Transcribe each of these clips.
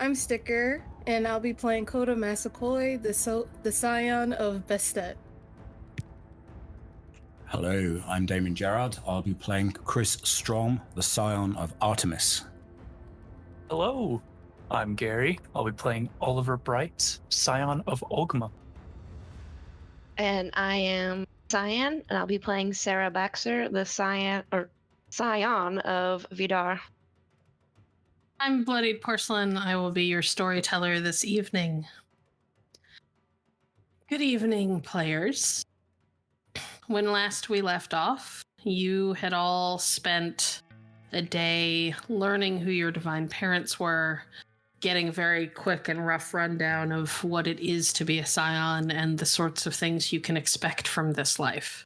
I'm Sticker, and I'll be playing Coda Massaquoi, the Scion of Bastet. Hello, I'm Damien Gerard. I'll be playing Kris Strom, the Scion of Artemis. Hello, I'm Gary. I'll be playing Oliver Bright, Scion of Ogma. And I am Cyan, and I'll be playing Sarah Baxter, the Scion of Vidar. I'm Bloodied Porcelain. I will be your storyteller this evening. Good evening, players. When last we left off, you had all spent a day learning who your divine parents were, getting a very quick and rough rundown of what it is to be a scion and the sorts of things you can expect from this life.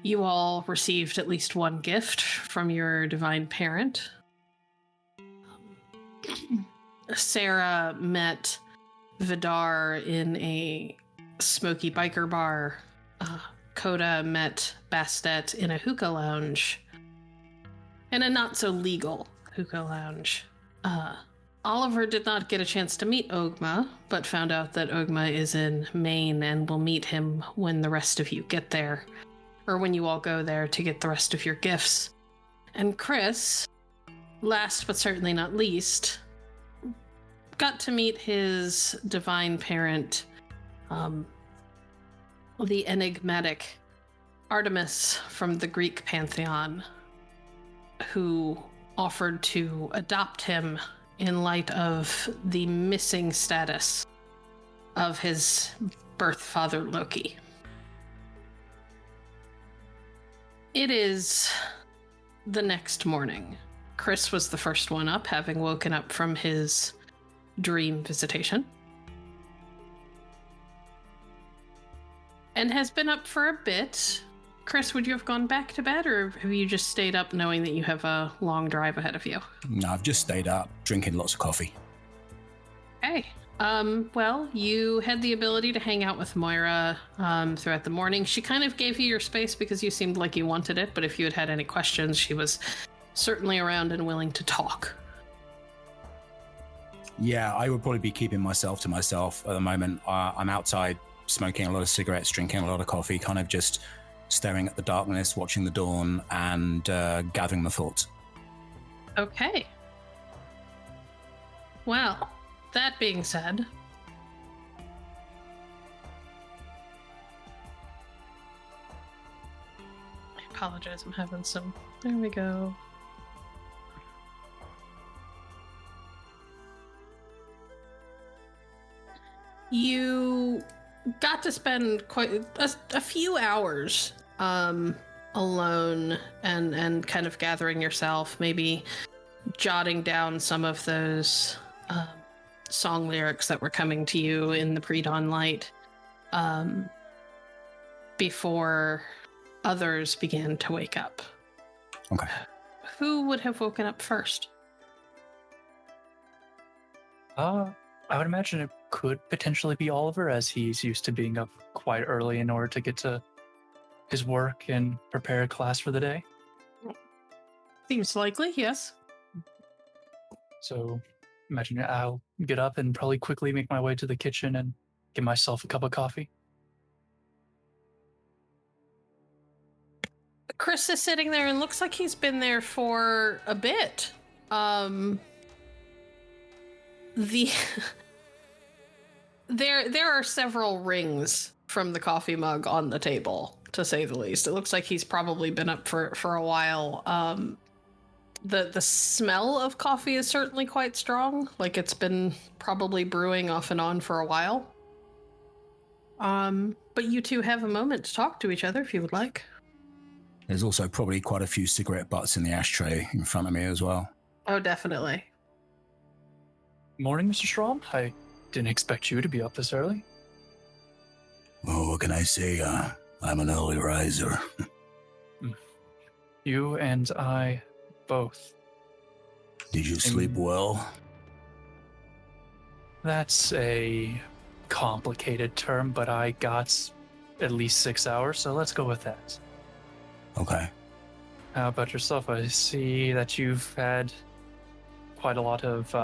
You all received at least one gift from your divine parent. Sarah met Vidar in a smoky biker bar. Coda met Bastet in a hookah lounge. In a not-so-legal hookah lounge. Oliver did not get a chance to meet Ogma, but found out that Ogma is in Maine and will meet him when the rest of you get there. Or when you all go there to get the rest of your gifts. And Kris, last but certainly not least, got to meet his divine parent, the enigmatic Artemis from the Greek pantheon, who offered to adopt him in light of the missing status of his birth father Loki. It is the next morning. Kris was the first one up, having woken up from his dream visitation. And has been up for a bit. Kris, would you have gone back to bed, or have you just stayed up knowing that you have a long drive ahead of you? No, I've just stayed up, drinking lots of coffee. Okay. Well, you had the ability to hang out with Moira throughout the morning. She kind of gave you your space because you seemed like you wanted it, but if you had had any questions, she was certainly around and willing to talk. Yeah, I would probably be keeping myself to myself at the moment. I'm outside smoking a lot of cigarettes, drinking a lot of coffee, kind of just staring at the darkness, watching the dawn, and gathering my thoughts. Okay. Well, that being said, I apologize, I'm having some... There we go. You got to spend quite a few hours alone and kind of gathering yourself, maybe jotting down some of those song lyrics that were coming to you in the pre-dawn light before others began to wake up. Okay. Who would have woken up first? I would imagine it could potentially be Oliver, as he's used to being up quite early in order to get to his work and prepare a class for the day. Seems likely, yes. So imagine I'll get up and probably quickly make my way to the kitchen and get myself a cup of coffee. Kris is sitting there and looks like he's been there for a bit. There are several rings from the coffee mug on the table, to say the least. It looks like he's probably been up for a while. The smell of coffee is certainly quite strong. Like it's been probably brewing off and on for a while. But you two have a moment to talk to each other if you would like. There's also probably quite a few cigarette butts in the ashtray in front of me as well. Oh, definitely. Morning, Mr. Strom. I didn't expect you to be up this early. Well, what can I say? I'm an early riser. You and I both. Did you sleep well? That's a complicated term, but I got at least 6 hours, so let's go with that. Okay. How about yourself? I see that you've had quite a lot of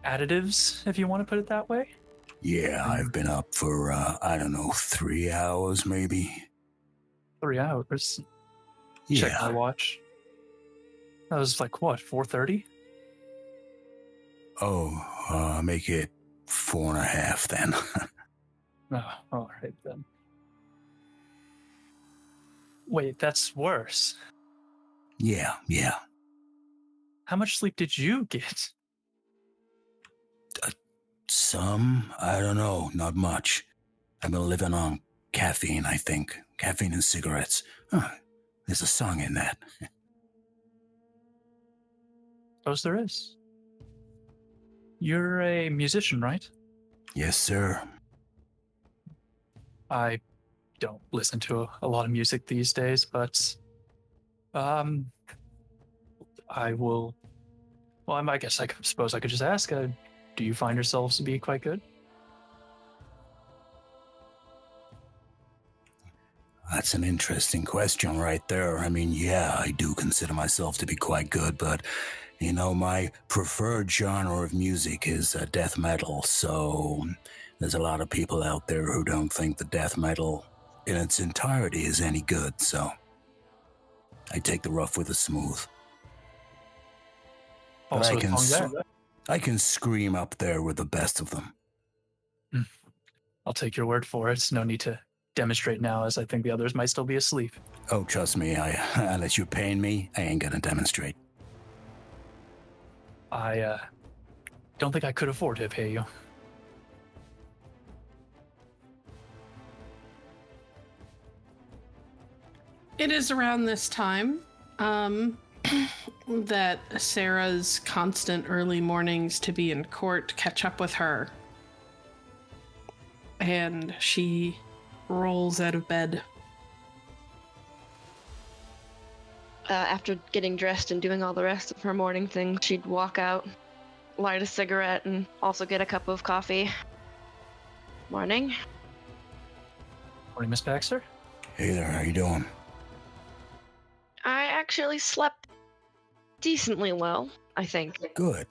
additives, if you want to put it that way. Yeah, I've been up for, 3 hours maybe. 3 hours. Yeah. Check my watch. That was like, what, 4:30? Oh, make it 4.5 then. Oh, all right then. Wait, that's worse. Yeah. How much sleep did you get? Some, I don't know, not much. I've been living on caffeine, I think. Caffeine and cigarettes. Huh, there's a song in that. Suppose there is. You're a musician, right? Yes, sir. I don't listen to a lot of music these days, but I will. Well, I guess suppose I could just ask. Do you find yourselves to be quite good? That's an interesting question right there. I mean, yeah, I do consider myself to be quite good, but, my preferred genre of music is death metal, so there's a lot of people out there who don't think the death metal in its entirety is any good, so I take the rough with the smooth. But Also, I can scream up there with the best of them. I'll take your word for it. No need to demonstrate now, as I think the others might still be asleep. Oh, trust me, unless you're paying me, I ain't gonna demonstrate. I don't think I could afford to pay you. It is around this time that Sarah's constant early mornings to be in court catch up with her. And she rolls out of bed. After getting dressed and doing all the rest of her morning things, she'd walk out, light a cigarette, and also get a cup of coffee. Morning. Morning, Miss Baxter. Hey there, how you doing? I actually slept decently well, I think. Good.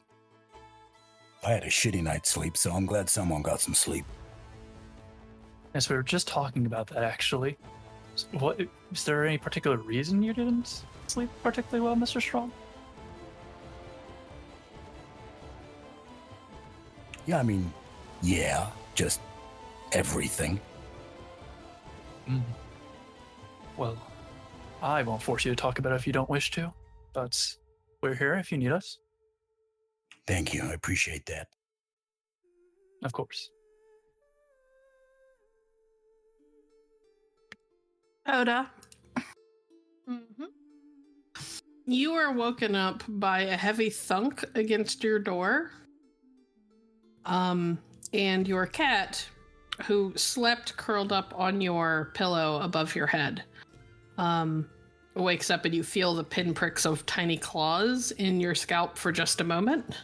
I had a shitty night's sleep, so I'm glad someone got some sleep. Yes, we were just talking about that, actually. What is there any particular reason you didn't sleep particularly well, Mr. Strom? Yeah, I mean, yeah, just everything. Well, I won't force you to talk about it if you don't wish to, but we're here if you need us. Thank you, I appreciate that. Of course. Coda, Mm-hmm. you are woken up by a heavy thunk against your door. And your cat, who slept curled up on your pillow above your head, wakes up and you feel the pinpricks of tiny claws in your scalp for just a moment,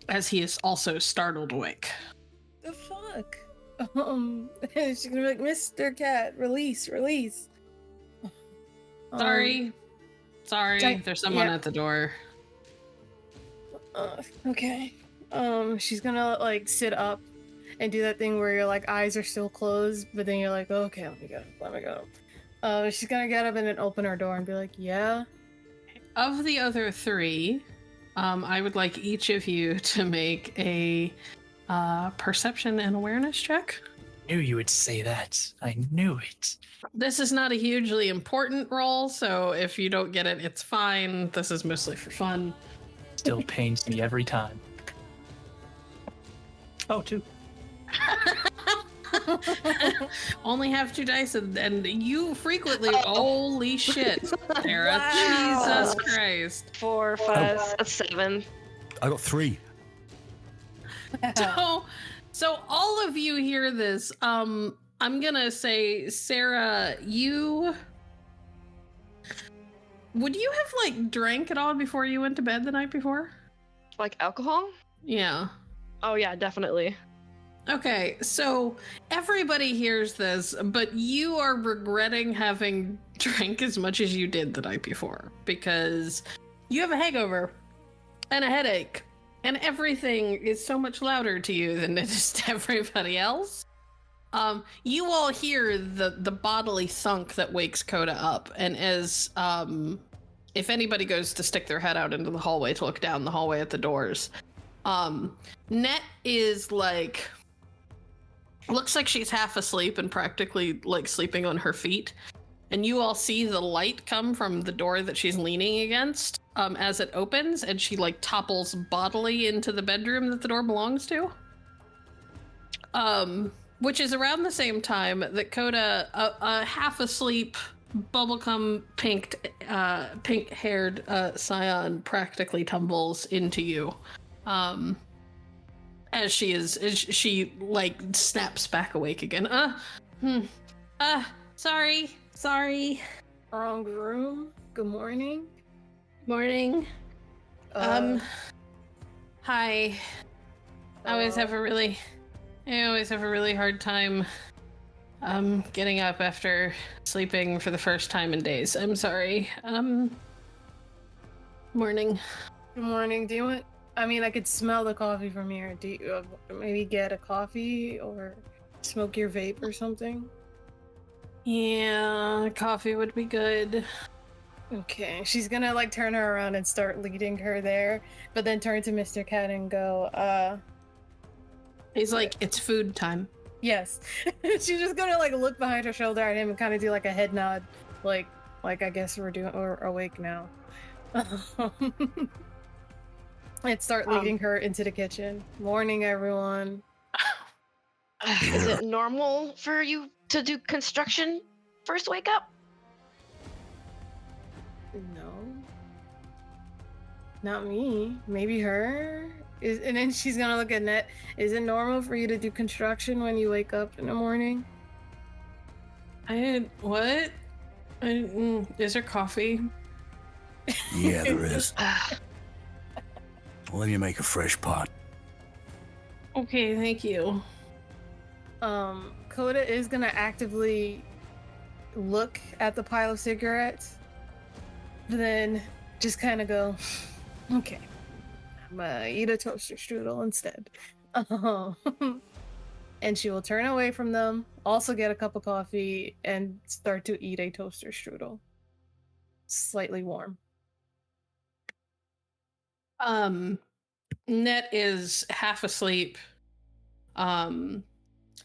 as he is also startled awake. The fuck? She's gonna be like, Mr. Cat, release. Sorry, there's someone at the door. Okay. She's gonna like sit up and do that thing where your like eyes are still closed, but then you're like, okay, let me go. She's gonna get up and then open her door and be like, yeah. Of the other three, I would like each of you to make a perception and awareness check. I knew you would say that. I knew it. This is not a hugely important roll, so if you don't get it, it's fine. This is mostly for fun. Still pains me every time. Oh, 2. Only have 2 dice, and you frequently. Holy shit, Sarah! Wow. Jesus Christ! 4, 5, 7. I got 3. So all of you hear this. I'm gonna say, Sarah, would you have like drank at all before you went to bed the night before? Like alcohol? Yeah. Oh yeah, definitely. Okay, so everybody hears this, but you are regretting having drank as much as you did the night before because you have a hangover and a headache and everything is so much louder to you than it is to everybody else. You all hear the bodily thunk that wakes Coda up, and as if anybody goes to stick their head out into the hallway to look down the hallway at the doors, Net is like, looks like she's half asleep and practically like sleeping on her feet. And you all see the light come from the door that she's leaning against as it opens, and she like topples bodily into the bedroom that the door belongs to. Which is around the same time that Coda, a half asleep, bubblegum pink-haired Cyan practically tumbles into you. As she like snaps back awake again. Sorry. Wrong room. Good morning. Morning. Hi. I always have a really hard time getting up after sleeping for the first time in days. I'm sorry. Morning. Good morning. Do you want? I mean, I could smell the coffee from here. Do you maybe get a coffee or smoke your vape or something? Yeah, coffee would be good. Okay, she's gonna like turn her around and start leading her there, but then turn to Mr. Cat and go, He's like, it's food time. yes. She's just gonna like look behind her shoulder at him and kind of do like a head nod, like I guess we're awake now. And start leading her into the kitchen. Morning, everyone. Is it normal for you to do construction first wake up? No. Not me. Maybe her? And then she's gonna look at Net. Is it normal for you to do construction when you wake up in the morning? What? Is there coffee? Yeah, there is. Let me make a fresh pot. Okay, thank you. Coda is gonna actively look at the pile of cigarettes, but then just kind of go, okay, I'm gonna eat a toaster strudel instead. And she will turn away from them, also get a cup of coffee, and start to eat a toaster strudel. Slightly warm. Net is half asleep.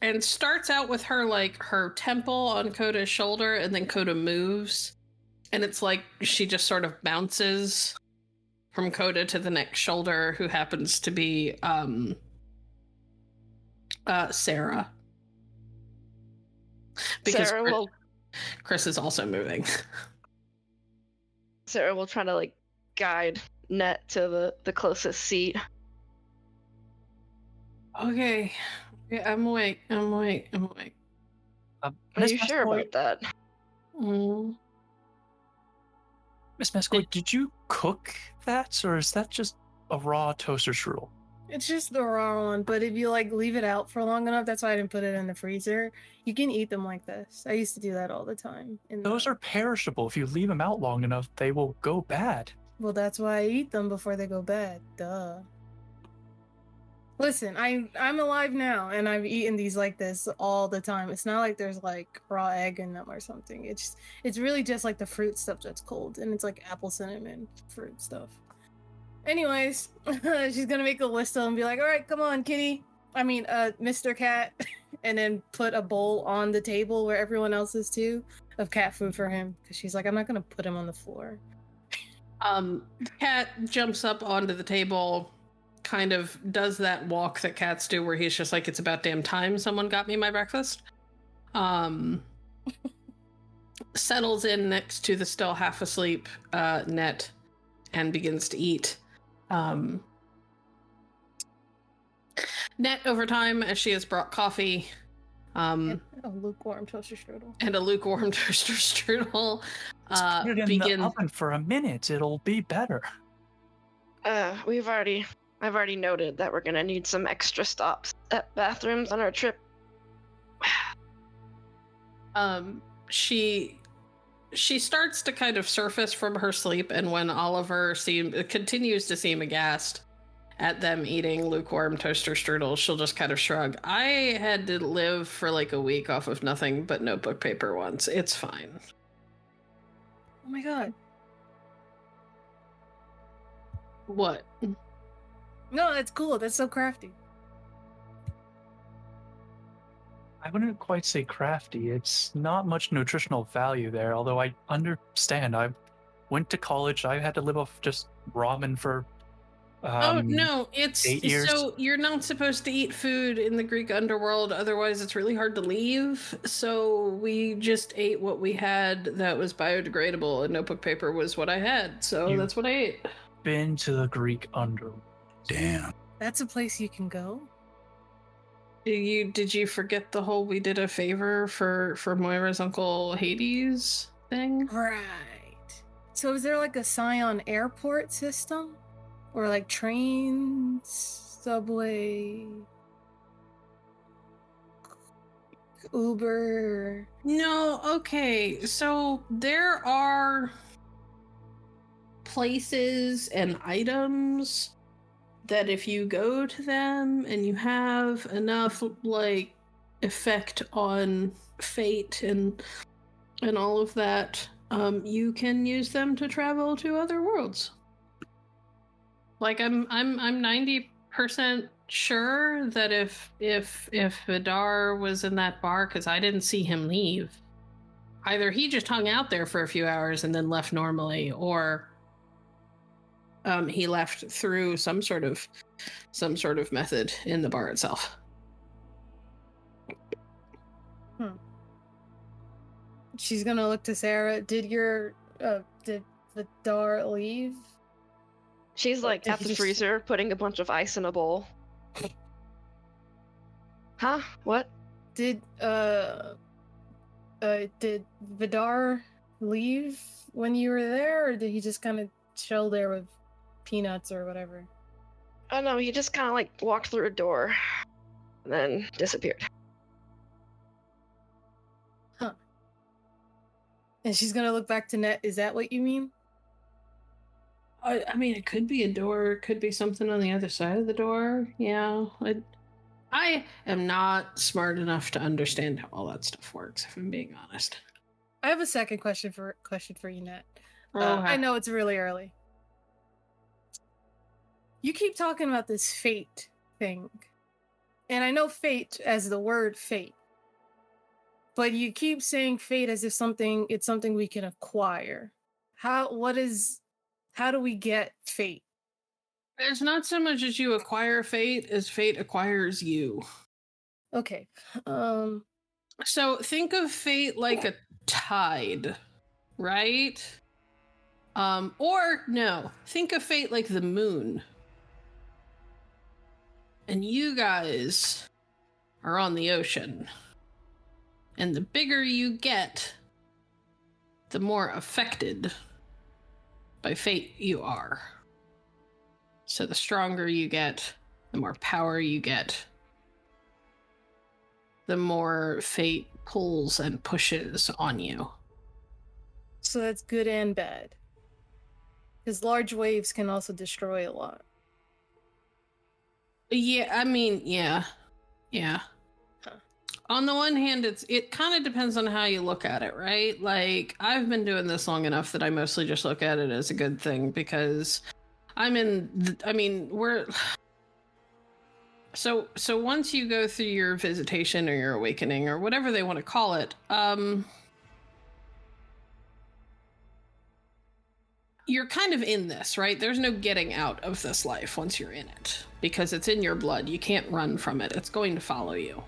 And starts out with her temple on Coda's shoulder, and then Coda moves. And it's like she just sort of bounces from Coda to the next shoulder, who happens to be Sarah. Because Kris is also moving. Sarah will try to like guide Net to the closest seat. Okay. Yeah, I'm awake. Are you sure about that? Miss Massaquoi, did you cook that, or is that just a raw toaster strudel? It's just the raw one, but if you like leave it out for long enough, that's why I didn't put it in the freezer. You can eat them like this. I used to do that all the time. Those are perishable. If you leave them out long enough, they will go bad. Well, that's why I eat them before they go bad. Duh. Listen, I'm alive now, and I've eaten these like this all the time. It's not like there's like raw egg in them or something. It's really just like the fruit stuff that's cold, and it's like apple cinnamon fruit stuff. Anyways, she's gonna make a list of them and be like, all right, come on, kitty. Mr. Cat, and then put a bowl on the table where everyone else is too of cat food for him, because she's like, I'm not gonna put him on the floor. Cat jumps up onto the table, kind of does that walk that cats do where he's just like, it's about damn time someone got me my breakfast. Settles in next to the still half asleep Net and begins to eat. Net over time, as she has brought coffee, And a lukewarm toaster strudel. Put it in the oven for a minute. It'll be better. I've already noted that we're gonna need some extra stops at bathrooms on our trip. She starts to kind of surface from her sleep, and when Oliver continues to seem aghast at them eating lukewarm toaster strudels, she'll just kind of shrug. I had to live for like a week off of nothing but notebook paper once. It's fine. Oh my god. What? No, that's cool. That's so crafty. I wouldn't quite say crafty. It's not much nutritional value there, although I understand. I went to college. I had to live off just ramen for oh no, it's 8 years. so you're not supposed to eat food in the Greek underworld, otherwise it's really hard to leave. So we just ate what we had that was biodegradable, and notebook paper was what I had. So that's what I ate. Been to the Greek underworld. Damn. That's a place you can go. Did you forget the whole we did a favor for Moira's uncle Hades thing? Right. So is there like a Scion airport system? Or like trains, subway, Uber? No, okay. So there are places and items that if you go to them and you have enough like effect on fate and all of that, you can use them to travel to other worlds. Like I'm 90% sure that if Vidar was in that bar, because I didn't see him leave, either he just hung out there for a few hours and then left normally, or he left through some sort of method in the bar itself. She's gonna look to Sarah. Did Vidar leave? She's like Did at he the just- freezer, putting a bunch of ice in a bowl. Huh? What? Did Vidar leave when you were there, or did he just kind of chill there with peanuts or whatever? Oh no, he just kind of like walked through a door, and then disappeared. Huh. And she's gonna look back to Net. Is that what you mean? I mean, it could be a door, it could be something on the other side of the door. Yeah, I am not smart enough to understand how all that stuff works, if I'm being honest. I have a second question for you, Net. Oh, I know it's really early. You keep talking about this fate thing, and I know fate as the word fate, but you keep saying fate as if it's something we can acquire. How do we get fate? It's not so much as you acquire fate as fate acquires you. Okay. So think of fate like a tide, right? Or no, think of fate like the moon. And you guys are on the ocean. And the bigger you get, the more affected by fate you are. So the stronger you get, the more power you get, the more fate pulls and pushes on you. So that's good and bad. Because large waves can also destroy a lot. Yeah, I mean, yeah. Huh. On the one hand, it kind of depends on how you look at it, right? Like, I've been doing this long enough that I mostly just look at it as a good thing, because So once you go through your visitation or your awakening or whatever they want to call it, you're kind of in this, right? There's no getting out of this life once you're in it, because it's in your blood. You can't run from it. It's going to follow you.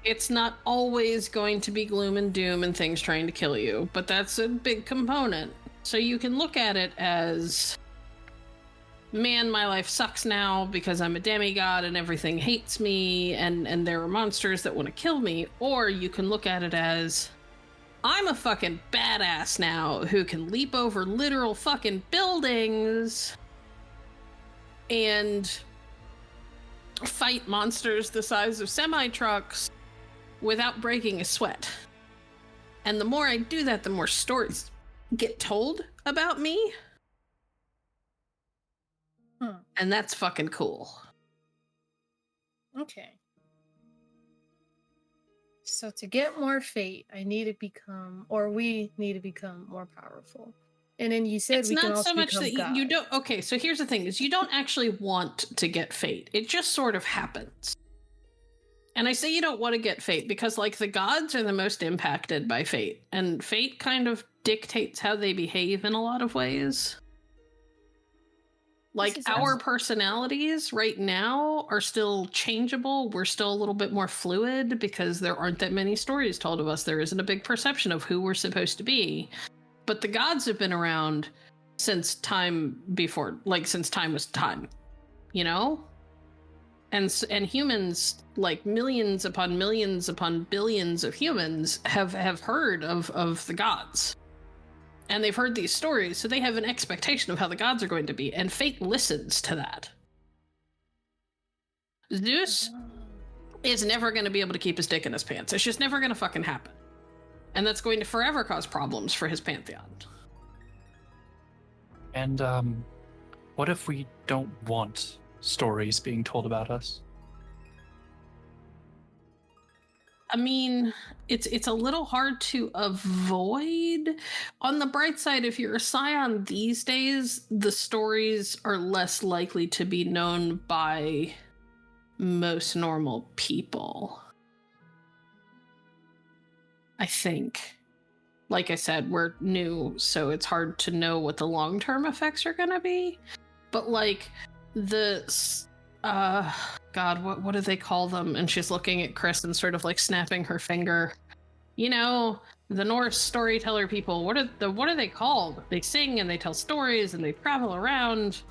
It's not always going to be gloom and doom and things trying to kill you, but that's a big component. So you can look at it as, man, my life sucks now because I'm a demigod and everything hates me and there are monsters that want to kill me. Or you can look at it as, I'm a fucking badass now who can leap over literal fucking buildings and fight monsters the size of semi-trucks without breaking a sweat. And the more I do that, the more stories get told about me. And that's fucking cool. Okay. So to get more fate, I need to become, or we need to become more powerful. And then you said It's we can not also so much become that God. you don't. Okay, so here's the thing: is you don't actually want to get fate. It just sort of happens. And I say you don't want to get fate because, like, the gods are the most impacted by fate, and fate kind of dictates how they behave in a lot of ways. Like, our personalities right now are still changeable. We're still a little bit more fluid because there aren't that many stories told of us. There isn't a big perception of who we're supposed to be. But the gods have been around since time before, like, since time was time, you know? And humans, like millions upon billions of humans, have heard of the gods. And they've heard these stories, so they have an expectation of how the gods are going to be, and fate listens to that. Zeus is never going to be able to keep his dick in his pants. It's just never going to fucking happen. And that's going to forever cause problems for his pantheon. And what if we don't want stories being told about us? I mean, it's a little hard to avoid. On the bright side, if you're a Scion these days, the stories are less likely to be known by most normal people. I think. Like I said, we're new, so it's hard to know what the long-term effects are gonna be. But, like, the... God, what do they call them? And she's looking at Kris and sort of, like, snapping her finger. You know, the Norse storyteller people, what are they called? They sing and they tell stories and they travel around.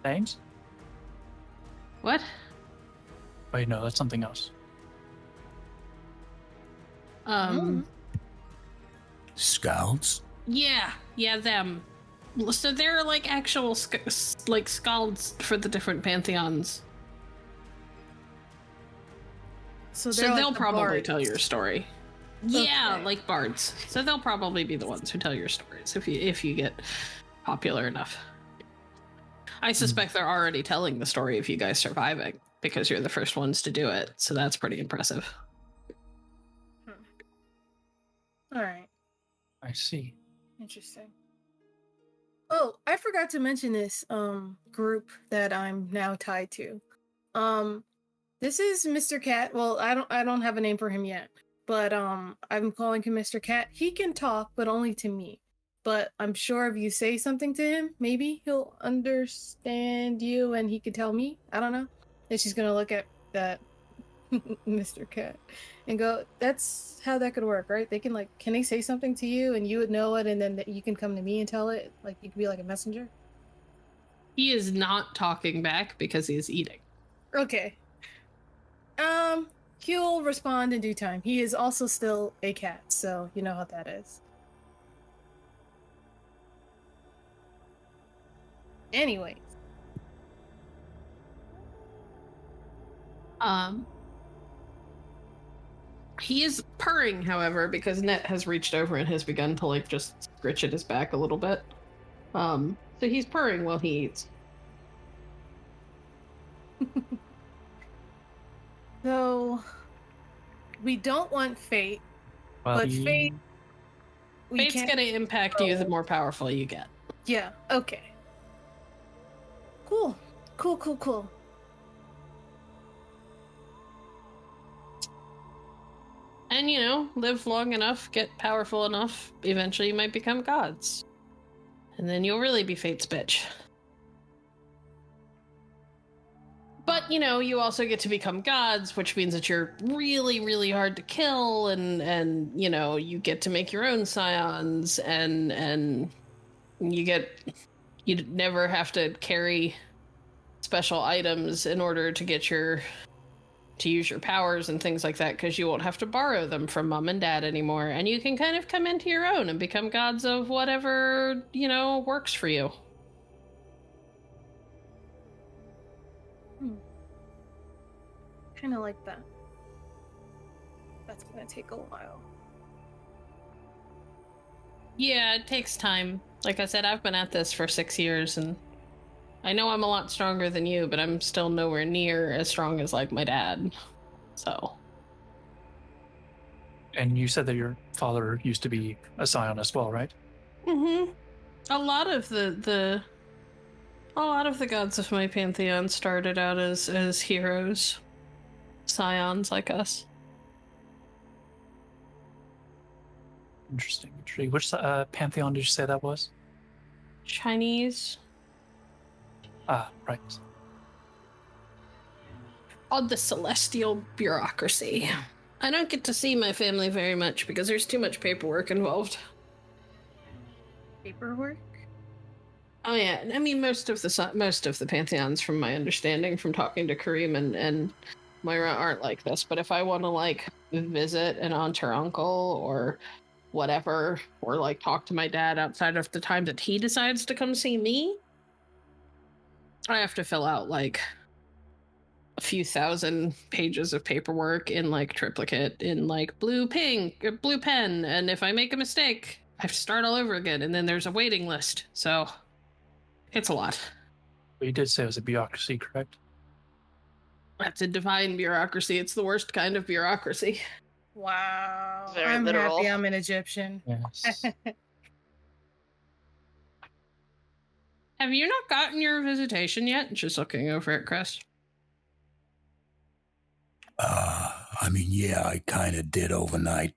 Names? What? Wait, no, that's something else. Scouts? Yeah, them. So they're like actual like scalds for the different pantheons. So they'll probably bards. tell your story. Okay. Yeah, like bards. So they'll probably be the ones who tell your stories if you get popular enough. I suspect they're already telling the story of you guys surviving because you're the first ones to do it. So that's pretty impressive. All right. I see. Interesting. Oh, I forgot to mention this group that I'm now tied to. This is Mr. Cat. Well, I don't have a name for him yet, but I'm calling him Mr. Cat. He can talk, but only to me. But I'm sure if you say something to him, maybe he'll understand you and he can tell me. I don't know. And she's gonna look at that Mr. Cat and go, that's how that could work, right? They can, like, can they say something to you and you would know it and then you can come to me and tell it? Like, you could be like a messenger? He is not talking back because he is eating. Okay. He'll respond in due time. He is also still a cat, so you know how that is. Anyways. He is purring, however, because Net has reached over and has begun to, like, just scritch at his back a little bit. So he's purring while he eats. So, we don't want fate, Well, but fate... Fate's gonna impact you the more powerful you get. Yeah, okay. Cool. Cool. And, you know, live long enough, get powerful enough, eventually you might become gods. And then you'll really be Fate's bitch. But, you know, you also get to become gods, which means that you're really, really hard to kill, and you know, you get to make your own scions, and you never have to carry special items in order to get to use your powers and things like that, because you won't have to borrow them from mom and dad anymore, and you can kind of come into your own and become gods of whatever, you know, works for you. Kind of like that. That's gonna take a while. Yeah, it takes time. Like I said, I've been at this for 6 years, and I know I'm a lot stronger than you, but I'm still nowhere near as strong as, like, my dad. So. And you said that your father used to be a Scion as well, right? Mm-hmm. A lot of the gods of my pantheon started out as heroes. Scions like us. Interesting. Which pantheon did you say that was? Chinese. Ah, right. On the celestial bureaucracy. I don't get to see my family very much because there's too much paperwork involved. Paperwork? Oh yeah, I mean most of the pantheons, from my understanding from talking to Kareem and Moira, aren't like this. But if I want to like visit an aunt or uncle or whatever, or like talk to my dad outside of the time that he decides to come see me, I have to fill out like a few thousand pages of paperwork in like triplicate in like blue pen, and if I make a mistake, I have to start all over again, and then there's a waiting list. So it's a lot. But you did say it was a bureaucracy, correct? That's a divine bureaucracy. It's the worst kind of bureaucracy. Wow. Very I'm literal. happy I'm an Egyptian. Yes. Have you not gotten your visitation yet? Just looking over at Kris. I mean, yeah, I kind of did overnight.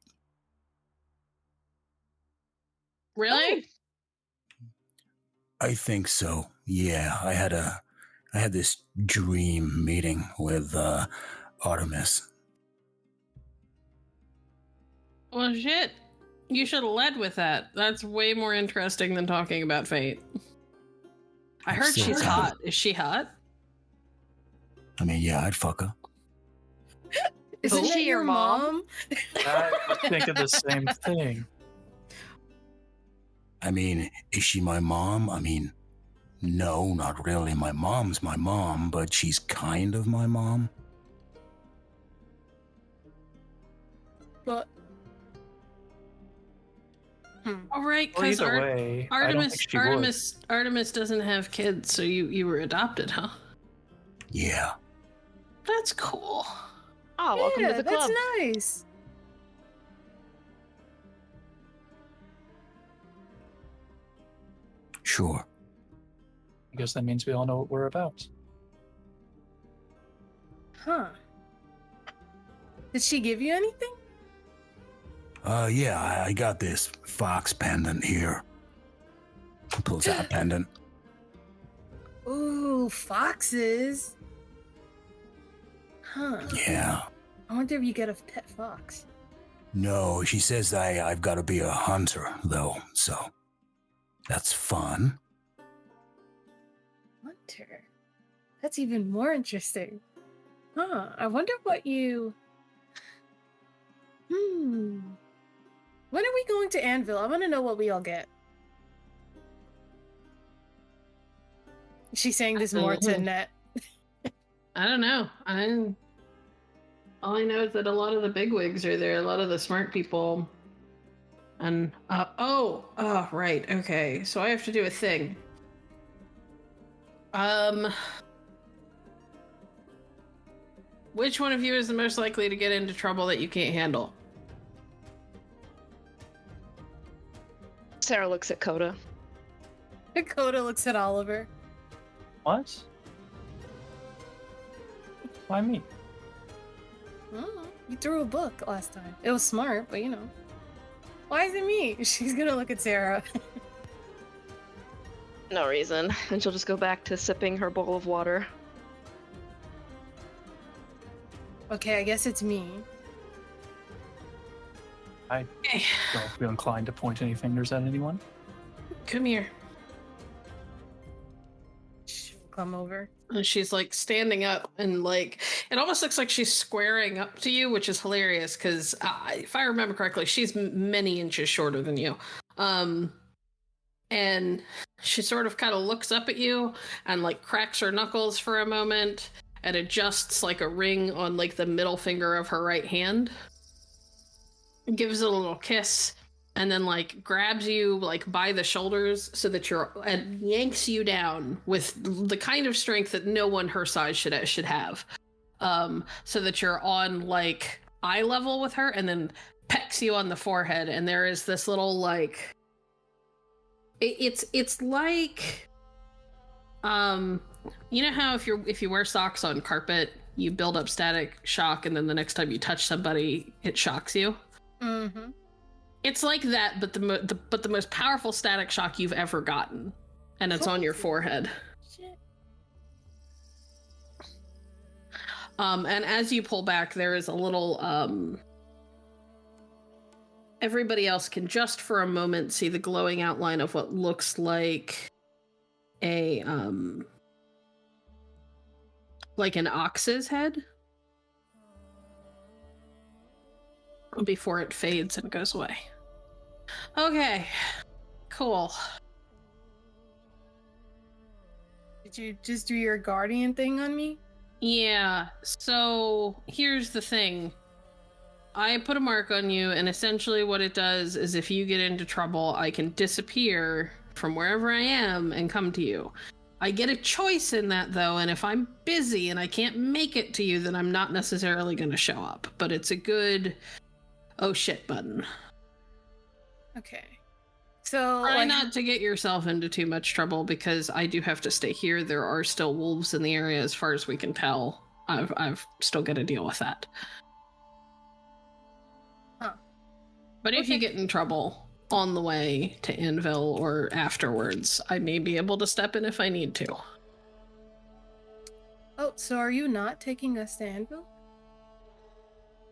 Really? I think so. Yeah, I had this dream meeting with Artemis. Well, shit. You should have led with that. That's way more interesting than talking about fate. I heard So she's kind hot. Is she hot? I mean, yeah, I'd fuck her. Isn't Who? she your mom? I was thinking the same thing. I mean, is she my mom? I mean, no, not really. My mom's my mom, but she's kind of my mom. But All right, Well, because either way, I don't think she would. Artemis doesn't have kids, so you were adopted, huh? Yeah. That's cool. Oh, welcome to the club. That's nice. Sure. I guess that means we all know what we're about. Huh. Did she give you anything? Yeah, I got this fox pendant here. Pulls out a pendant. Ooh, foxes. Huh. Yeah. I wonder if you get a pet fox. No, she says I've got to be a hunter, though, so that's fun. Hunter. That's even more interesting. Huh. I wonder what you... When are we going to Anvil? I want to know what we all get. She's saying this more to Net. I don't know. All I know is that a lot of the bigwigs are there, a lot of the smart people. And, right, okay. So I have to do a thing. Which one of you is the most likely to get into trouble that you can't handle? Sarah looks at Coda. Coda looks at Oliver. What? Why me? Oh, you threw a book last time. It was smart, but you know. Why is it me? She's gonna look at Sarah. No reason. And she'll just go back to sipping her bowl of water. Okay, I guess it's me. I don't feel inclined to point any fingers at anyone. Come here. She'll come over. And she's like standing up and like, it almost looks like she's squaring up to you, which is hilarious because if I remember correctly, she's many inches shorter than you. And she sort of kind of looks up at you and like cracks her knuckles for a moment and adjusts like a ring on like the middle finger of her right hand. Gives it a little kiss and then like grabs you like by the shoulders so that and yanks you down with the kind of strength that no one her size should have, so that you're on like eye level with her, and then pecks you on the forehead, and there is this little like it's like you know how if you wear socks on carpet you build up static shock, and then the next time you touch somebody it shocks you. Mm-hmm. It's like that, but the most powerful static shock you've ever gotten, and it's on your forehead. Shit. And as you pull back, there is a little everybody else can just for a moment see the glowing outline of what looks like an ox's head before it fades and goes away. Okay, cool. Did you just do your guardian thing on me? Yeah, so here's the thing. I put a mark on you, and essentially what it does is if you get into trouble, I can disappear from wherever I am and come to you. I get a choice in that, though, and if I'm busy and I can't make it to you, then I'm not necessarily going to show up. But it's a good oh shit button. Okay. So try not to get yourself into too much trouble, because I do have to stay here. There are still wolves in the area as far as we can tell. I've still got to deal with that. Huh. But if Okay. you get in trouble on the way to Anvil or afterwards, I may be able to step in if I need to. Oh, so are you not taking us to Anvil?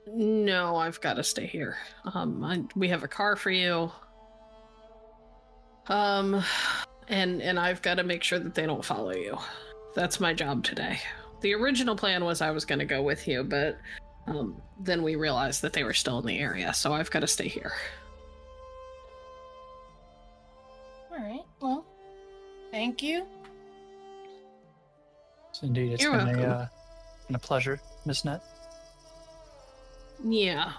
No, I've got to stay here. We have a car for you. And I've got to make sure that they don't follow you. That's my job today. The original plan was I was going to go with you, but then we realized that they were still in the area, so I've got to stay here. All right. Well, thank you. So indeed, it's You're been welcome. a pleasure, Miss Net. Yeah.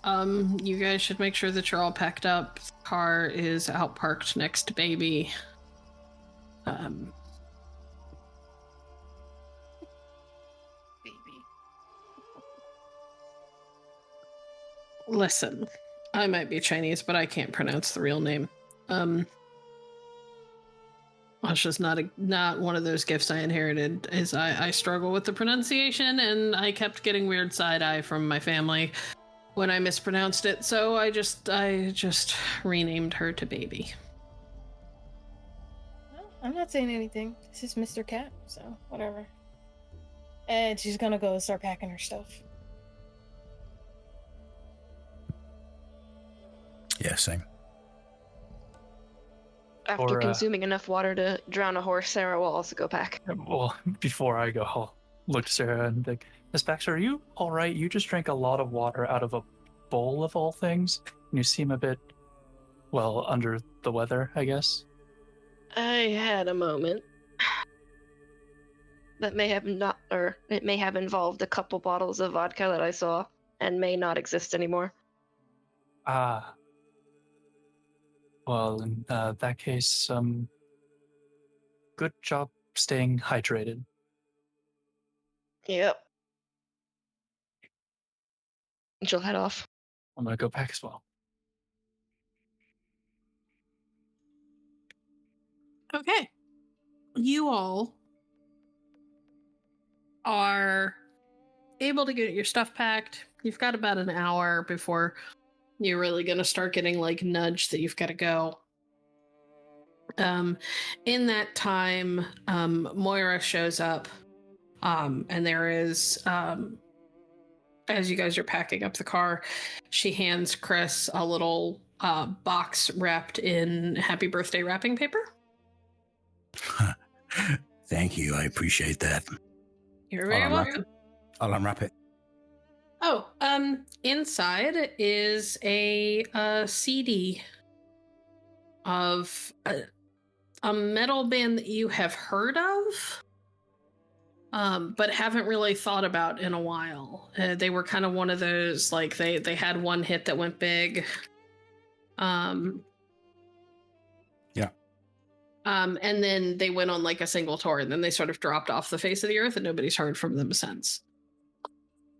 You guys should make sure that you're all packed up. The car is out parked next to baby. Baby. Listen, I might be Chinese, but I can't pronounce the real name. It's just not one of those gifts I inherited. Is I struggle with the pronunciation, and I kept getting weird side eye from my family when I mispronounced it. So I just renamed her to Baby. Well, I'm not saying anything. This is Mr. Cat, so whatever. And she's gonna go start packing her stuff. Yeah, same. After Or, consuming enough water to drown a horse, Sarah will also go pack. Well, before I go, I'll look to Sarah and think, Miss Baxter, are you all right? You just drank a lot of water out of a bowl of all things. And you seem a bit, well, under the weather, I guess. I had a moment. That may have not, or it may have involved a couple bottles of vodka that I saw and may not exist anymore. Ah. Well, in that case, good job staying hydrated. Yep. And she'll head off. I'm gonna go pack as well. Okay. You all are able to get your stuff packed. You've got about an hour before you're really going to start getting like nudged that you've got to go. In that time, Moira shows up, and there is, as you guys are packing up the car, she hands Kris a little box wrapped in happy birthday wrapping paper. Thank you. I appreciate that. You're very welcome. I'll unwrap it. Oh, inside is a CD of a metal band that you have heard of, but haven't really thought about in a while. They were kind of one of those, like, they had one hit that went big, Yeah. And then they went on like a single tour, and then they sort of dropped off the face of the earth, and nobody's heard from them since.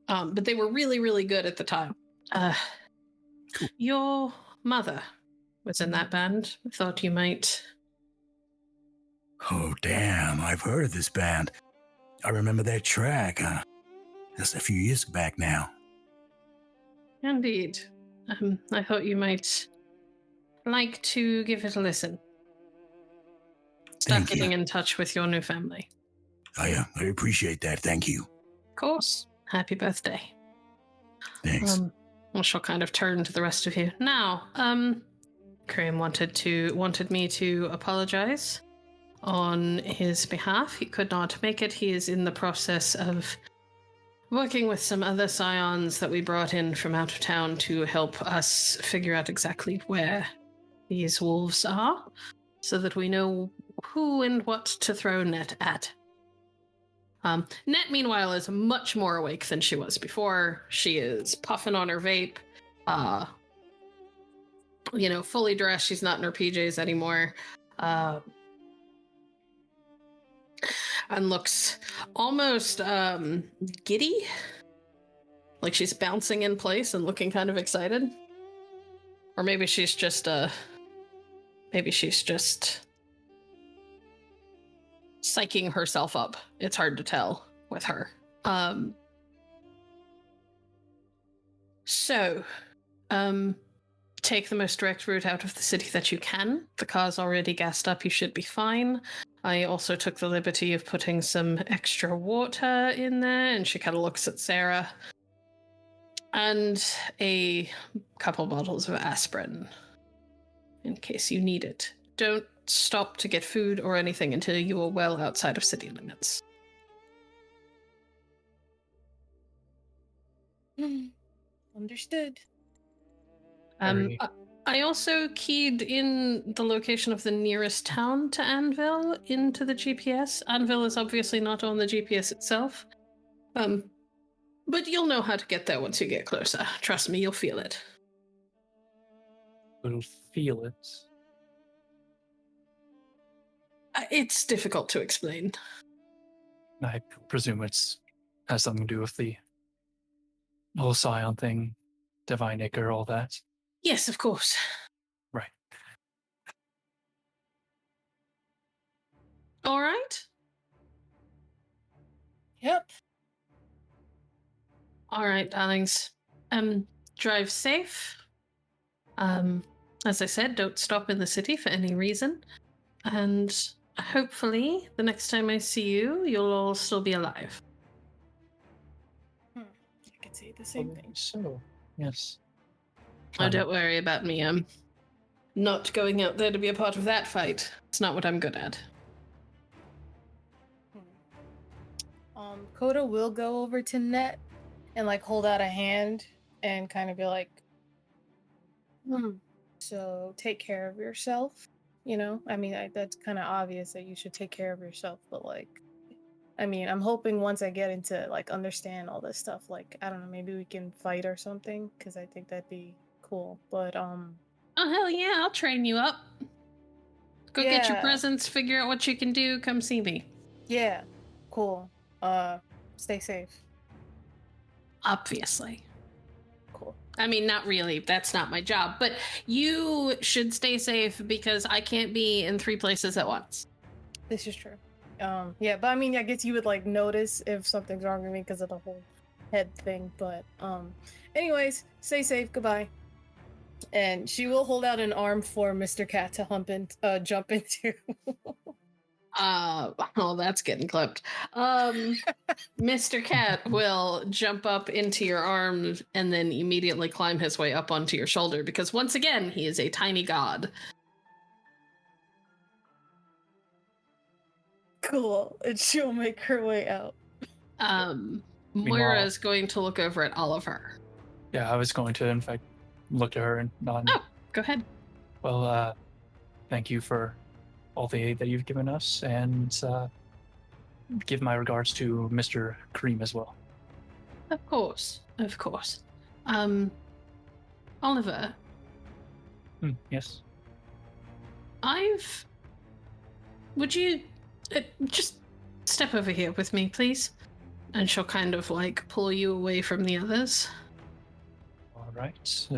But they were really, really good at the time. Cool. Your mother was in that band. I thought you might. Oh, damn, I've heard of this band. I remember their track. That's a few years back now. Indeed. I thought you might like to give it a listen. Start Thank getting you. in touch with your new family. I appreciate that. Thank you. Of course. Happy birthday. Thanks. Well, she'll kind of turn to the rest of you. Now, Graham wanted me to apologize on his behalf. He could not make it. He is in the process of working with some other scions that we brought in from out of town to help us figure out exactly where these wolves are, so that we know who and what to throw Net at. Net, meanwhile, is much more awake than she was before. She is puffing on her vape, fully dressed. She's not in her PJs anymore. And looks almost giddy, like she's bouncing in place and looking kind of excited. Or maybe she's just psyching herself up. It's hard to tell with her. So, take the most direct route out of the city that you can. The car's already gassed up. You should be fine. I also took the liberty of putting some extra water in there, and she kind of looks at Sarah. And a couple bottles of aspirin, in case you need it. Don't stop to get food or anything until you are well outside of city limits. Understood. I also keyed in the location of the nearest town to Anvil into the GPS. Anvil is obviously not on the GPS itself. But you'll know how to get there once you get closer. Trust me, you'll feel it. We'll feel it. It's difficult to explain. I presume it's has something to do with the whole Scion thing, Divine Ichor, all that. Yes, of course. Right. All right. Yep. All right, darlings. Drive safe. As I said, don't stop in the city for any reason. And hopefully, the next time I see you, you'll all still be alive. I could say the same thing. So, yes. Oh, don't worry about me. I'm not going out there to be a part of that fight. It's not what I'm good at. Coda will go over to Net and like hold out a hand and kind of be like, so take care of yourself. You know, I mean, that's kind of obvious that you should take care of yourself, but like, I mean, I'm hoping once I get into like understand all this stuff, like, I don't know, maybe we can fight or something, because I think that'd be cool. But oh hell yeah, I'll train you up. Go get your presents, figure out what you can do, come see me. Yeah, cool. Stay safe. Obviously. Cool. I mean, not really. That's not my job. But you should stay safe because I can't be in 3 places at once. This is true. Yeah, but I mean, I guess you would like notice if something's wrong with me because of the whole head thing. But anyways, stay safe. Goodbye. And she will hold out an arm for Mr. Cat to jump into. Oh, that's getting clipped. Mr. Cat will jump up into your arms and then immediately climb his way up onto your shoulder because once again, he is a tiny god. Cool. And she'll make her way out. Moira is going to look over at Oliver. Yeah, I was going to, in fact, look to her and nod. Oh, go ahead. Well, thank you for all the aid that you've given us, and give my regards to Mr. Cream as well. Of course, of course. Oliver, Yes. Would you just step over here with me, please? And she'll kind of like pull you away from the others. All right.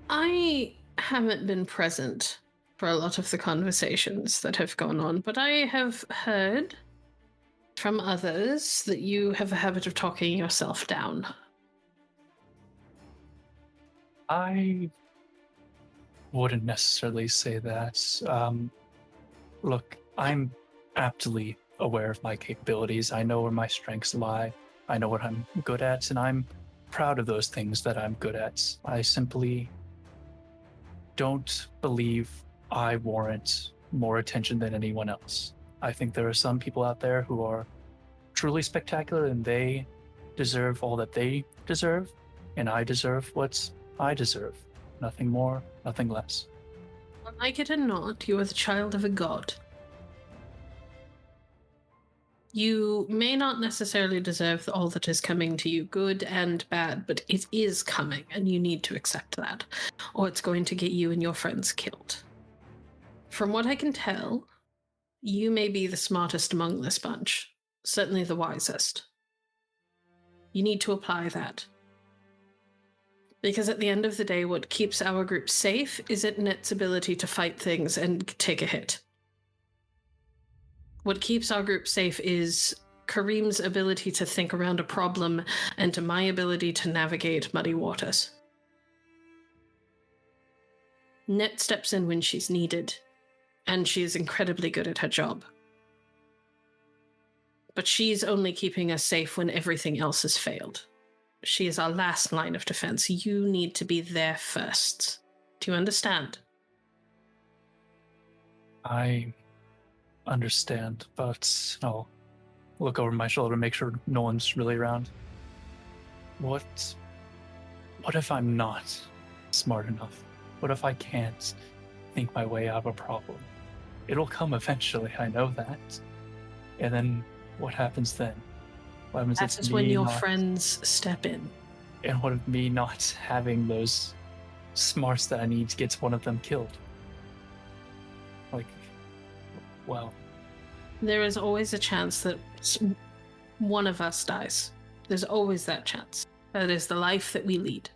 I haven't been present for a lot of the conversations that have gone on, but I have heard from others that you have a habit of talking yourself down. I wouldn't necessarily say that. Look, I'm aptly aware of my capabilities. I know where my strengths lie. I know what I'm good at, and I'm proud of those things that I'm good at. I simply don't believe I warrant more attention than anyone else. I think there are some people out there who are truly spectacular, and they deserve all that they deserve, and I deserve what I deserve. Nothing more, nothing less. Like it or not, you are the child of a god. You may not necessarily deserve all that is coming to you, good and bad, but it is coming, and you need to accept that, or it's going to get you and your friends killed. From what I can tell, you may be the smartest among this bunch, certainly the wisest. You need to apply that. Because at the end of the day, what keeps our group safe is Net's ability to fight things and take a hit. What keeps our group safe is Kareem's ability to think around a problem and to my ability to navigate muddy waters. Net steps in when she's needed, and she is incredibly good at her job. But she's only keeping us safe when everything else has failed. She is our last line of defense. You need to be there first. Do you understand? I understand, but I'll look over my shoulder to make sure no one's really around. What if I'm not smart enough? What if I can't think my way out of a problem? It'll come eventually, I know that. And then what happens then? What happens that is when your friends step in. And what of me not having those smarts that I need to get one of them killed? Like, well. There is always a chance that one of us dies. There's always that chance. That is the life that we lead.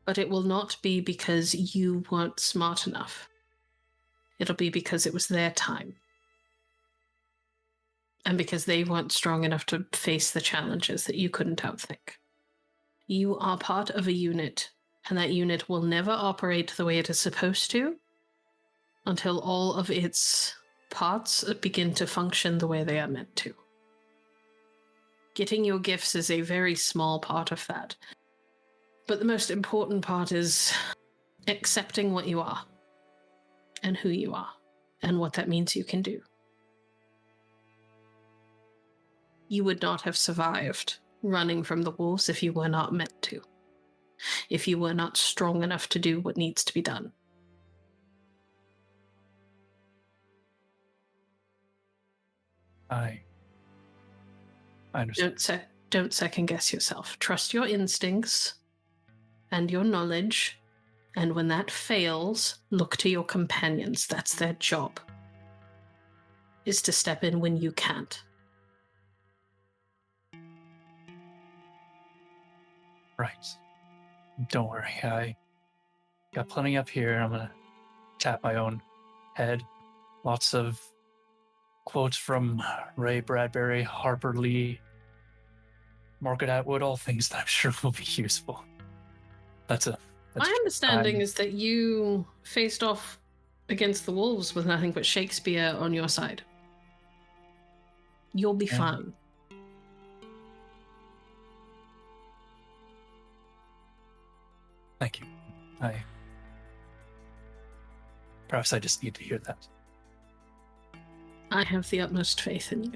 But it will not be because you weren't smart enough. It'll be because it was their time. And because they weren't strong enough to face the challenges that you couldn't outthink. You are part of a unit, and that unit will never operate the way it is supposed to until all of its parts begin to function the way they are meant to. Getting your gifts is a very small part of that. But the most important part is accepting what you are, and who you are, and what that means you can do. You would not have survived running from the wolves if you were not meant to. If you were not strong enough to do what needs to be done. I understand. Don't second guess yourself. Trust your instincts and your knowledge, and when that fails, look to your companions. That's their job, is to step in when you can't. Right. Don't worry, I got plenty up here. I'm gonna tap my own head. Lots of quotes from Ray Bradbury, Harper Lee, Margaret Atwood, all things that I'm sure will be useful. My understanding is that you faced off against the wolves with nothing but Shakespeare on your side. You'll be fine. Thank you. Perhaps I just need to hear that. I have the utmost faith in you.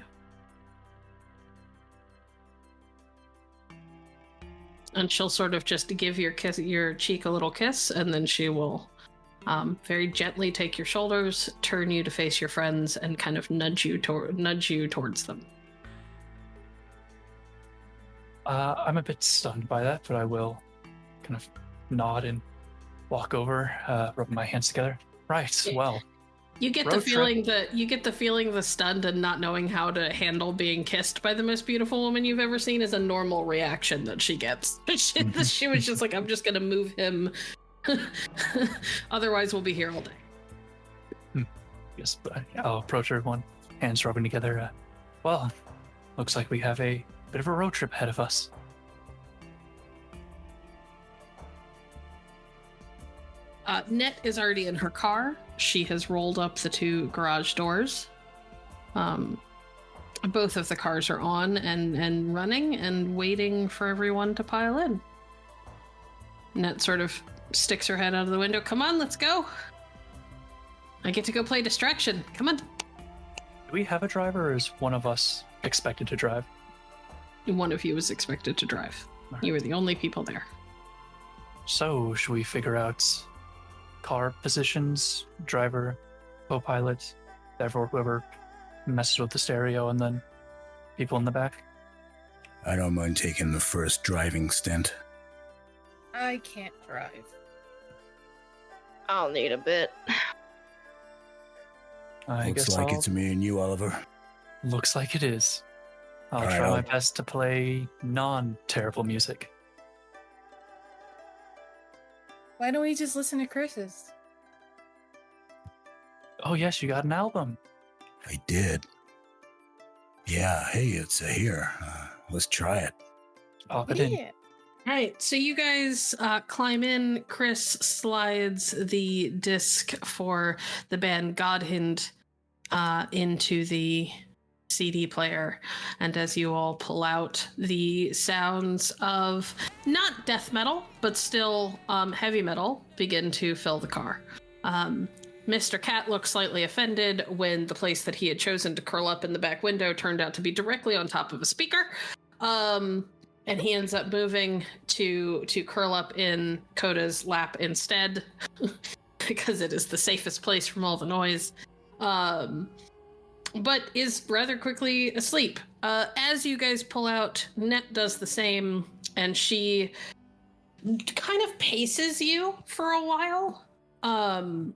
And she'll sort of just give your cheek a little kiss, and then she will very gently take your shoulders, turn you to face your friends, and kind of nudge you towards them. I'm a bit stunned by that, but I will kind of nod and walk over, rubbing my hands together. Right, well. You get the feeling the stunned and not knowing how to handle being kissed by the most beautiful woman you've ever seen is a normal reaction that she gets. She was just like, I'm just gonna move him. Otherwise we'll be here all day. Yes, but I'll approach her, one hands rubbing together. Well, looks like we have a bit of a road trip ahead of us. Net is already in her car. She has rolled up the 2 garage doors. Both of the cars are on and running and waiting for everyone to pile in. Net sort of sticks her head out of the window. Come on, let's go. I get to go play distraction. Come on. Do we have a driver, or is one of us expected to drive? One of you is expected to drive. Right. You were the only people there. So, should we figure out car positions, driver, co-pilot, therefore whoever messes with the stereo, and then people in the back? I don't mind taking the first driving stint. I can't drive. I'll need a bit. Looks like it's me and you, Oliver. Looks like it is. I'll try my best to play non-terrible music. Why don't we just listen to Kris's? Oh yes, you got an album. I did. Yeah, hey, it's here. Let's try it. Pop it in. All right, so you guys climb in. Kris slides the disc for the band Godhind into the CD player, and as you all pull out, the sounds of not death metal, but still heavy metal begin to fill the car. Mr. Cat looks slightly offended when the place that he had chosen to curl up in the back window turned out to be directly on top of a speaker. And he ends up moving to curl up in Coda's lap instead, because it is the safest place from all the noise. But is rather quickly asleep. As you guys pull out, Net does the same, and she kind of paces you for a while. And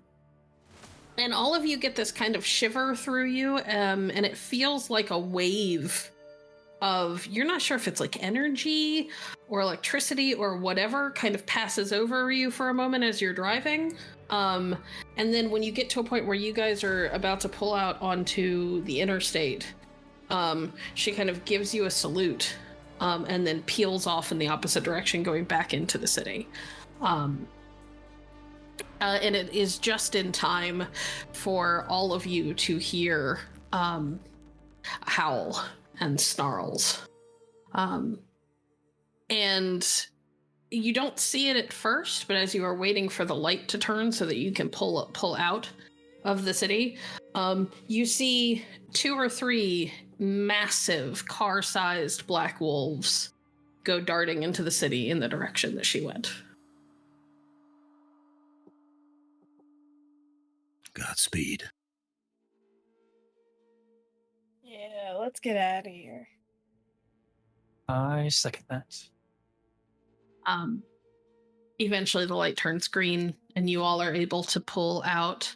all of you get this kind of shiver through you, and it feels like a wave of, you're not sure if it's like energy or electricity or whatever, kind of passes over you for a moment as you're driving. And then when you get to a point where you guys are about to pull out onto the interstate, she kind of gives you a salute, and then peels off in the opposite direction, going back into the city. And it is just in time for all of you to hear howl and snarls. And you don't see it at first, but as you are waiting for the light to turn so that you can pull out of the city, you see 2 or 3 massive car-sized black wolves go darting into the city in the direction that she went. Godspeed. Yeah, let's get out of here. I second that. Eventually the light turns green and you all are able to pull out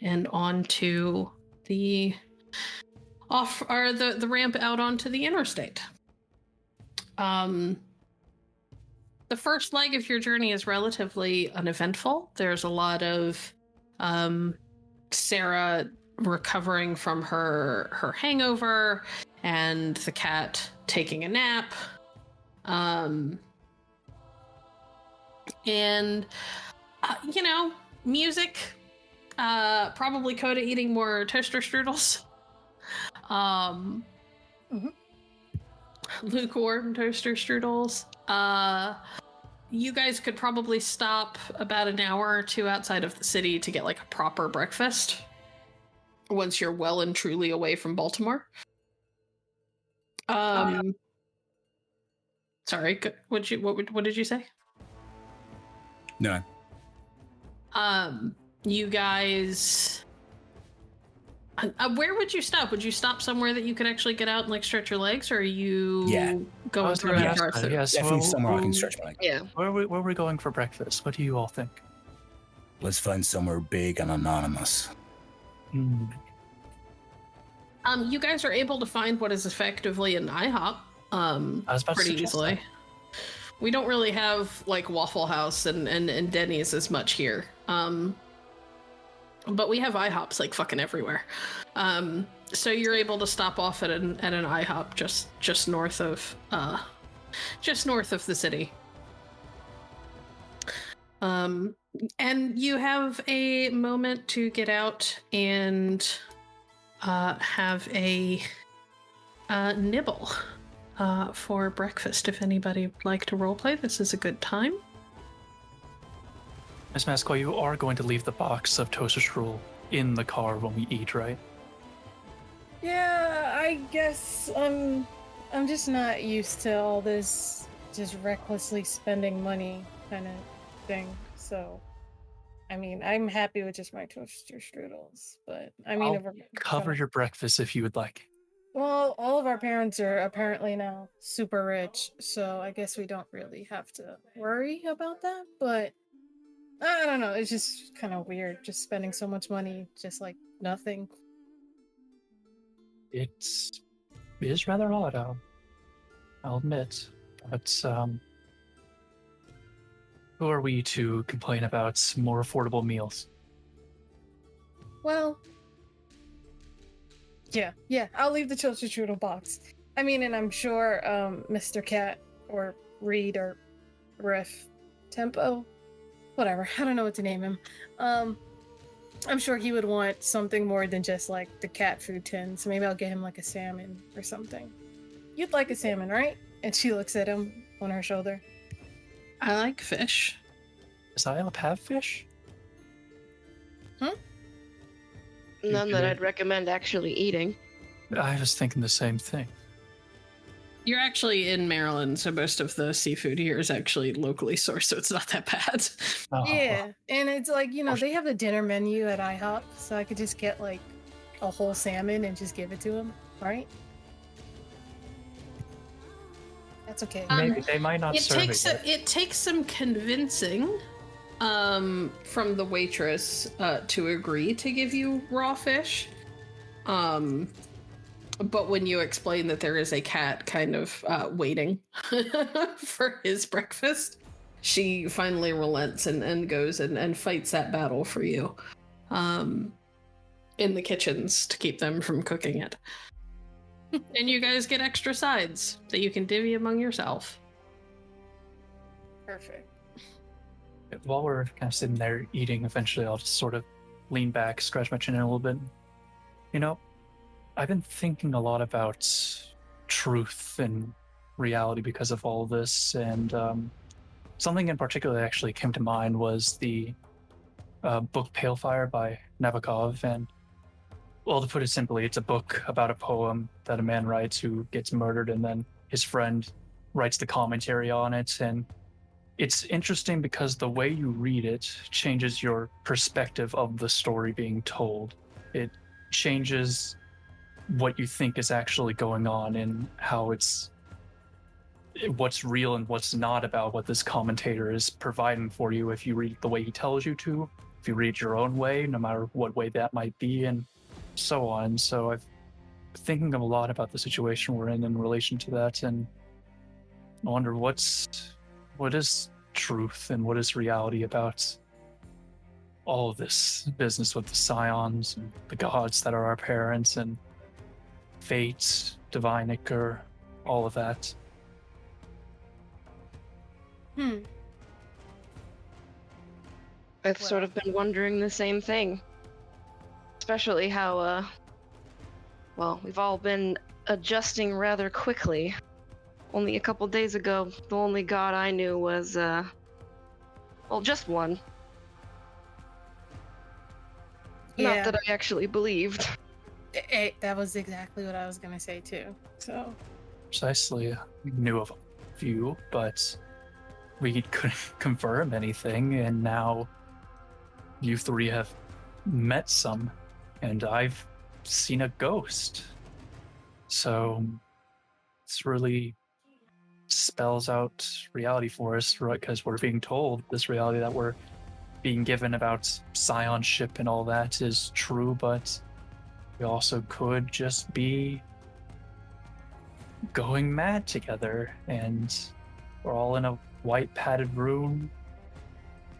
and onto the the ramp out onto the interstate. The first leg of your journey is relatively uneventful. There's a lot of Sarah recovering from her hangover and the cat taking a nap. Music, probably Coda eating more toaster strudels. Lukewarm toaster strudels. You guys could probably stop about an hour or 2 outside of the city to get like a proper breakfast once you're well and truly away from Baltimore. Sorry, what did you say? No. You guys, Where would you stop? Would you stop somewhere that you could actually get out and like stretch your legs, or are you going was through gonna a ask drive that, through? yes. Definitely Well, somewhere I can stretch my leg. Yeah. Where are we going for breakfast? What do you all think? Let's find somewhere big and anonymous. Hmm. You guys are able to find what is effectively an IHOP. I was about to Pretty suggest easily. that. We don't really have like Waffle House and Denny's as much here. But we have IHOPs like fucking everywhere. So you're able to stop off at an IHOP just north of the city. And you have a moment to get out and have a nibble for breakfast. If anybody would like to roleplay, this is a good time. Miss Massaquoi, you are going to leave the box of toaster strudel in the car when we eat, right? Yeah, I guess I'm just not used to all this just recklessly spending money kind of thing. So, I mean, I'm happy with just my toaster strudels, but I mean, I'll if we're cover gonna- your breakfast if you would like. Well, all of our parents are apparently now super rich, so I guess we don't really have to worry about that, but I don't know, it's just kind of weird just spending so much money just like nothing. It is rather odd, I'll admit. But who are we to complain about more affordable meals? Well, yeah, I'll leave the toaster strudel box. I mean, and I'm sure Mr. Cat or Reed or Riff Tempo, whatever, I don't know what to name him. I'm sure he would want something more than just like the cat food tin, so maybe I'll get him like a salmon or something. You'd like a salmon, right? And she looks at him on her shoulder. I like fish. Does Islip have fish? None that I'd recommend actually eating. I was thinking the same thing. You're actually in Maryland, so most of the seafood here is actually locally sourced, so it's not that bad. Oh, Yeah, and it's like, you know, they have a dinner menu at IHOP, so I could just get like a whole salmon and just give it to him, right? That's okay. Maybe they might not It serve takes it. it takes some convincing from the waitress to agree to give you raw fish. But when you explain that there is a cat kind of waiting for his breakfast, she finally relents and goes and fights that battle for you in the kitchens to keep them from cooking it. And you guys get extra sides that you can divvy among yourself. Perfect. While we're kind of sitting there eating, eventually I'll just sort of lean back, scratch my chin a little bit. You know, I've been thinking a lot about truth and reality because of all this, and something in particular that actually came to mind was the book Pale Fire by Nabokov. And, well, to put it simply, it's a book about a poem that a man writes who gets murdered, and then his friend writes the commentary on it. And it's interesting because the way you read it changes your perspective of the story being told. It changes what you think is actually going on and how what's real and what's not about what this commentator is providing for you if you read it the way he tells you to, if you read it your own way, no matter what way that might be, and so on. So I've been thinking a lot about the situation we're in relation to that, and I wonder what is truth and what is reality about all of this business with the scions and the gods that are our parents and fate, divine ichor, all of that. I've sort of been wondering the same thing. Especially how, well, we've all been adjusting rather quickly. Only a couple days ago, the only god I knew was, well, just one. Yeah. Not that I actually believed. That was exactly what I was gonna say too. So Precisely, we knew of a few, but we couldn't confirm anything, and now you three have met some, and I've seen a ghost. So this really spells out reality for us, right? Because we're being told this reality that we're being given about Scion's ship and all that is true, but we also could just be going mad together, and we're all in a white padded room,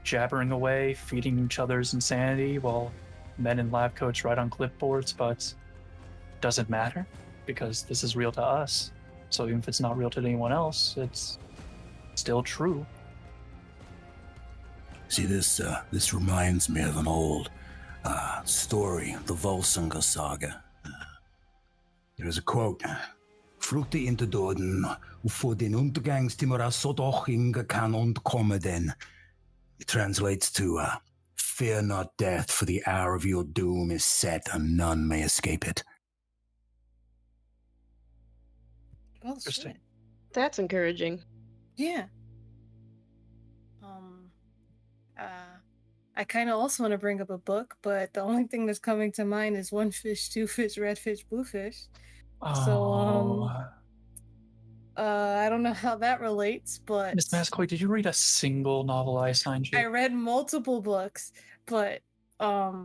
jabbering away, feeding each other's insanity while men in lab coats write on clipboards, but doesn't matter because this is real to us. So even if it's not real to anyone else, it's still true. See, this reminds me of an old story, the Volsunga saga. There is a quote: "Frutti inte döden, och för din undergångstimmar så dock inga kan undkomma den." It translates to, "Fear not death, for the hour of your doom is set, and none may escape it." Well, Interesting. shit. That's encouraging. Yeah. I kind of also want to bring up a book, but the only thing that's coming to mind is One Fish, Two Fish, Red Fish, Blue Fish. So, I don't know how that relates, but Miss Massaquoi, did you read a single novel I assigned you? I read multiple books, but I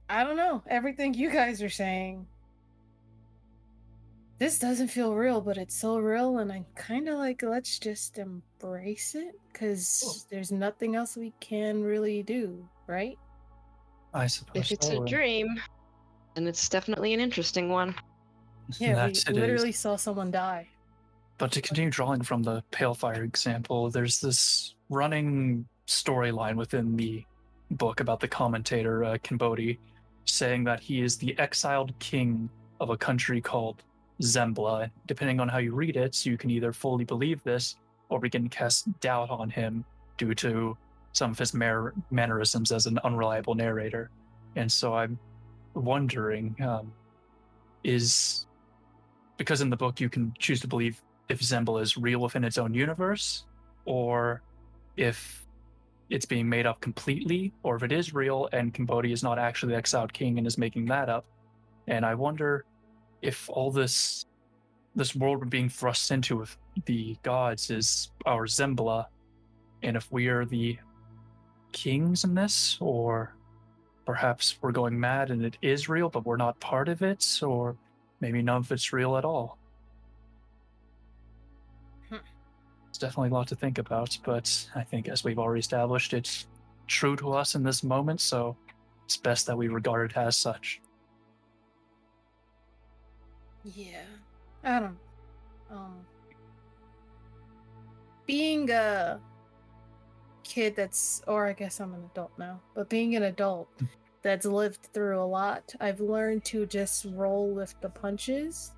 don't know. Everything you guys are saying, this doesn't feel real, but it's so real, and I'm kind of like, let's just embrace it, because there's nothing else we can really do, right? I suppose If it's so. a dream, then it's definitely an interesting one. Yeah, That's we it literally is. saw someone die. But to continue drawing from the Pale Fire example, there's this running storyline within the book about the commentator, Kinbodi, saying that he is the exiled king of a country called Zembla. Depending on how you read it, you can either fully believe this or begin to cast doubt on him due to some of his mannerisms as an unreliable narrator. And so I'm wondering, is because in the book you can choose to believe if Zembla is real within its own universe, or if it's being made up completely, or if it is real and Cambodia is not actually the exiled king and is making that up. And I wonder if all this world we're being thrust into with the gods is our Zembla, and if we are the kings in this, or perhaps we're going mad and it is real, but we're not part of it, or maybe none of it's real at all. It's definitely a lot to think about, but I think as we've already established, it's true to us in this moment, so it's best that we regard it as such. Yeah, I don't. Being a kid that's, or I guess I'm an adult now, but being an adult that's lived through a lot, I've learned to just roll with the punches.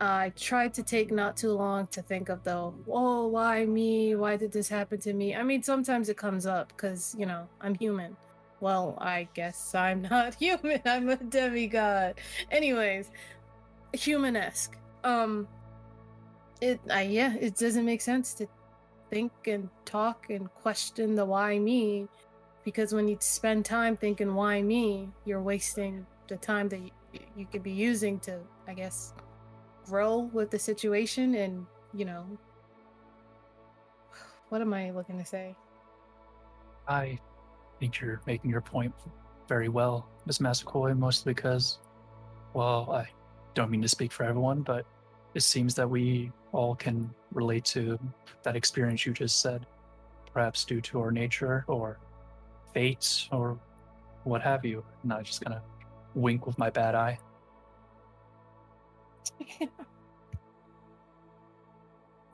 I tried to take not too long to think of the, oh, why me? Why did this happen to me? I mean, sometimes it comes up because, you know, I'm human. Well, I guess I'm not human. I'm a demigod. Anyways, human-esque. It doesn't make sense to think and talk and question the why me, because when you spend time thinking why me, you're wasting the time that you could be using to, I guess, grow with the situation. And, you know, what am I looking to say? I think you're making your point very well, Ms. Massaquoi, mostly because, well, I don't mean to speak for everyone, but it seems that we all can relate to that experience you just said, perhaps due to our nature or fate or what have you. And I'm just gonna wink with my bad eye.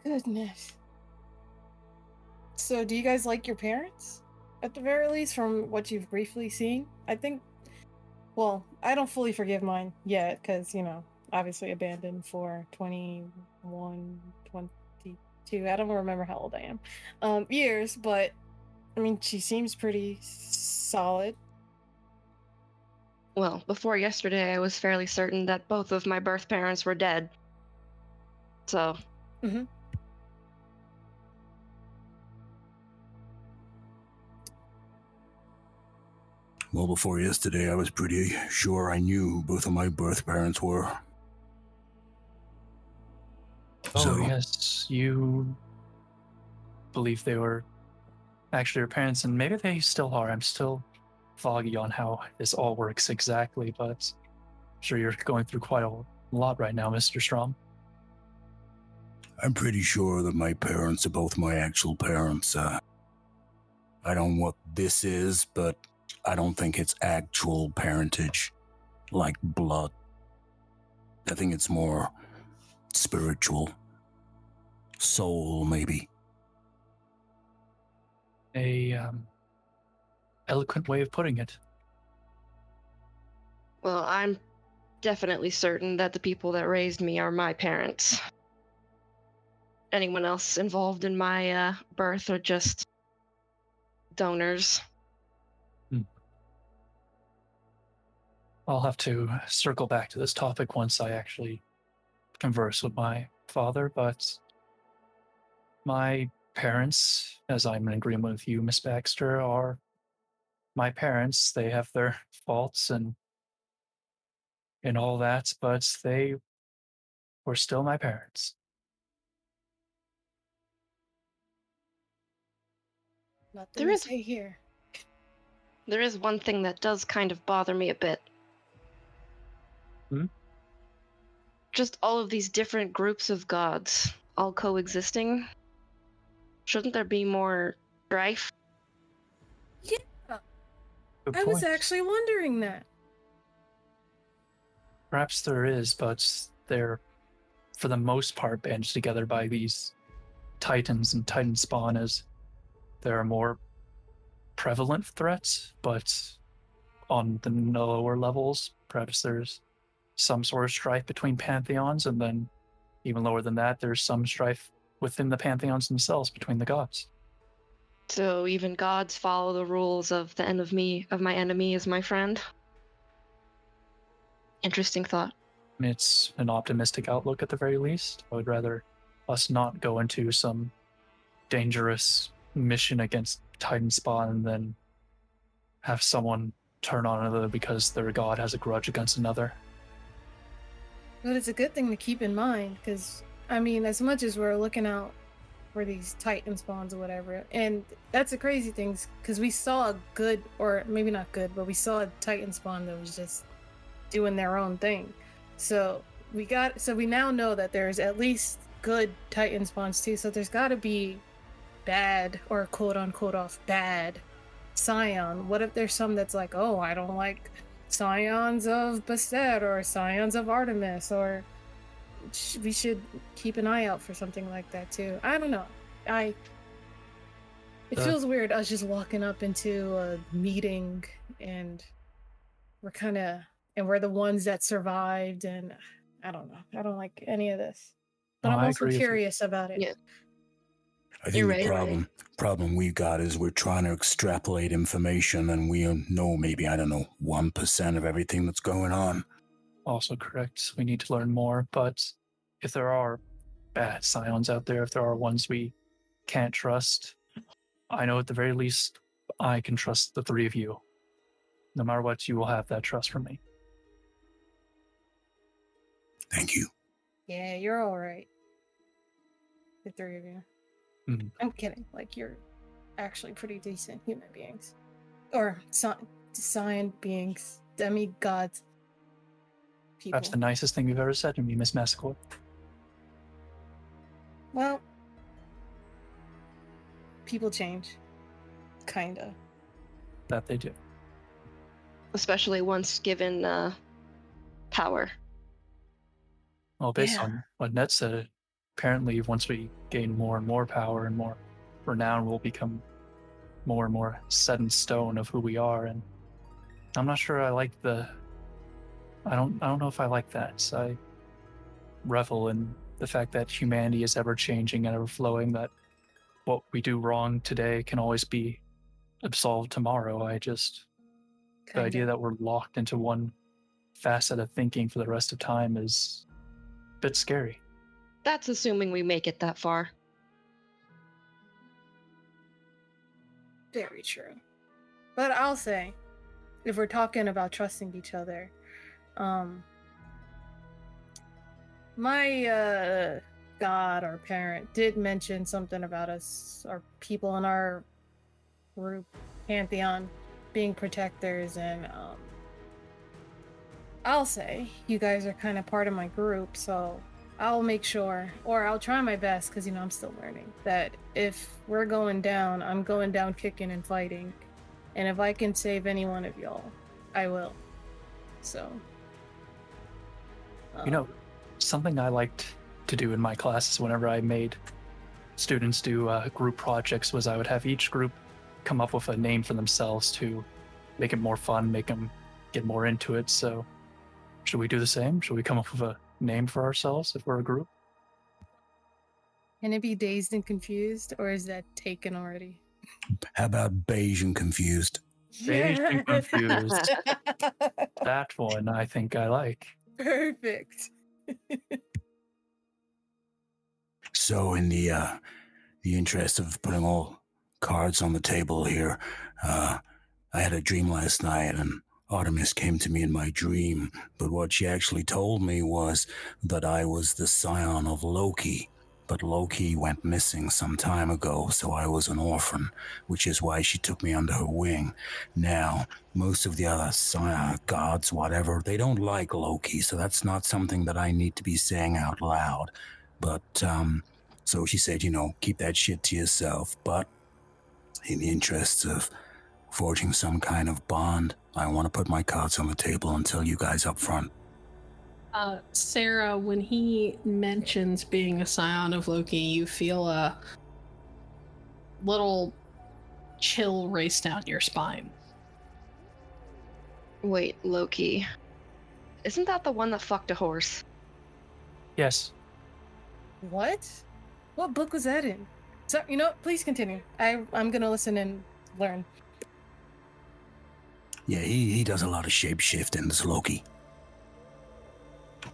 Goodness. So, do you guys like your parents? At the very least, from what you've briefly seen? I think, well, I don't fully forgive mine yet, because, you know, obviously abandoned for 21, 22, I don't remember how old I am, years, but, I mean, she seems pretty solid. Well, before yesterday, I was fairly certain that both of my birth parents were dead. So. Mm-hmm. Well, before yesterday, I was pretty sure I knew who both of my birth parents were. Oh, So- yes, you believe they were actually your parents, and maybe they still are. I'm still foggy on how this all works exactly, but I'm sure you're going through quite a lot right now, Mr. Strom. I'm pretty sure that my parents are both my actual parents. I don't know what this is, but I don't think it's actual parentage, like blood. I think it's more spiritual. Soul, maybe. A eloquent way of putting it. Well, I'm definitely certain that the people that raised me are my parents. Anyone else involved in my birth are just donors. I'll have to circle back to this topic once I actually converse with my father, but my parents, as I'm in agreement with you, Miss Baxter, are my parents. They have their faults and all that, but they were still my parents. Nothing There to is- say here. There is one thing that does kind of bother me a bit. Just all of these different groups of gods all coexisting. Shouldn't there be more strife? Yeah, Good I was point. actually wondering that. Perhaps there is, but they're, for the most part, banded together by these titans and titan spawn as there are more prevalent threats, but on the lower levels, perhaps there's some sort of strife between pantheons, and then even lower than that, there's some strife within the pantheons themselves between the gods. So even gods follow the rules of my enemy is my friend. Interesting thought. It's an optimistic outlook at the very least. I would rather us not go into some dangerous mission against Titan Spawn and then have someone turn on another because their god has a grudge against another. But it's a good thing to keep in mind, because, I mean, as much as we're looking out for these Titan spawns or whatever, and that's the crazy thing, because we saw a good, or maybe not good, but we saw a Titan spawn that was just doing their own thing. So we now know that there's at least good Titan spawns too, so there's got to be bad, or quote unquote off bad Scion. What if there's some that's like, oh, I don't like Scions of Bastet or Scions of Artemis, or we should keep an eye out for something like that too. I don't know. It feels weird us just walking up into a meeting and we're the ones that survived, and I don't know. I don't like any of this. But No, I'm I also agree with you. curious about it. Yeah. I You're think the right. problem we've got is we're trying to extrapolate information, and we know maybe, 1% of everything that's going on. Also correct. We need to learn more, but if there are bad scions out there, if there are ones we can't trust, I know at the very least I can trust the three of you. No matter what, you will have that trust from me. Thank you. Yeah, you're all right. The three of you. Mhm. I'm kidding. Like, you're actually pretty decent human beings. Or Cyan beings. Demigods. People. That's the nicest thing you've ever said to me, Miss Massaquoi. Well, people change. Kinda. That they do. Especially once given power. Well, based Yeah. on what Ned said, apparently once we gain more and more power and more renown, we'll become more and more set in stone of who we are. And I'm not sure I like I don't know if I like that. So I revel in the fact that humanity is ever changing and ever flowing, that what we do wrong today can always be absolved tomorrow. The idea Kinda. that we're locked into one facet of thinking for the rest of time is a bit scary. That's assuming we make it that far. Very true. But I'll say, if we're talking about trusting each other, my god or parent did mention something about us, our people in our group pantheon, being protectors, and I'll say you guys are kind of part of my group, so I'll make sure, or I'll try my best, because I'm still learning, that if we're going down, I'm going down kicking and fighting, and if I can save any one of y'all, I will. So something I liked to do in my classes whenever I made students do group projects was I would have each group come up with a name for themselves to make it more fun, make them get more into it. So should we do the same? Should we come up with a name for ourselves if we're a group? Can it be dazed and confused, or is that taken already? How about beige and confused? Beige and confused. That one I think I like. Perfect. So in the interest of putting all cards on the table here, I had a dream last night, and Artemis came to me in my dream, but what she actually told me was that I was the scion of Loki, but Loki went missing some time ago, so I was an orphan, which is why she took me under her wing. Now, most of the other gods, whatever, they don't like Loki, so that's not something that I need to be saying out loud. But, so she said, keep that shit to yourself, but in the interest of forging some kind of bond, I want to put my cards on the table and tell you guys up front. Sarah, when he mentions being a scion of Loki, you feel a little chill race down your spine. Wait, Loki. Isn't that the one that fucked a horse? Yes. What? What book was that in? So, please continue. I'm gonna listen and learn. Yeah, he does a lot of shape-shifting, this Loki.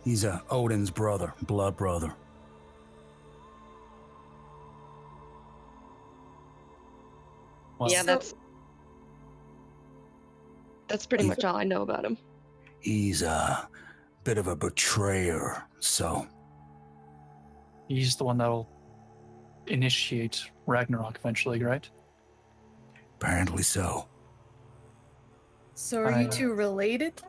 He's Odin's brother, blood brother. Well, Yeah, that's pretty much all I know about him. He's a bit of a betrayer, so... He's the one that'll initiate Ragnarok eventually, right? Apparently so. So are you two related?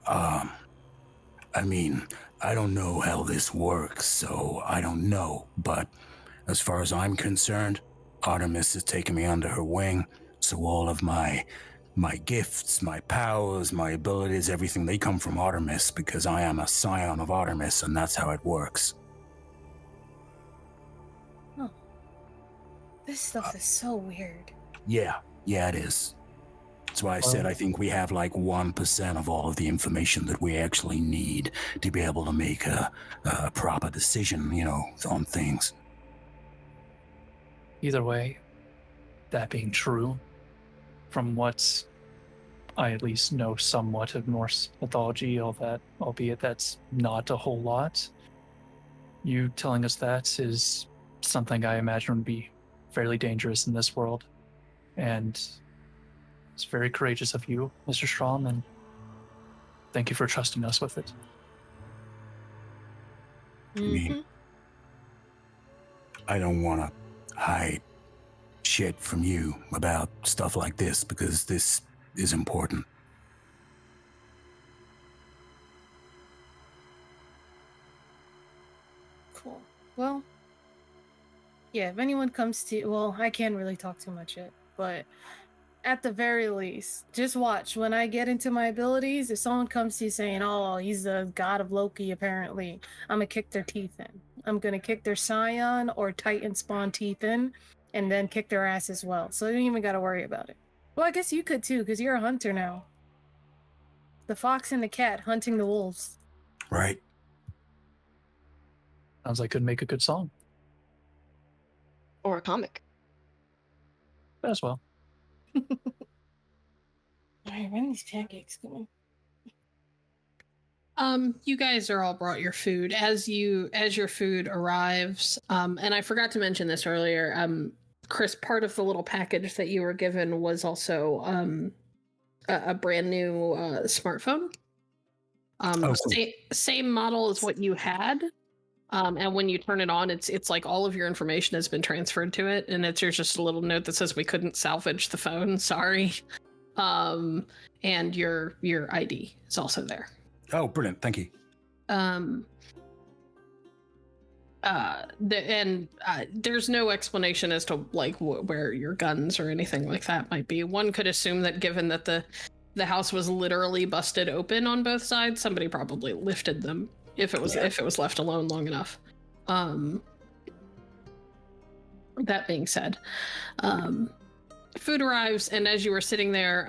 I mean, I don't know how this works, so I don't know, but as far as I'm concerned, Artemis has taken me under her wing, so all of my gifts, my powers, my abilities, everything, they come from Artemis because I am a scion of Artemis, and that's how it works. Oh. This stuff is so weird. Yeah, it is. That's why I said I think we have like 1% of all of the information that we actually need to be able to make a proper decision, on things. Either way, that being true, from what I at least know somewhat of Norse mythology, all that, albeit that's not a whole lot, you telling us that is something I imagine would be fairly dangerous in this world. And it's very courageous of you, Mr. Strom, and thank you for trusting us with it. I mean, I don't want to hide shit from you about stuff like this because this is important. Cool. Well, yeah, if anyone comes to you, well, I can't really talk too much yet, but at the very least, just watch. When I get into my abilities, if someone comes to you saying, oh, he's the god of Loki, apparently, I'm gonna kick their teeth in. I'm gonna kick their Scion or Titan spawn teeth in, and then kick their ass as well. So you don't even gotta worry about it. Well, I guess you could too, because you're a hunter now. The fox and the cat hunting the wolves. Right. Sounds like could make a good song. Or a comic. As well. Alright, when these pancakes going? You guys are all brought your food. As your food arrives, and I forgot to mention this earlier, Kris, part of the little package that you were given was also a brand new smartphone. Cool. Same model as what you had. And when you turn it on, it's like all of your information has been transferred to it, and there's just a little note that says we couldn't salvage the phone. Sorry. And your ID is also there. Oh, brilliant! Thank you. There's no explanation as to like where your guns or anything like that might be. One could assume that given that the house was literally busted open on both sides, somebody probably lifted them if it was left alone long enough. That being said, food arrives, and as you were sitting there,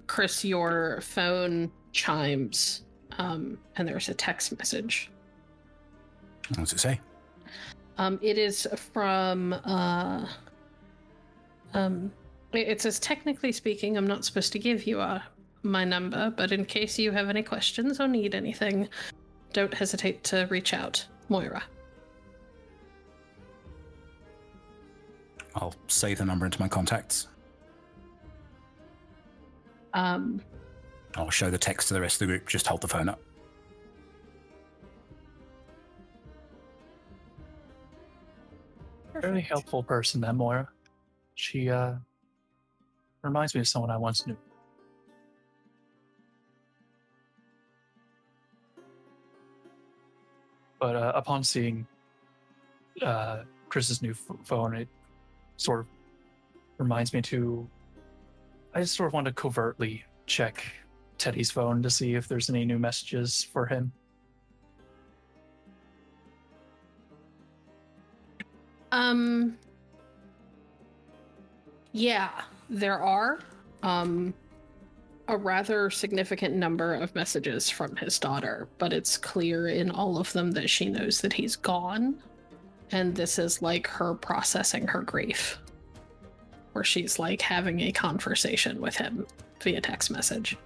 Kris, your phone chimes, and there's a text message. What does it say? It is from, it says, technically speaking, I'm not supposed to give you my number, but in case you have any questions or need anything, don't hesitate to reach out. Moira. I'll save the number into my contacts. I'll show the text to the rest of the group. Just hold the phone up. Very helpful person, that Moira. She reminds me of someone I once knew. But upon seeing Kris's new phone, it sort of reminds me I just sort of want to covertly check Teddy's phone to see if there's any new messages for him. Yeah, there are a rather significant number of messages from his daughter, but it's clear in all of them that she knows that he's gone, and this is like her processing her grief, where she's like having a conversation with him via text message,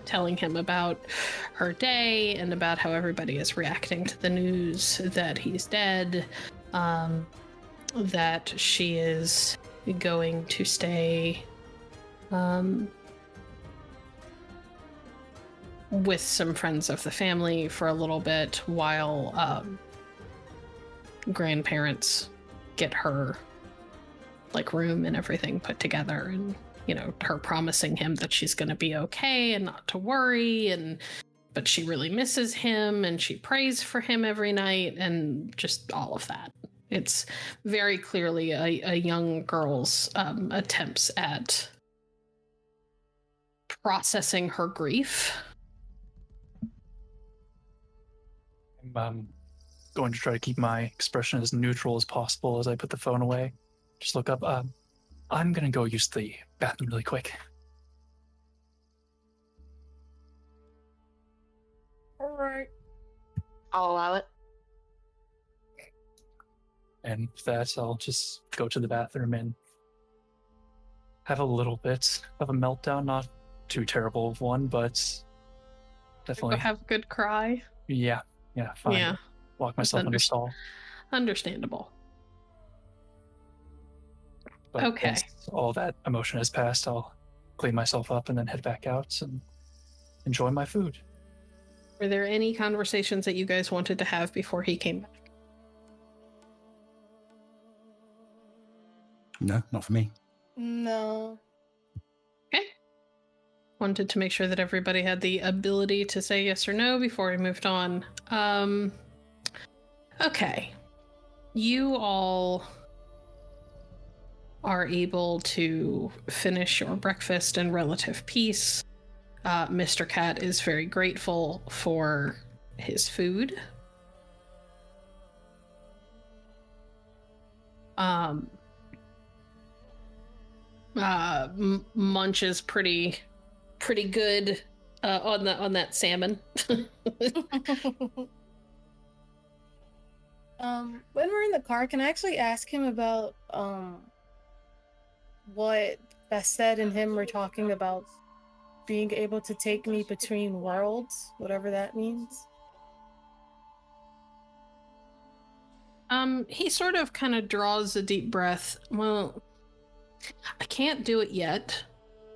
telling him about her day and about how everybody is reacting to the news that he's dead, that she is going to stay with some friends of the family for a little bit while grandparents get her like room and everything put together, and her promising him that she's going to be okay and not to worry, but she really misses him and she prays for him every night, and just all of that. It's very clearly a young girl's attempts at processing her grief. I'm going to try to keep my expression as neutral as possible as I put the phone away. Just look up. I'm going to go use the bathroom really quick. All right. I'll allow it. And with that, I'll just go to the bathroom and have a little bit of a meltdown. Not too terrible of one, but definitely Have a good cry. Yeah, fine. Yeah. Lock myself in a stall. Understandable. But Okay. once all that emotion has passed, I'll clean myself up and then head back out and enjoy my food. Were there any conversations that you guys wanted to have before he came back? No, not for me. No. Okay. Wanted to make sure that everybody had the ability to say yes or no before we moved on. Okay. You all are able to finish your breakfast in relative peace. Mr. Cat is very grateful for his food. Munch is pretty good on that salmon. When we're in the car, can I actually ask him about what Bastet and him were talking about, being able to take me between worlds, whatever that means? He sort of kind of draws a deep breath. Well, I can't do it yet.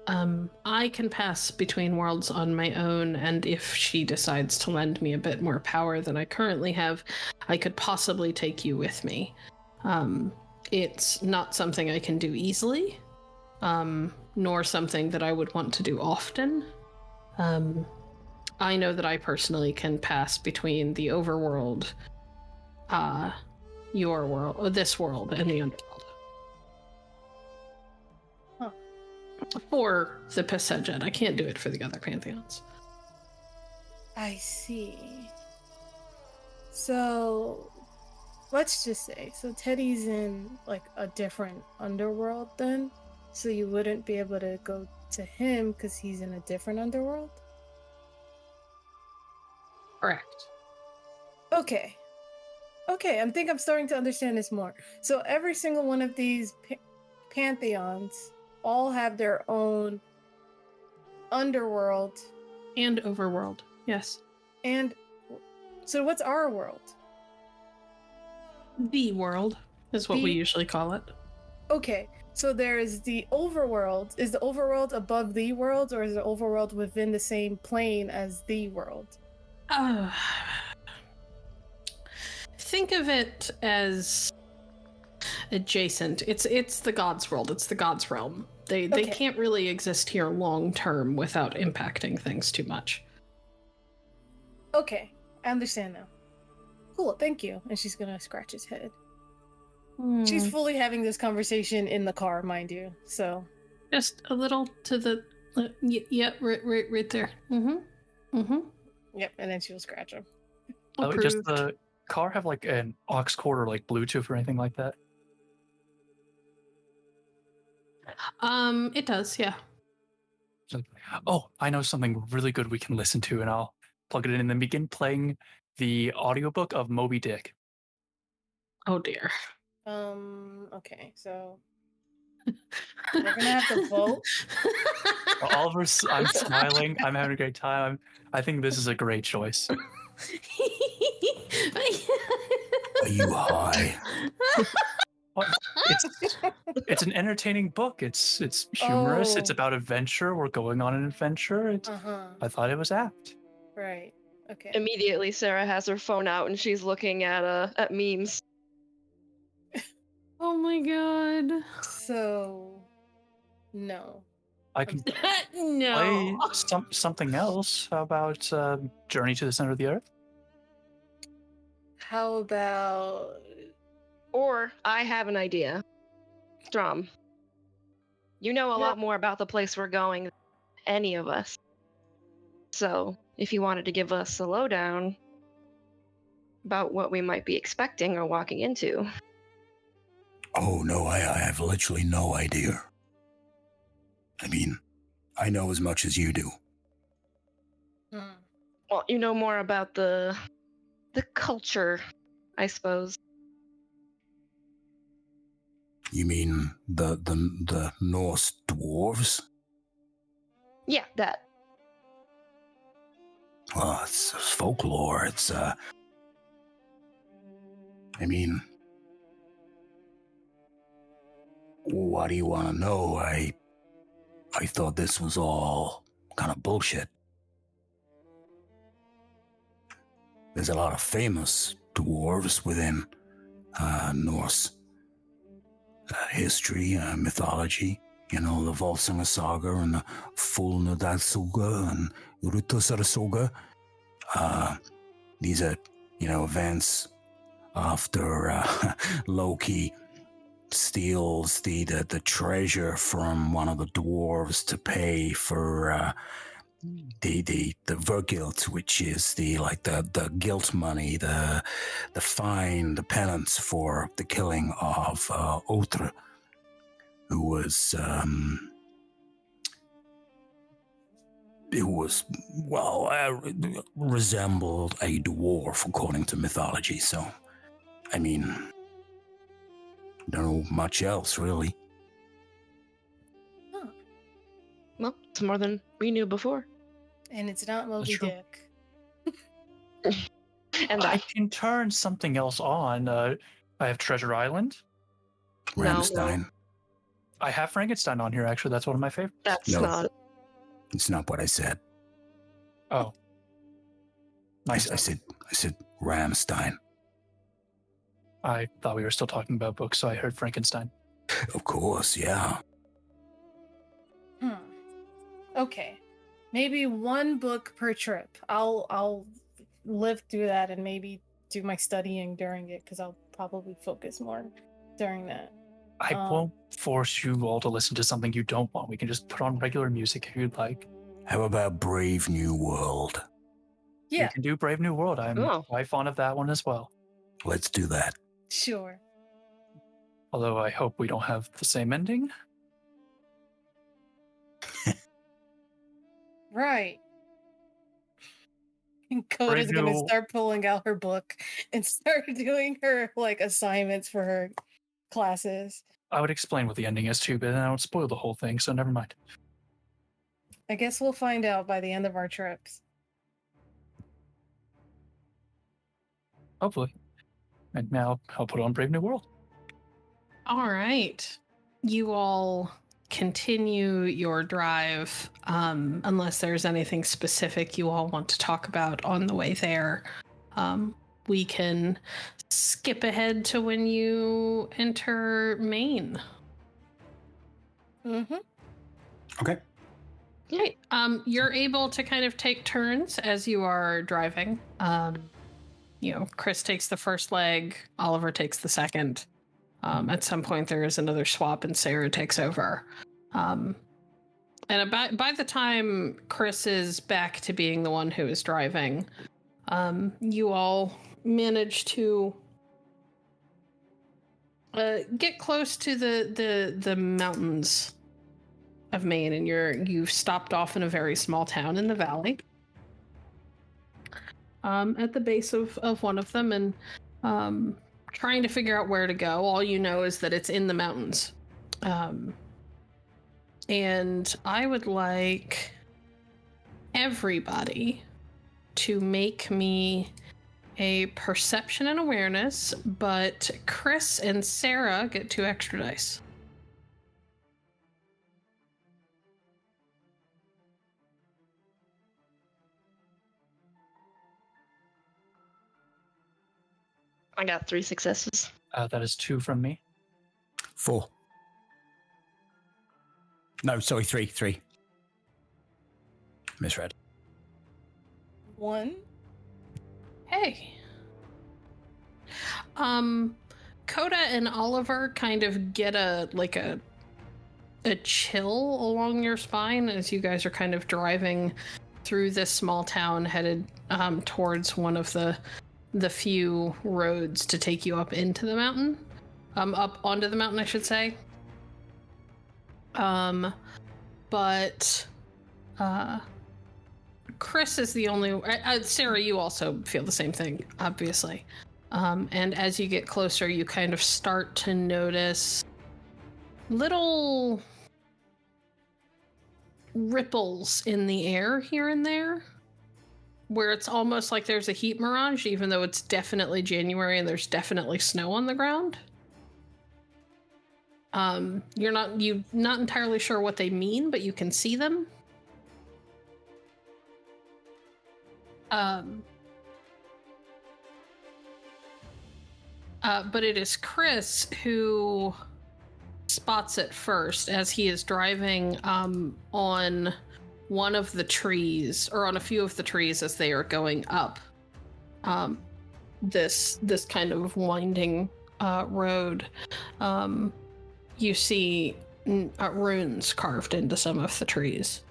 I can pass between worlds on my own, and if she decides to lend me a bit more power than I currently have, I could possibly take you with me. It's not something I can do easily, nor something that I would want to do often. I know that I personally can pass between the overworld, your world, or this world, and the underworld. Huh. For the Peseged. I can't do it for the other pantheons. I see. So, let's just say, so Teddy's in, like, a different underworld then? So you wouldn't be able to go to him because he's in a different underworld? Correct. Okay. Okay, I think I'm starting to understand this more. So every single one of these pantheons all have their own underworld. And overworld, yes. And so what's our world? The world is what we usually call it. Okay, so there is the overworld. Is the overworld above the world, or is the overworld within the same plane as the world? Think of it as adjacent. It's the gods' world. It's the gods' realm. They can't really exist here long term without impacting things too much. Okay, I understand now. Cool, thank you. And she's gonna scratch his head. She's fully having this conversation in the car, mind you. So just a little to the right there. Yep, and then she'll scratch him. Does the car have like an aux cord or like Bluetooth or anything like that? It does, yeah. Oh, I know something really good we can listen to, and I'll plug it in and then begin playing the audiobook of Moby Dick. Oh dear. Okay, so we're gonna have to vote. Oliver, I'm smiling. I'm having a great time. I think this is a great choice. Are you high? It's an entertaining book. It's humorous. Oh. It's about adventure. We're going on an adventure. I thought it was apt. Right. Okay. Immediately, Sarah has her phone out and she's looking at memes. Oh my god. So, no. I can No. play something else. How about Journey to the Center of the Earth? How about... Or I have an idea. Strom, you know a lot more about the place we're going than any of us. So, if you wanted to give us a lowdown about what we might be expecting or walking into. Oh, no, I have literally no idea. I mean, I know as much as you do. Well, you know more about the culture, I suppose. You mean the Norse dwarves? Yeah, that. Well, it's folklore. It's I mean, what do you want to know? I thought this was all kind of bullshit. There's a lot of famous dwarves within Norse history, mythology. You know, the Volsunga Saga and the Fulnadalsuga and Urutusarasoga. These are, events after Loki steals the treasure from one of the dwarves to pay for the vergilt, which is the guilt money, the fine, the penance for the killing of Otre, who was resembled a dwarf according to mythology. So, I mean, don't know much else really. Huh. Well, it's more than we knew before. And it's not Moby Dick. And I can turn something else on. I have Treasure Island. No. Ramstein. I have Frankenstein on here, actually. That's one of my favorites. That's No. not. It's not what I said. Oh. I Nice. said Ramstein. I thought we were still talking about books, so I heard Frankenstein. Of course, yeah. Okay. Maybe one book per trip. I'll live through that and maybe do my studying during it because I'll probably focus more during that. I won't force you all to listen to something you don't want. We can just put on regular music if you'd like. How about Brave New World? Yeah, You can do Brave New World. I'm Oh. quite fond of that one as well. Let's do that. sure. Although I hope we don't have the same ending. Right. And Coda's Brave gonna New- start pulling out her book and start doing her like assignments for her classes. I would explain what the ending is too, but then I would spoil the whole thing, so never mind. I guess we'll find out by the end of our trips. Hopefully. And now I'll put on Brave New World. All right. You all continue your drive, unless there's anything specific you all want to talk about on the way there. We can skip ahead to when you enter Maine. Mm-hmm. Okay. Right. You're able to kind of take turns as you are driving. Kris takes the first leg, Oliver takes the second. At some point, there is another swap, and Sarah takes over. And by the time Kris is back to being the one who is driving, you all manage to get close to the mountains of Maine, and you've stopped off in a very small town in the valley. At the base of one of them, and trying to figure out where to go. All you know is that it's in the mountains. And I would like everybody to make me a perception and awareness, but Kris and Sarah get 2 extra dice. I got 3 successes. That is 2 from me. 4. No, sorry, 3. Misread. 1. Hey. Coda and Oliver kind of get a chill along your spine as you guys are kind of driving through this small town headed towards one of the few roads to take you up into the mountain. Up onto the mountain, I should say. But Kris is the only... Sarah, you also feel the same thing, obviously. And as you get closer, you kind of start to notice little ripples in the air here and there, where it's almost like there's a heat mirage, even though it's definitely January and there's definitely snow on the ground. You're not entirely sure what they mean, but you can see them. But it is Kris who spots it first as he is driving on one of the trees, or on a few of the trees as they are going up this kind of winding road. You see runes carved into some of the trees.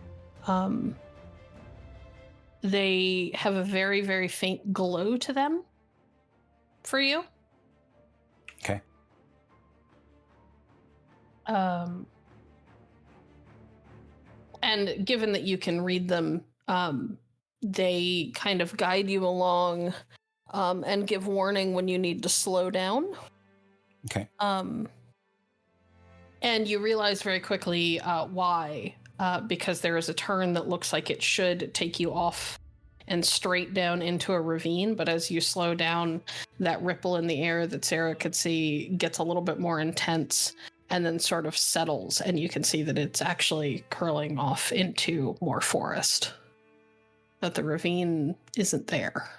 They have a very, very faint glow to them for you. Okay. And given that you can read them, they kind of guide you along and give warning when you need to slow down. Okay. And you realize very quickly why. Because there is a turn that looks like it should take you off and straight down into a ravine, but as you slow down, that ripple in the air that Sarah could see gets a little bit more intense and then sort of settles, and you can see that it's actually curling off into more forest. That the ravine isn't there.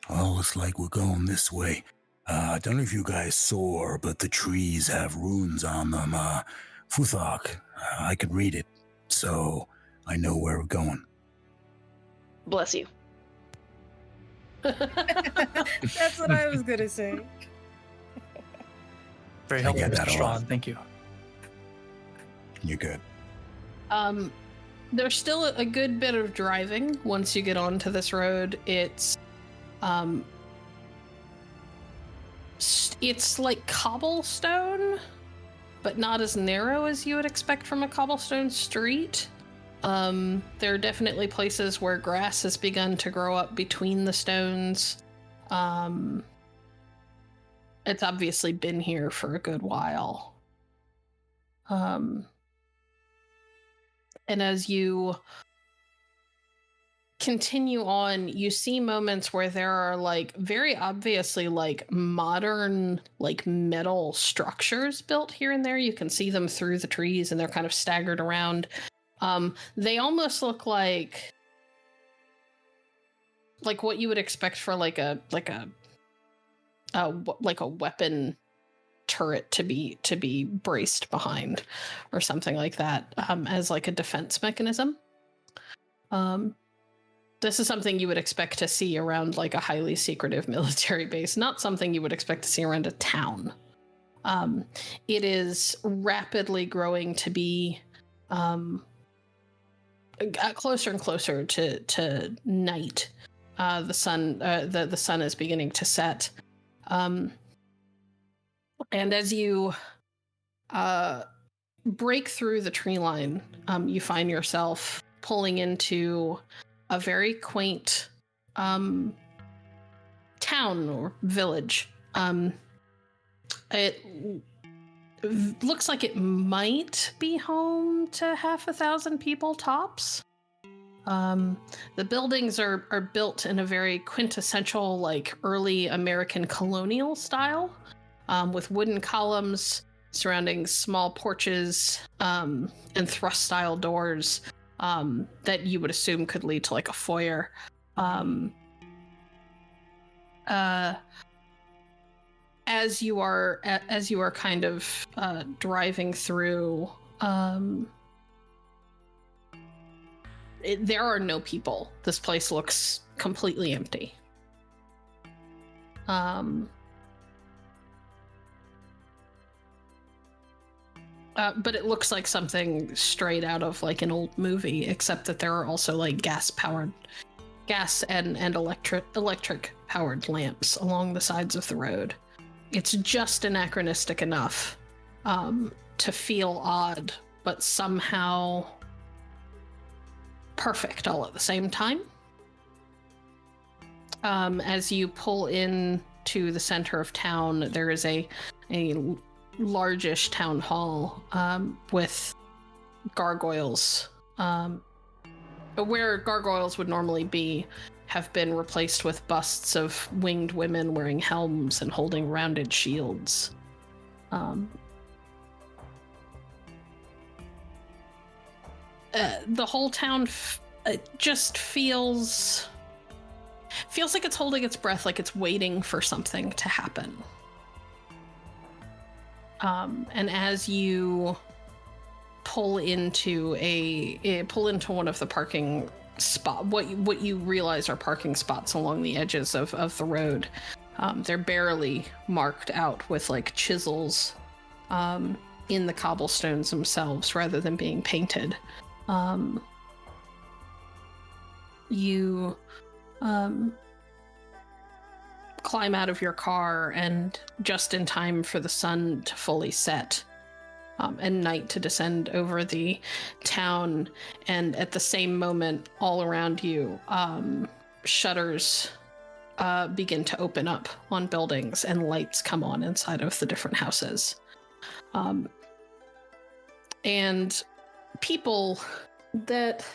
Well, looks like we're going this way. I don't know if you guys saw, but the trees have runes on them. Futhak, I could read it, so I know where we're going. Bless you. That's what I was gonna say. Very I helpful, get that Mr. a lot. Strawn. Thank you. You're good. There's still a good bit of driving once you get onto this road. It's like cobblestone, but not as narrow as you would expect from a cobblestone street. There are definitely places where grass has begun to grow up between the stones. It's obviously been here for a good while. And as you continue on, you see moments where there are like very obviously like modern like metal structures built here and there. You can see them through the trees and they're kind of staggered around. They almost look like what you would expect for like a weapon turret to be braced behind or something like that, as like a defense mechanism. This is something you would expect to see around like a highly secretive military base, not something you would expect to see around a town. It is rapidly growing to be closer and closer to night. The sun is beginning to set. And as you break through the tree line, you find yourself pulling into a very quaint town or village. It looks like it might be home to 600 people tops. The buildings are built in a very quintessential, like early American colonial style, with wooden columns surrounding small porches and thrust-style doors that you would assume could lead to like a foyer. As you are kind of driving through, there are no people. This place looks completely empty. But it looks like something straight out of like an old movie, except that there are also like gas and electric powered lamps along the sides of the road. It's just anachronistic enough to feel odd, but somehow perfect all at the same time. As you pull in to the center of town, there is a largish town hall with gargoyles. Where gargoyles would normally be have been replaced with busts of winged women wearing helms and holding rounded shields. The whole town just feels like it's holding its breath, like it's waiting for something to happen. And as you pull into one of the parking spot, what you realize are parking spots along the edges of the road, they're barely marked out with like chisels in the cobblestones themselves rather than being painted. You climb out of your car, and just in time for the sun to fully set and night to descend over the town, and at the same moment all around you, shutters begin to open up on buildings and lights come on inside of the different houses. And people that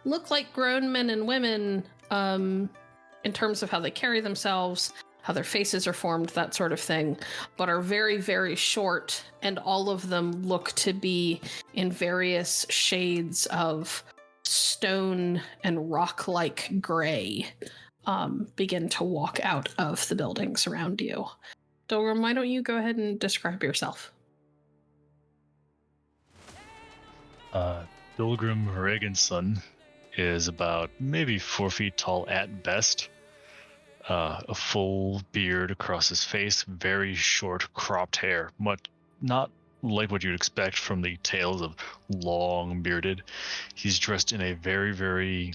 look like grown men and women in terms of how they carry themselves, how their faces are formed, that sort of thing, but are very, very short, and all of them look to be in various shades of stone and rock-like gray, begin to walk out of the buildings around you. Dolgrom, why don't you go ahead and describe yourself? Dolgrom Reginson is about maybe 4 feet tall at best. A full beard across his face, very short cropped hair, not like what you'd expect from the tales of long bearded. He's dressed in a very, very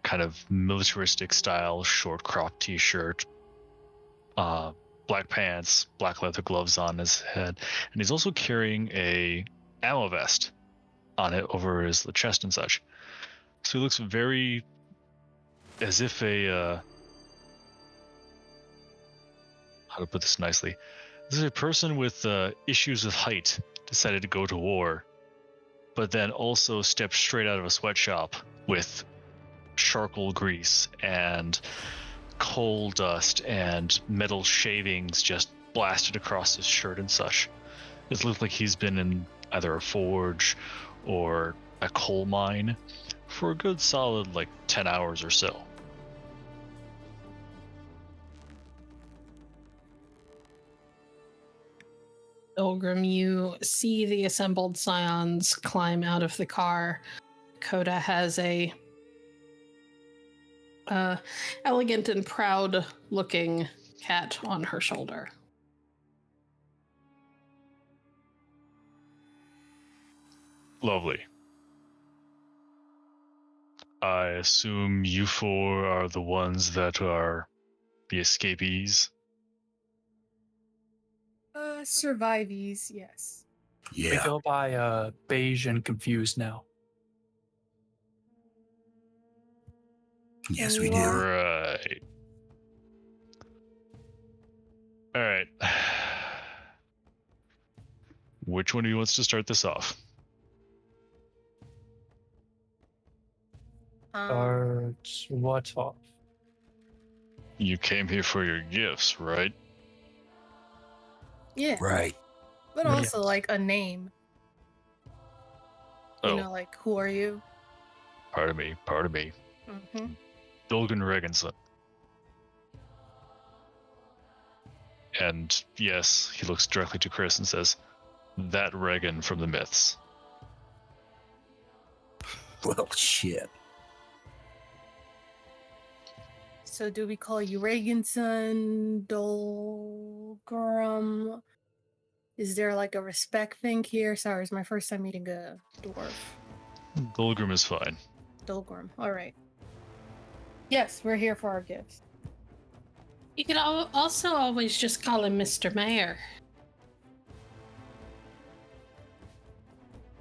kind of militaristic style, short cropped t-shirt, black pants, black leather gloves on his head, and he's also carrying a ammo vest on it over his chest and such. So he looks very as if a how to put this nicely. This is a person with issues with height decided to go to war, but then also stepped straight out of a sweatshop with charcoal grease and coal dust and metal shavings just blasted across his shirt and such. It looks like he's been in either a forge or a coal mine for a good solid 10 hours or so. Dolgrim, you see the assembled Scions climb out of the car. Coda has a elegant and proud-looking cat on her shoulder. Lovely. I assume you four are the ones that are the escapees? Survivees, yes. We Yeah. go by beige and confused now. Yes, And we you do. are? Right. Alright. Which one of you wants to start this off? Starts what off? You came here for your gifts, right? Yeah, Right. but Yes. also like a name. You Oh, know, like who are you? pardon me. Mm-hmm. Dolgrom Reginson. And yes, he looks directly to Kris and says, that Regan from the myths. Well, shit. So do we call you Reginson, Dolgrom? Is there like a respect thing here? Sorry, it's my first time meeting a dwarf. Dolgrom is fine. Dolgrom. All right. Yes, we're here for our gifts. You could also always just call him Mr. Mayor.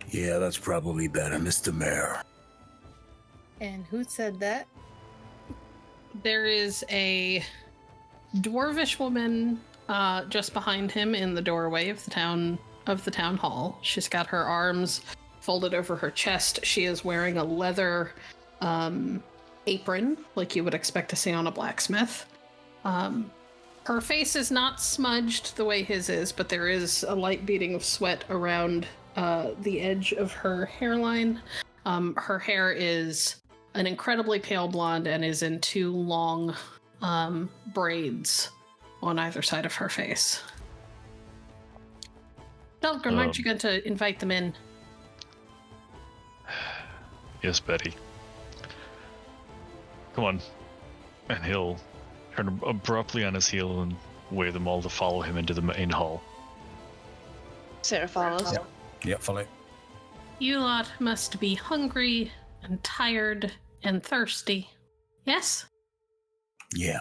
Yeah, that's probably better, Mr. Mayor. And who said that? There is a dwarvish woman just behind him in the doorway of the town hall. She's got her arms folded over her chest. She is wearing a leather apron, like you would expect to see on a blacksmith. Her face is not smudged the way his is, but there is a light beading of sweat around the edge of her hairline. Her hair is an incredibly pale blonde and is in 2 long braids on either side of her face. Dolgrim, aren't you going to invite them in? Yes, Betty. Come on. And he'll turn abruptly on his heel and wave them all to follow him into the main hall. Sarah follows. Yep, follow. You lot must be hungry and tired and thirsty. Yes? Yeah.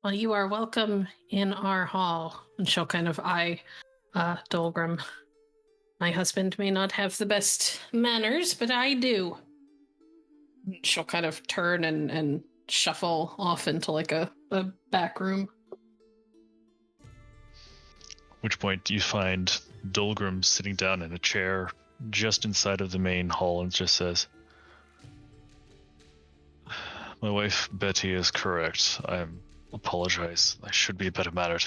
Well, you are welcome in our hall. And she'll kind of eye Dolgrim. My husband may not have the best manners, but I do. She'll kind of turn and shuffle off into like a back room. Which point you find Dolgrim sitting down in a chair just inside of the main hall and just says, My wife Betty is correct. I apologize. I should be better mannered.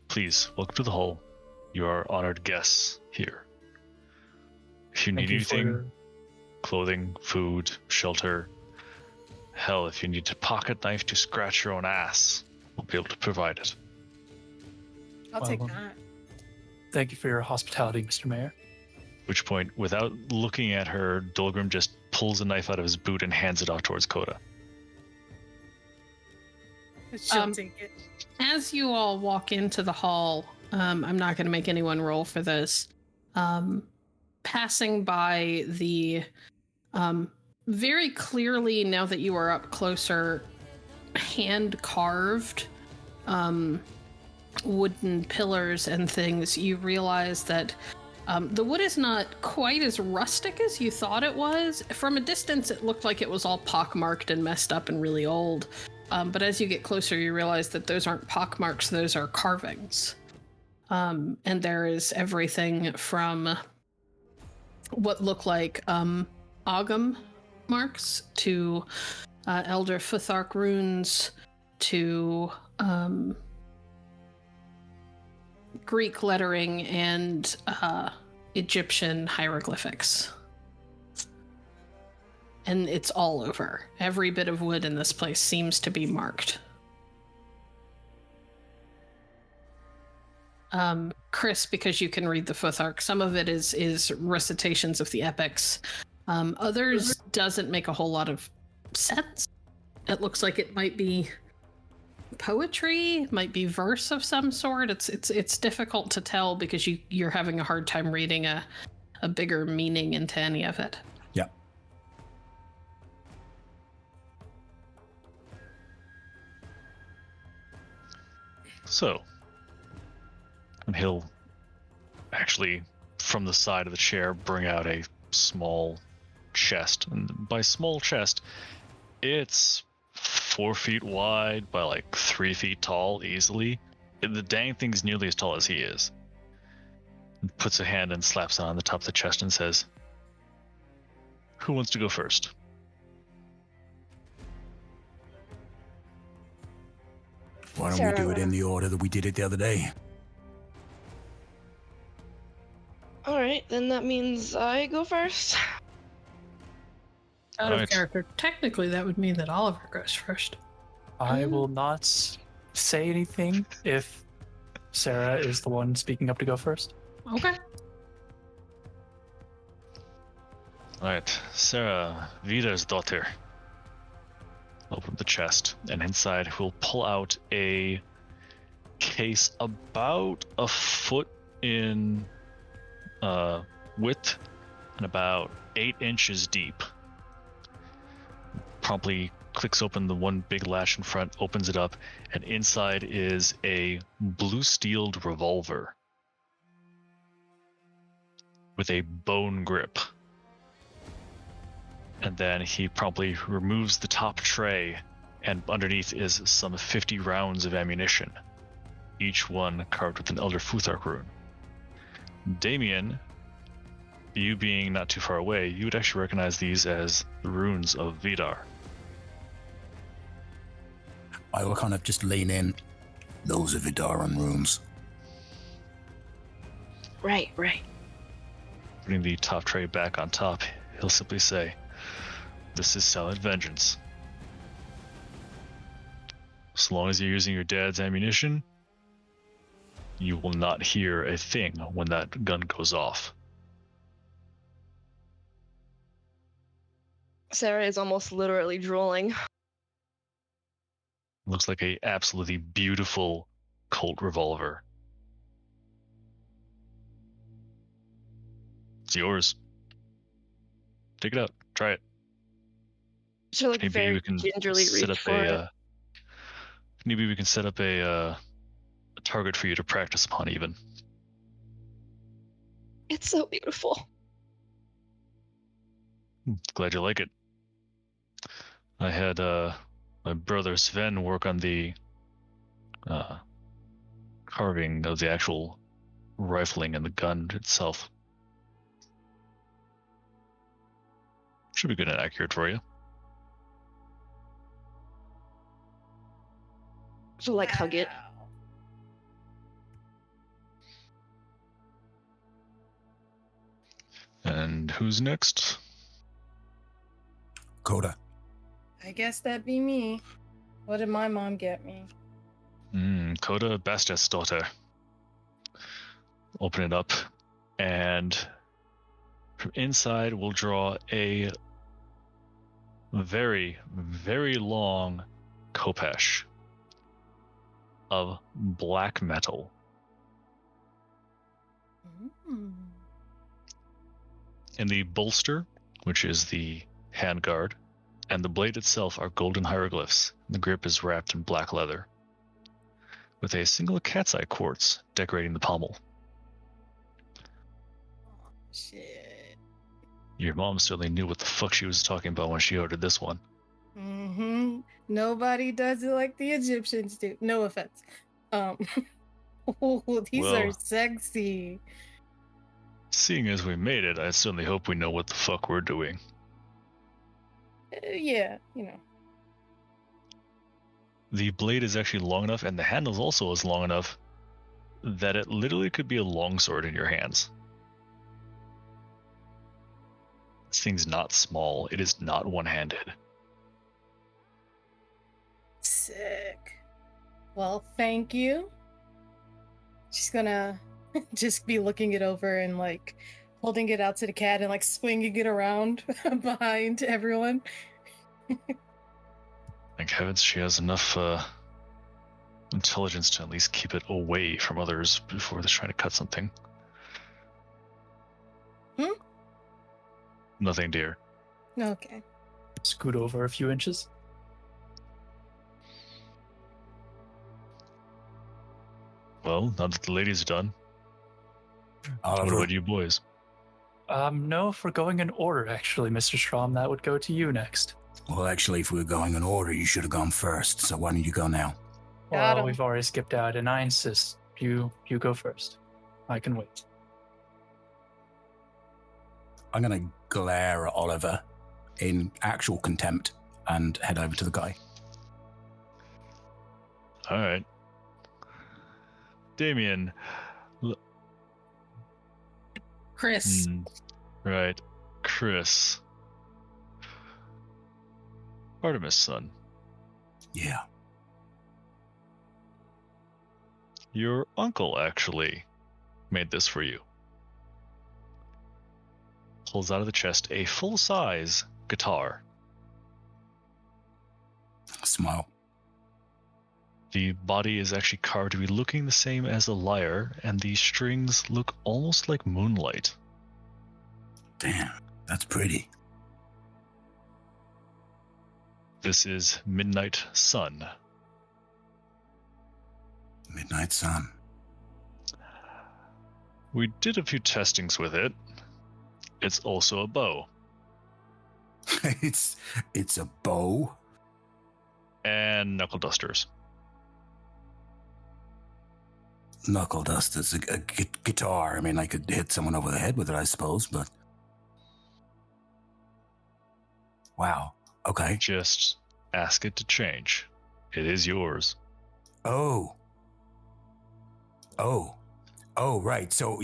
Please, welcome to the hall. You are honored guests here. If you need Thank you for anything, your- clothing, food, shelter, hell, if you need a pocket knife to scratch your own ass, we'll be able to provide it. I'll take Well, that. Thank you for your hospitality, Mr. Mayor. At which point, without looking at her, Dolgrom just pulls a knife out of his boot and hands it off towards Coda. She'll take it. As you all walk into the hall, I'm not going to make anyone roll for this. Passing by the very clearly, now that you are up closer, hand carved wooden pillars and things, you realize that the wood is not quite as rustic as you thought it was. From a distance, it looked like it was all pockmarked and messed up and really old. But as you get closer, you realize that those aren't pockmarks, those are carvings. And there is everything from what look like Ogma marks to Elder Futhark runes to Greek lettering and Egyptian hieroglyphics. And it's all over. Every bit of wood in this place seems to be marked. Kris, because you can read the Futhark, some of it is recitations of the epics. Others doesn't make a whole lot of sense. It looks like it might be poetry, might be verse of some sort. It's difficult to tell because you're having a hard time reading a bigger meaning into any of it. Yeah. So, and he'll actually, from the side of the chair, bring out a small chest. And by small chest, it's 4 feet wide by like 3 feet tall easily. The dang thing's nearly as tall as he is. And puts a hand and slaps it on the top of the chest and says, "Who wants to go first?" Why don't we do it in the order that we did it the other day? Alright, then that means I go first. Out of Right. character, technically that would mean that Oliver goes first. I will not say anything if Sarah is the one speaking up to go first. Okay. Alright, Sarah, Vida's daughter. Open the chest, and inside we'll pull out a case about a foot in width and about 8 inches deep. Promptly clicks open the one big latch in front, opens it up, and inside is a blue-steeled revolver with a bone grip. And then he promptly removes the top tray, and underneath is some 50 rounds of ammunition, each one carved with an Elder Futhark rune. Damien, you being not too far away, you would actually recognize these as the runes of Vidar. I will kind of just lean in. Those are Vidaran runes. Right. Putting the top tray back on top, he'll simply say, "This is Silent Vengeance. As long as you're using your dad's ammunition, you will not hear a thing when that gun goes off." Sarah is almost literally drooling. Looks like a absolutely beautiful Colt revolver. It's yours. Take it out. Try it. She'll like Maybe very we can gingerly set reach up for it. maybe we can set up a target for you to practice upon. Even. It's so beautiful. Glad you like it. I had my brother Sven work on the carving of the actual rifling and the gun itself. Should be good and accurate for you. to like hug it. And who's next? Coda. I guess that'd be me. What did my mom get me? Coda, Baxter's daughter. Open it up, and from inside we'll draw a very, very long khopesh of black metal. In the bolster, which is the handguard, and the blade itself are golden hieroglyphs. The grip is wrapped in black leather, with a single cat's eye quartz decorating the pommel. Shit. Your mom certainly knew what the fuck she was talking about when she ordered this one. Nobody does it like the Egyptians do. No offense. These are sexy. Seeing as we made it, I certainly hope we know what the fuck we're doing. Yeah, you know. The blade is actually long enough, and the handle also is long enough, that it literally could be a longsword in your hands. This thing's not small. It is not one-handed. Sick. Well, thank you. She's gonna just be looking it over and like holding it out to the cat and like swinging it around behind everyone. Thank heavens she has enough intelligence to at least keep it away from others before they're trying to cut something. Nothing, dear. Okay. Scoot over a few inches. Well, now that the ladies are done, what Oliver. about you boys? No, if we're going in order, actually, Mr. Strom, that would go to you next. Well, actually, if we were going in order, you should have gone first. So why don't you go now? Got Well, him. we've already skipped out, and I insist you go first. I can wait. I'm going to glare at Oliver in actual contempt and head over to the guy. All right. Damien. Kris. Right. Kris. Artemis' son. Yeah. Your uncle actually made this for you. Pulls out of the chest a full-size guitar. Smile. The body is actually carved to be looking the same as a lyre, and the strings look almost like moonlight. Damn, that's pretty. This is Midnight Sun. Midnight Sun. We did a few testings with it. It's also a bow. it's a bow. And knuckle dusters. Knuckle dusters, a guitar. I mean, I could hit someone over the head with it, I suppose, but... Wow. Okay. Just ask it to change. It is yours. Oh, right. So,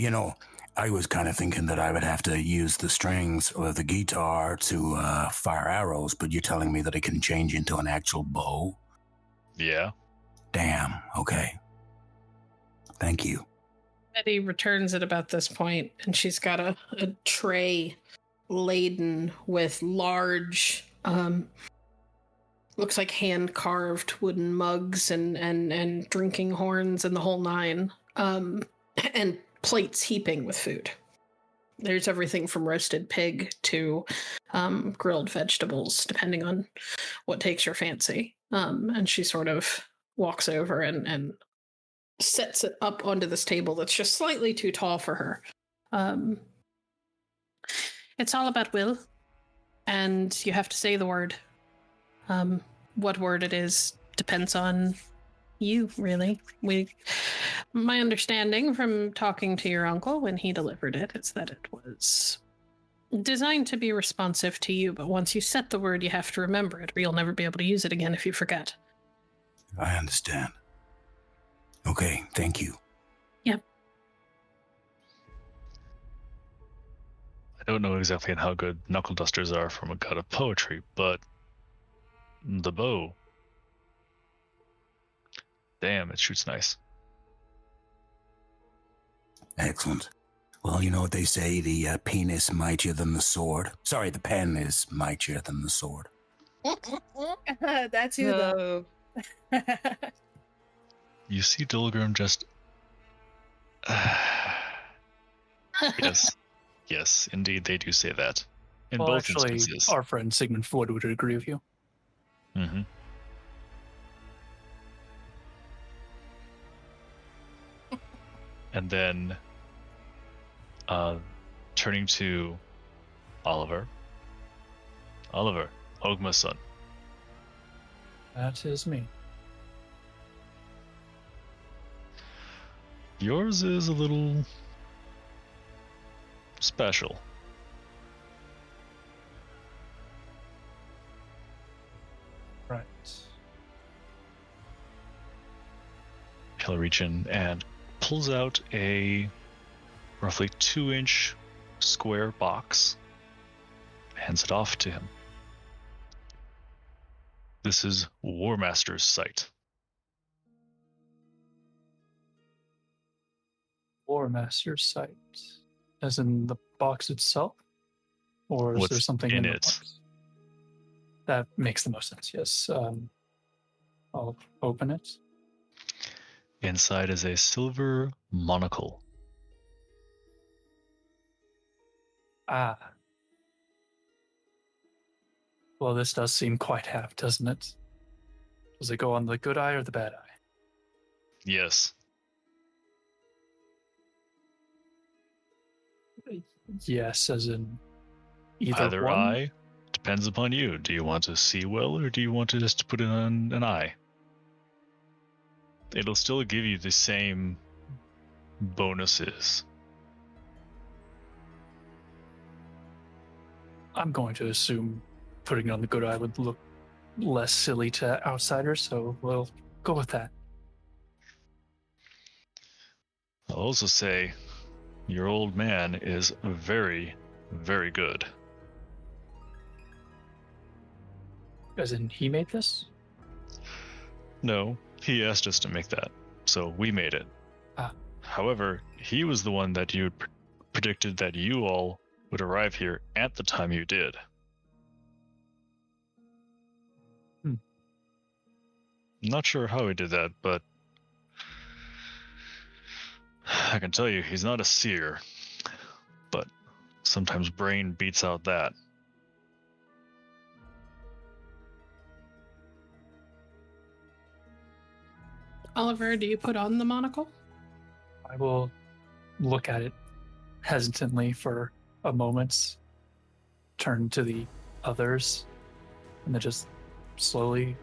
I was kind of thinking that I would have to use the strings of the guitar to fire arrows, but you're telling me that it can change into an actual bow? Yeah. Damn. Okay. Thank you. Betty returns at about this point, and she's got a tray laden with large, looks like hand-carved wooden mugs and drinking horns and the whole nine, and plates heaping with food. There's everything from roasted pig to grilled vegetables, depending on what takes your fancy. And she sort of walks over and sets it up onto this table that's just slightly too tall for her. It's all about will, and you have to say the word. What word it is depends on you, really. My understanding from talking to your uncle when he delivered it is that it was designed to be responsive to you, but once you set the word, you have to remember it, or you'll never be able to use it again if you forget. I understand. Okay, thank you. Yep. I don't know exactly how good knuckle dusters are from a god of poetry, but the bow, damn, it shoots nice. Excellent. Well, you know what they say, the penis mightier than the sword. Sorry, the pen is mightier than the sword. That's you, though. No. You see Dolgrom just... Yes, indeed, they do say that. In Well, both actually, instances. our friend Sigmund Freud would agree with you. Mm-hmm. And then, turning to Oliver. Oliver, Ogma's son. That is me. Yours is a little special. Right. He'll reach in and pulls out a roughly 2-inch square box, hands it off to him. This is War Master's sight. War Master's sight. As in the box itself? Or is What's there something in in the it? box? That makes the most sense, yes. I'll open it. Inside is a silver monocle. Ah. Well, this does seem quite apt, doesn't it? Does it go on the good eye or the bad eye? Yes. Yes, as in Either one? eye depends upon you. Do you want to see well, or do you want to just put it on an eye? It'll still give you the same bonuses. I'm going to assume putting it on the good eye would look less silly to outsiders, so we'll go with that. I'll also say your old man is very, very good. As in, he made this? No, he asked us to make that, so we made it. Ah. However, he was the one that you predicted that you all would arrive here at the time you did. Not sure how he did that, but I can tell you he's not a seer, but sometimes brain beats out that. Oliver, do you put on the monocle? I will look at it hesitantly for a moment, turn to the others, and then just slowly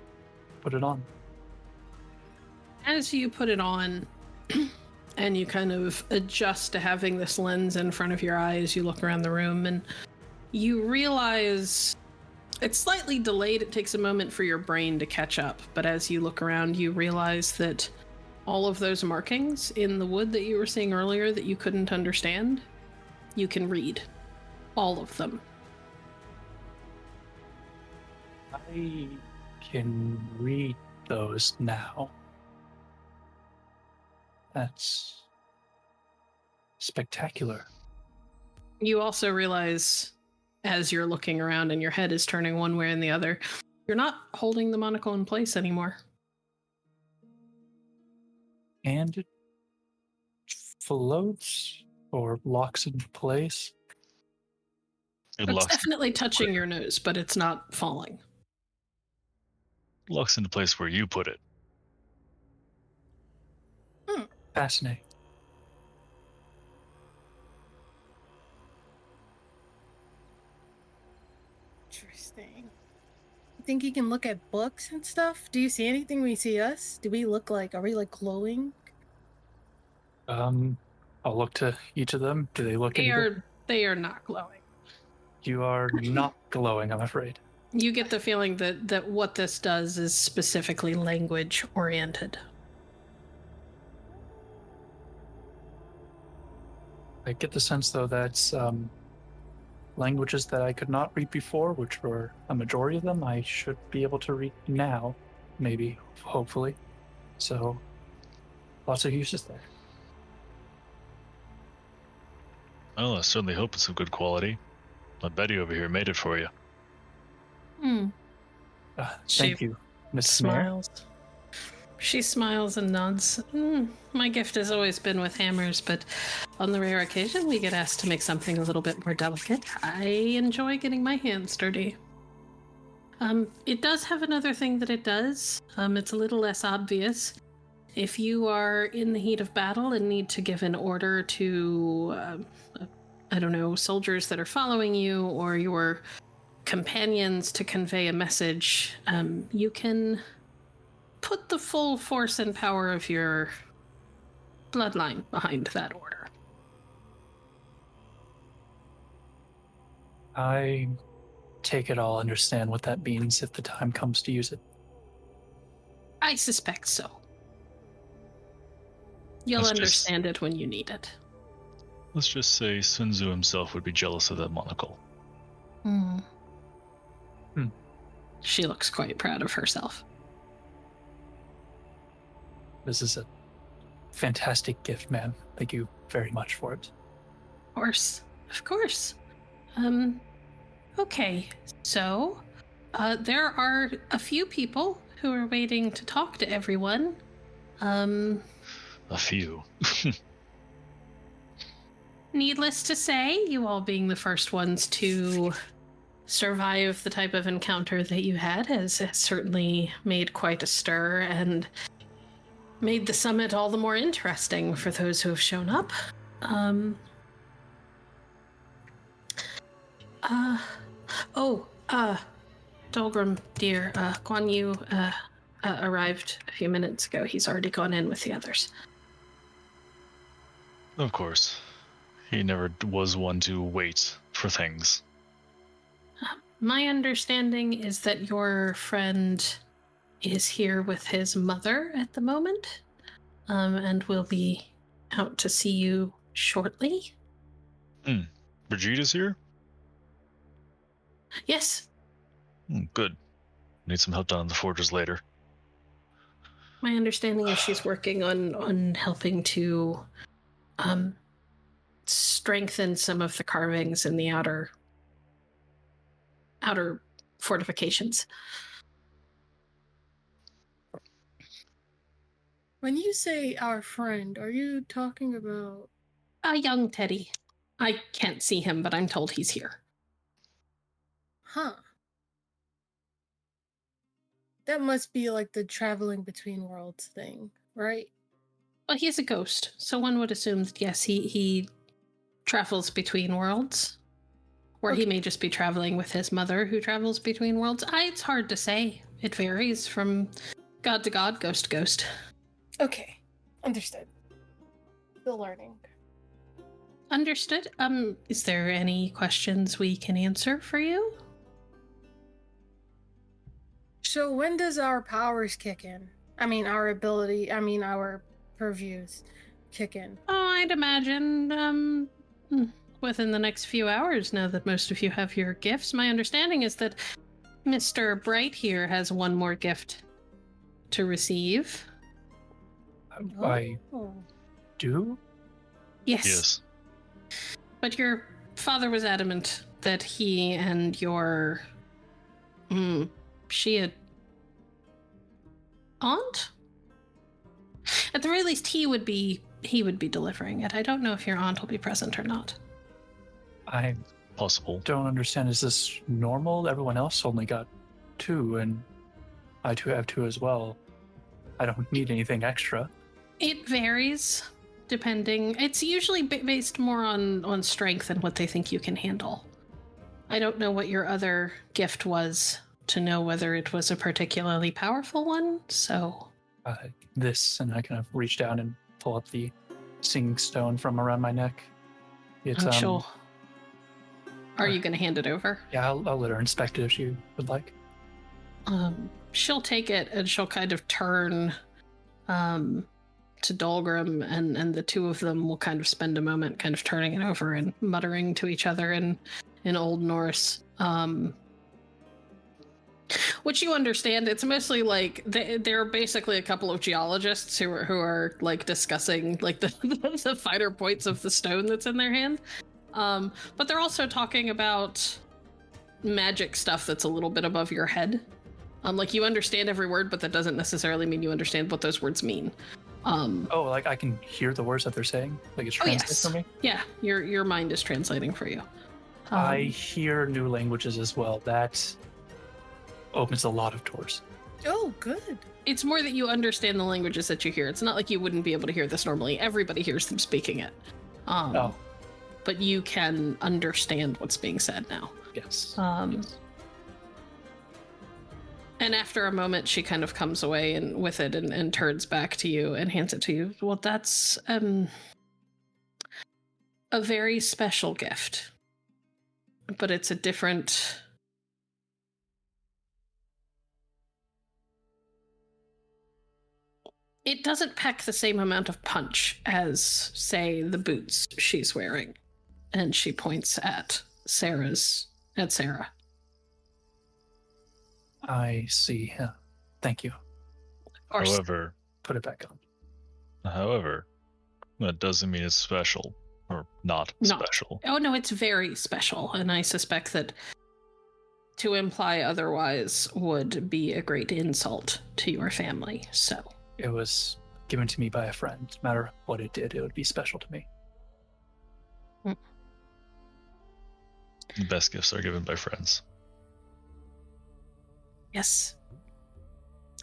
put it on. As you put it on and you kind of adjust to having this lens in front of your eyes, you look around the room and you realize it's slightly delayed. It takes a moment for your brain to catch up. But as you look around, you realize that all of those markings in the wood that you were seeing earlier that you couldn't understand, you can read. All of them. I can read those now. That's spectacular. You also realize, as you're looking around and your head is turning one way and the other, you're not holding the monocle in place anymore. And it floats or locks in place. It It's locks, definitely touching your nose, but it's not falling. locks into place where you put it. Fascinating. Interesting. You think you can look at books and stuff? Do you see anything when you see us? Do we look like, are we like glowing? I'll look to each of them. Do they look any good? They are not glowing. You are not glowing, I'm afraid. You get the feeling that what this does is specifically language oriented. I get the sense, though, that languages that I could not read before, which were a majority of them, I should be able to read now, maybe, hopefully. So, lots of uses there. Well, I certainly hope it's of good quality. My Betty over here made it for you. Thank you, Miss Mayor. Smiles. She smiles and nods. My gift has always been with hammers, but on the rare occasion we get asked to make something a little bit more delicate. I enjoy getting my hands dirty. It does have another thing that it does. It's a little less obvious. If you are in the heat of battle and need to give an order to, I don't know, soldiers that are following you or your companions to convey a message, you can put the full force and power of your bloodline behind that order. I take it I'll understand what that means if the time comes to use it. I suspect so. You'll understand it when you need it. Let's just say Sun Tzu himself would be jealous of that monocle. She looks quite proud of herself. This is a fantastic gift, ma'am. Thank you very much for it. Of course. Okay, so there are a few people who are waiting to talk to everyone. A few. Needless to say, you all being the first ones to survive the type of encounter that you had has certainly made quite a stir and made the summit all the more interesting for those who have shown up. Dolgrom, dear, Guan Yu arrived a few minutes ago. He's already gone in with the others. Of course. He never was one to wait for things. My understanding is that your friend is here with his mother at the moment, and will be out to see you shortly. Brigida's here? Yes. Good. Need some help down in the forges later. My understanding is she's working on helping to strengthen some of the carvings in the outer fortifications. When you say our friend, are you talking about A young Teddy. I can't see him, but I'm told he's here. Huh. That must be like the traveling between worlds thing, right? Well, he's a ghost, so one would assume that yes, he travels between worlds. Or he may just be traveling with his mother who travels between worlds. It's hard to say. It varies from god to god, ghost to ghost. Okay. Understood. Still learning. Understood. Is there any questions we can answer for you? So when does our powers kick in? I mean, our purviews kick in. Oh, I'd imagine, within the next few hours, now that most of you have your gifts. My understanding is that Mr. Bright here has one more gift to receive. I do? Yes. But your father was adamant that he and your she had aunt? At the very least, he would be delivering it. I don't know if your aunt will be present or not. I Possible. don't understand. Is this normal? Everyone else only got 2, and I too have 2 as well. I don't need anything extra. It varies, depending. It's usually based more on strength and what they think you can handle. I don't know what your other gift was to know whether it was a particularly powerful one, so... This, and I kind of reach down and pull up the singing stone from around my neck. It's sure. Are you going to hand it over? Yeah, I'll let her inspect it if she would like. She'll take it and she'll kind of turn to Dolgrom, and the two of them will kind of spend a moment kind of turning it over and muttering to each other in Old Norse. Which you understand, it's mostly like they're basically a couple of geologists who are like discussing like the finer points of the stone that's in their hand. But they're also talking about magic stuff that's a little bit above your head. Like you understand every word, but that doesn't necessarily mean you understand what those words mean. Like I can hear the words that they're saying? Like it's translating for me? Yeah, your mind is translating for you. I hear new languages as well. That opens a lot of doors. Oh, good. It's more that you understand the languages that you hear. It's not like you wouldn't be able to hear this normally. Everybody hears them speaking it. But you can understand what's being said now. Yes. And after a moment, she kind of comes away with it and turns back to you and hands it to you. Well, that's a very special gift. But it's a different... It doesn't pack the same amount of punch as, say, the boots she's wearing. And she points at Sarah. I see. Thank you. However, put it back on. However, that doesn't mean it's special or not special. Oh no, it's very special, and I suspect that to imply otherwise would be a great insult to your family. So it was given to me by a friend. No matter what it did, it would be special to me. The best gifts are given by friends. Yes.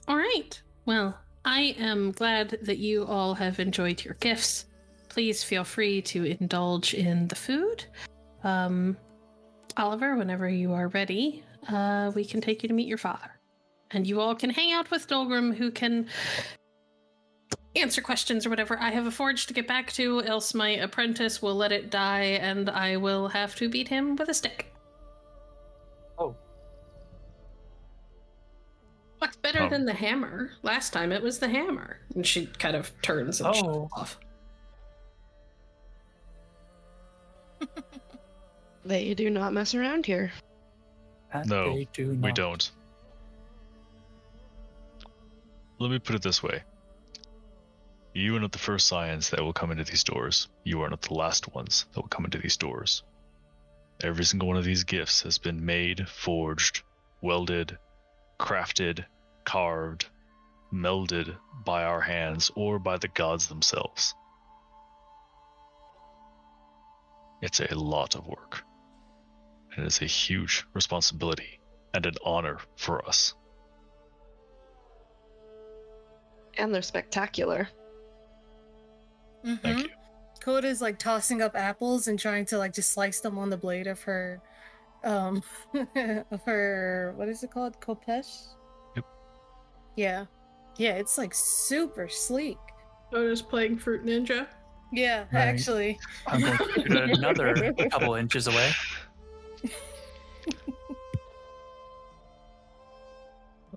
All right. Well, I am glad that you all have enjoyed your gifts. Please feel free to indulge in the food. Oliver, whenever you are ready, we can take you to meet your father. And you all can hang out with Dolgrom, who can answer questions or whatever. I have a forge to get back to, else my apprentice will let it die, and I will have to beat him with a stick. Oh. What's better than the hammer? Last time it was the hammer. And she kind of turns and shuts off. They do not mess around here. No, we don't. Let me put it this way. You are not the first Cyans that will come into these doors. You are not the last ones that will come into these doors. Every single one of these gifts has been made, forged, welded, crafted, carved, melded by our hands or by the gods themselves. It's a lot of work. And it's a huge responsibility and an honor for us. And they're spectacular. Mm-hmm. Thank you. Coda's like tossing up apples and trying to like just slice them on the blade of her of her, what is it called? Kopesh? Yep. Yeah, it's like super sleek. Coda's playing Fruit Ninja. Yeah, Right. Actually. I'm going to put it another couple inches away.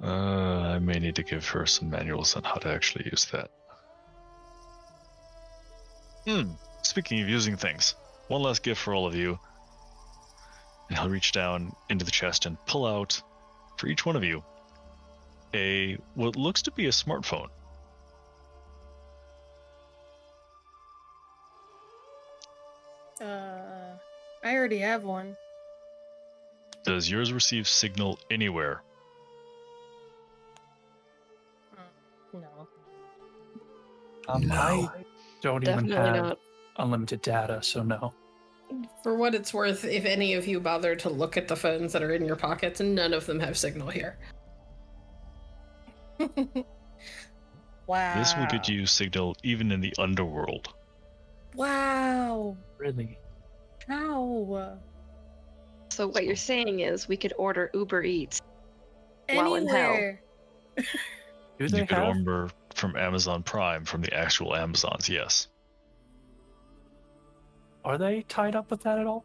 I may need to give her some manuals on how to actually use that. Speaking of using things, one last gift for all of you. And I'll reach down into the chest and pull out, for each one of you, what looks to be a smartphone. I already have one. Does yours receive signal anywhere? No. I don't even Definitely have not. unlimited data, so no. For what it's worth, if any of you bother to look at the phones that are in your pockets, none of them have signal here. Wow. This will get you signal even in the underworld. Wow. Really? How? So what you're saying is we could order Uber Eats while in hell. Anywhere. Do they You could have? order from Amazon Prime from the actual Amazons, yes. Are they tied up with that at all?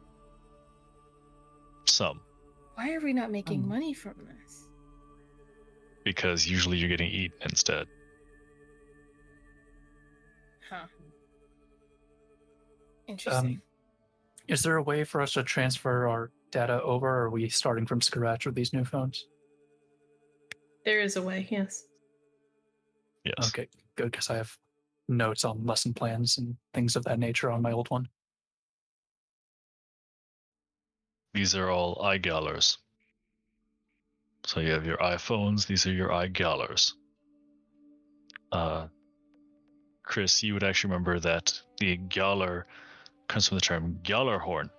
Some. Why are we not making money from this? Because usually you're getting eaten instead. Interesting. Is there a way for us to transfer our data over, or are we starting from scratch with these new phones? There is a way, yes. Yes. Okay, good, because I have notes on lesson plans and things of that nature on my old one. These are all iGallers. So you have your iPhones, these are your iGallers. Kris, you would actually remember that the Galler comes from the term Gallarhorn,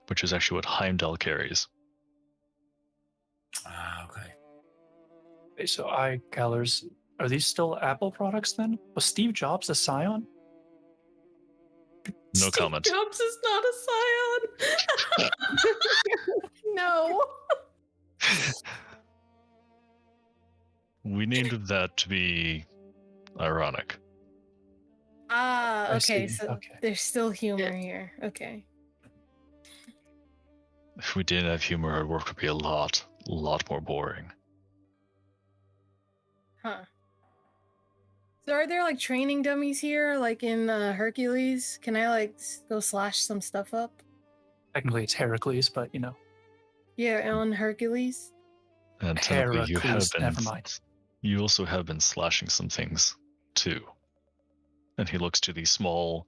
which is actually what Heimdall carries. Okay. Okay, so iGallers, are these still Apple products then? Was Steve Jobs a Scion? No Steve comment. Jobs is not a scion. No. We named that to be ironic. Ah, I okay. see, So okay. there's still humor here. Okay. If we didn't have humor, our work would be a lot more boring. Huh. So are there like training dummies here, like in Hercules? Can I like go slash some stuff up? Technically it's Heracles, but Yeah, on Hercules. And technically, you have Heracles, been. never mind. You also have been slashing some things too. And he looks to the small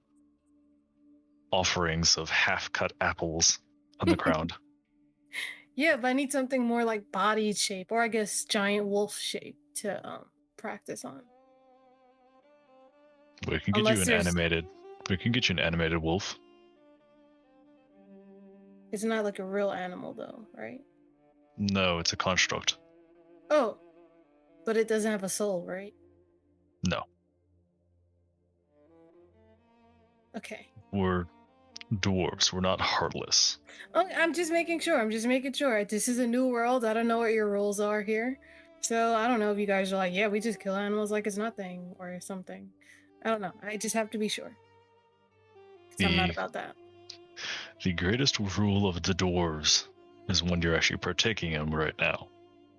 offerings of half-cut apples on the ground. Yeah, but I need something more like body shape, or I guess giant wolf shape to practice on. We can get Unless you an there's- animated. We can get you an animated wolf. It's not like a real animal though, right? No, it's a construct. Oh, but it doesn't have a soul, right? No, Okay. we're dwarves. We're not heartless. Okay, I'm just making sure. This is a new world. I don't know what your rules are here. So I don't know if you guys are like, yeah, we just kill animals like it's nothing or something. I don't know. I just have to be sure. 'Cause I'm not The- about that. The greatest rule of the dwarves is one you're actually partaking in right now,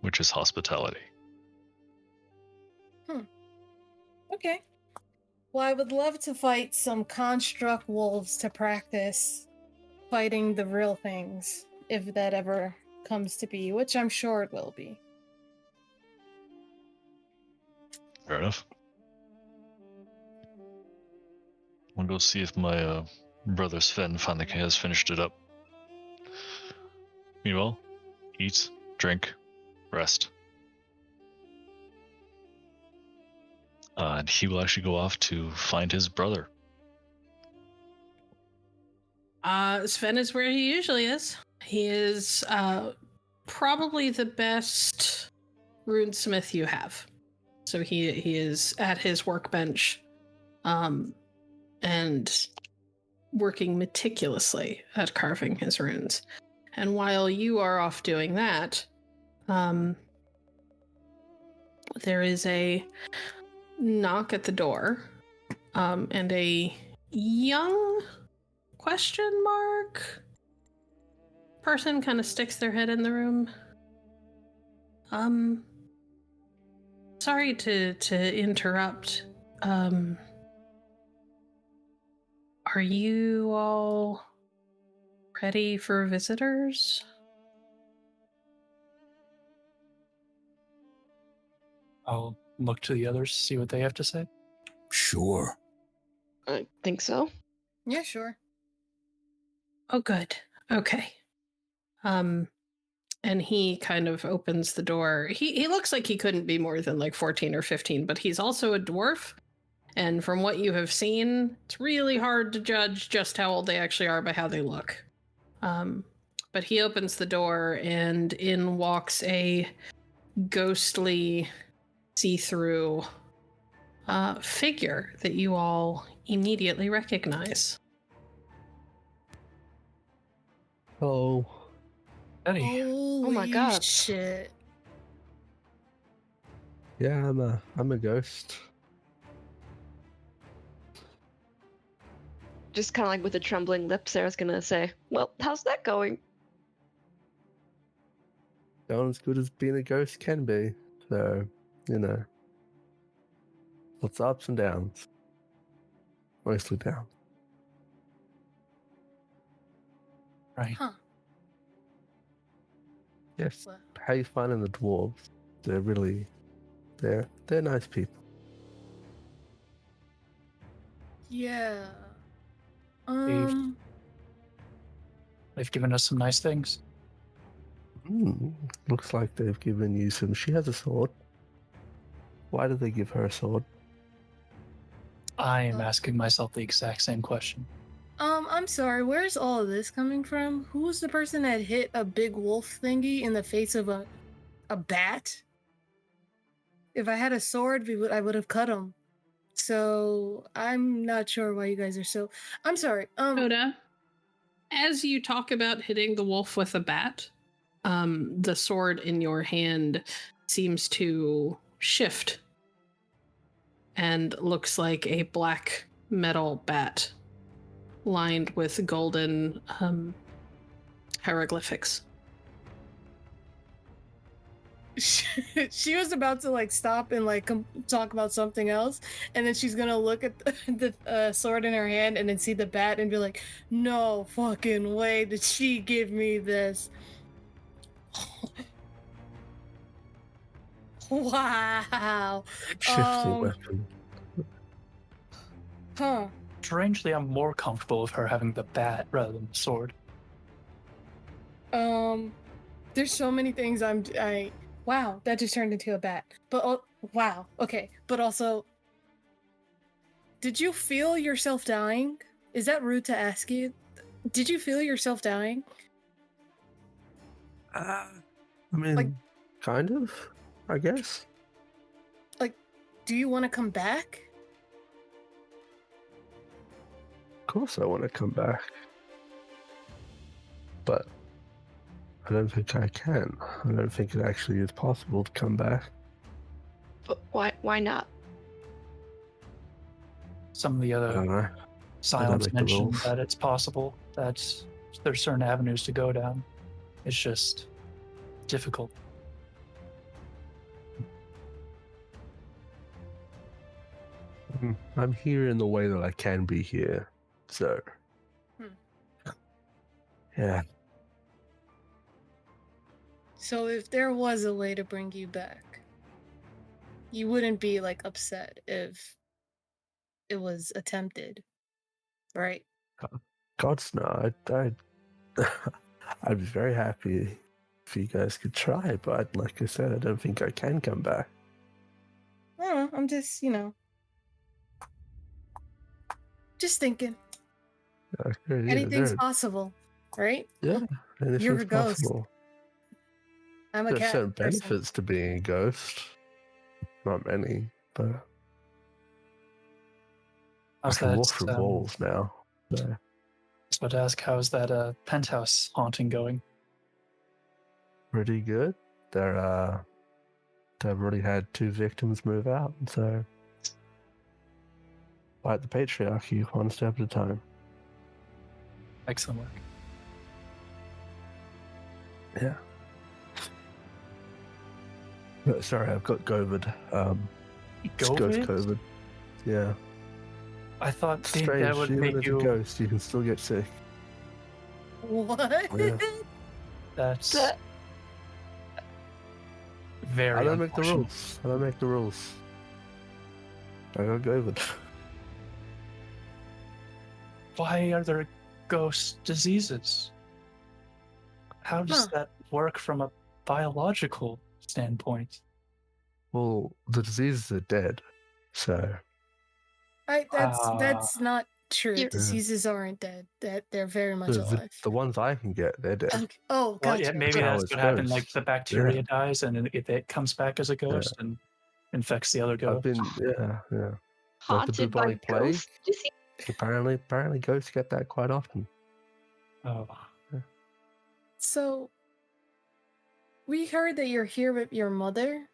which is hospitality. Okay. Well, I would love to fight some construct wolves to practice fighting the real things, if that ever comes to be, which I'm sure it will be. Fair enough. I'll go see if my brother Sven finally has finished it up. Meanwhile, eat, drink, rest. And he will actually go off to find his brother. Sven is where he usually is. He is probably the best runesmith you have. So he is at his workbench, and working meticulously at carving his runes. And while you are off doing that, there is a knock at the door, and a young question mark person kind of sticks their head in the room. Sorry to interrupt. Are you all ready for visitors? I'll look to the others, see what they have to say. Sure. I think so. Yeah, sure. Oh, good. Okay. And he kind of opens the door. He looks like he couldn't be more than like 14 or 15, but he's also a dwarf. And from what you have seen, it's really hard to judge just how old they actually are by how they look. But he opens the door, and in walks a ghostly, see-through figure that you all immediately recognize. Oh, Eddie, Holy my God. shit. yeah, I'm a ghost. Just kind of like with a trembling lip, Sarah's gonna say, "Well, how's that going?" Going as good as being a ghost can be. So, lots of ups and downs. Mostly down. Right. Huh. Yes. Well, How you finding the dwarves? They're nice people. yeah. They've given us some nice things. Looks like they've given you some. She has a sword. Why did they give her a sword? I am asking myself the exact same question. I'm sorry, where's all of this coming from? Who's the person that hit a big wolf thingy in the face of a bat? If I had a sword, I would have cut him. So I'm not sure why you guys are so. I'm sorry. Coda, as you talk about hitting the wolf with a bat, the sword in your hand seems to shift and looks like a black metal bat lined with golden hieroglyphics. She was about to like stop and like talk about something else, and then she's gonna look at the sword in her hand and then see the bat and be like, "No fucking way did she give me this." Wow. Shifting weapon. Huh. Strangely, I'm more comfortable with her having the bat rather than the sword. There's so many things wow, that just turned into a bat. But wow, okay. But also, did you feel yourself dying? Is that rude to ask you? Did you feel yourself dying? I mean, Like- kind of, I guess. Do you want to come back? Of course I want to come back. But I don't think I can. I don't think it actually is possible to come back. But why not? Some of the I don't other know. Scions make the mentioned rules. that it's possible. That there's certain avenues to go down. It's just difficult. I'm here in the way that I can be here. So. Yeah. So if there was a way to bring you back, you wouldn't be like upset if it was attempted, right? God's no, I'd be very happy if you guys could try, but like I said, I don't think I can come back. I don't know, I'm just, just thinking. Anything's possible, right? Yeah, anything's You're a ghost. possible. I'm a There's cat certain person. benefits to being a ghost. Not many, but I How's can that? walk through walls now. So. I was about to ask, how's that penthouse haunting going? Pretty good. They've already had 2 victims move out, so fight the patriarchy one step at a time. Excellent work. Yeah. Sorry, I've got COVID. It's ghost COVID. Yeah. I thought Strange. that would Even make as you. a ghost, you can still get sick. What? Yeah. That's very. I don't make the unfortunate. rules. I don't make the rules. I got COVID. Why are there ghost diseases? How does that work from a biological standpoint? Well, the diseases are dead, so That's not true. You're- Diseases aren't dead. They're very much alive. the ones I can get, they're dead. Okay. Oh, Well, gotcha. yeah, maybe That's how that's it's what happened. ghosts. Like the bacteria Yeah. dies and it comes back as a ghost and infects the other I've ghosts. been, yeah. Like the Haunted by bubonic plague. ghost disease? Apparently, ghosts get that quite often. Oh, So, we heard that you're here with your mother.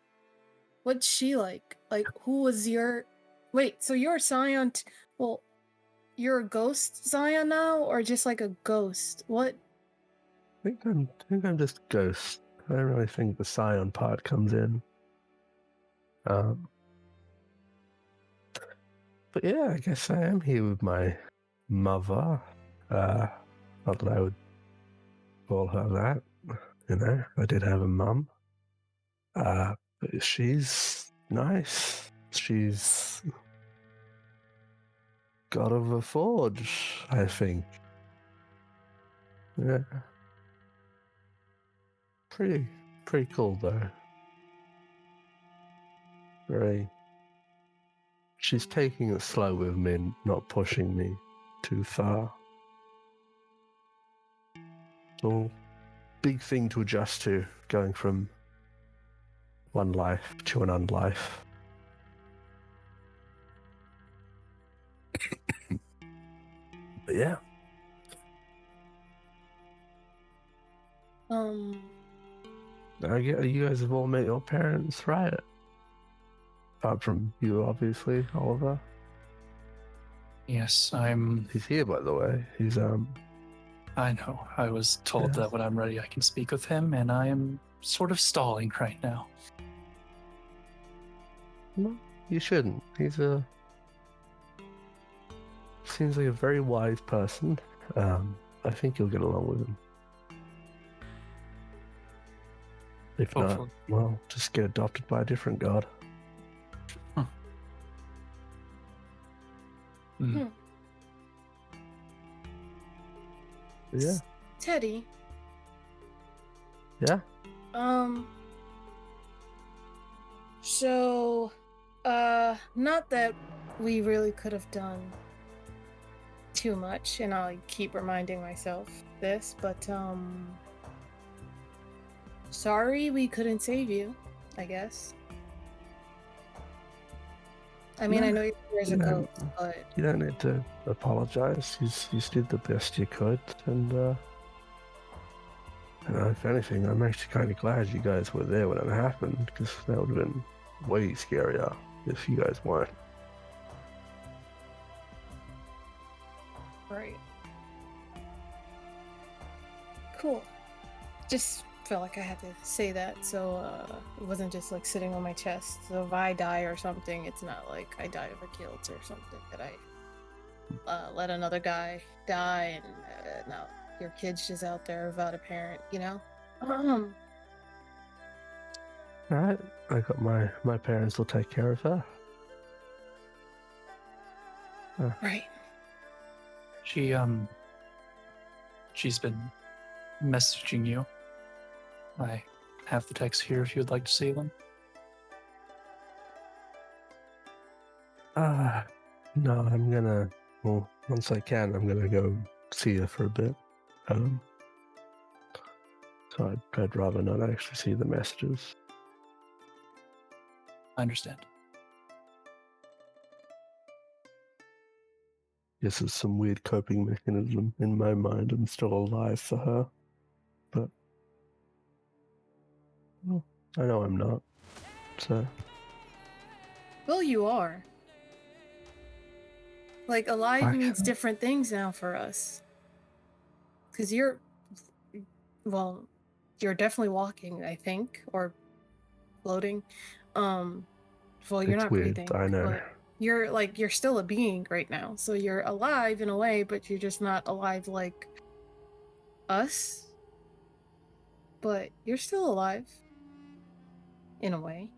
What's she like? Like, who was your... Wait, so you're a Scion... Well, you're a ghost Scion now, or just like a ghost? What? I think I'm just a ghost. I don't really think the Scion part comes in. But yeah, I guess I am here with my mother. Not that I would call her that. You know, I did have a mum. But she's nice. She's god of a forge, I think. Yeah. Pretty cool though. Very. She's taking it slow with me, not pushing me too far. So, big thing to adjust to, going from one life to an unlife. But yeah. You guys have all met your parents, right? Apart from you, obviously, Oliver. Yes, He's here, by the way. He's I know. I was told that when I'm ready I can speak with him, and I am sort of stalling right now. No, you shouldn't. Seems like a very wise person. I think you'll get along with him. If Hopefully. not, well, just get adopted by a different god. Yeah. Teddy. Yeah. So, not that we really could have done too much, and I'll keep reminding myself this, but, sorry we couldn't save you, I guess. I mean, I know years ago, but... You don't need to apologize. You did the best you could, and, if anything, I'm actually kind of glad you guys were there when it happened, because that would have been way scarier if you guys weren't. Right. Cool. Just felt like I had to say that, so it wasn't just like sitting on my chest. So if I die or something, it's not like I die of a guilt or something that I let another guy die and now your kid's just out there without a parent, you know? Alright, I got my parents will take care of her. Right. She's been messaging you. I have the text here if you'd like to see them. No, once I can, I'm gonna go see her for a bit. So I'd rather not actually see the messages. I understand. Guess it's some weird coping mechanism in my mind. I'm still alive for her. But well, I know I'm not. So Well, you are. Like, alive means different things now for us. Because you're definitely walking, I think, or floating. Well, you're it's not weird, breathing. I know. But you're still a being right now. So you're alive in a way, but you're just not alive like us. But you're still alive. In a way.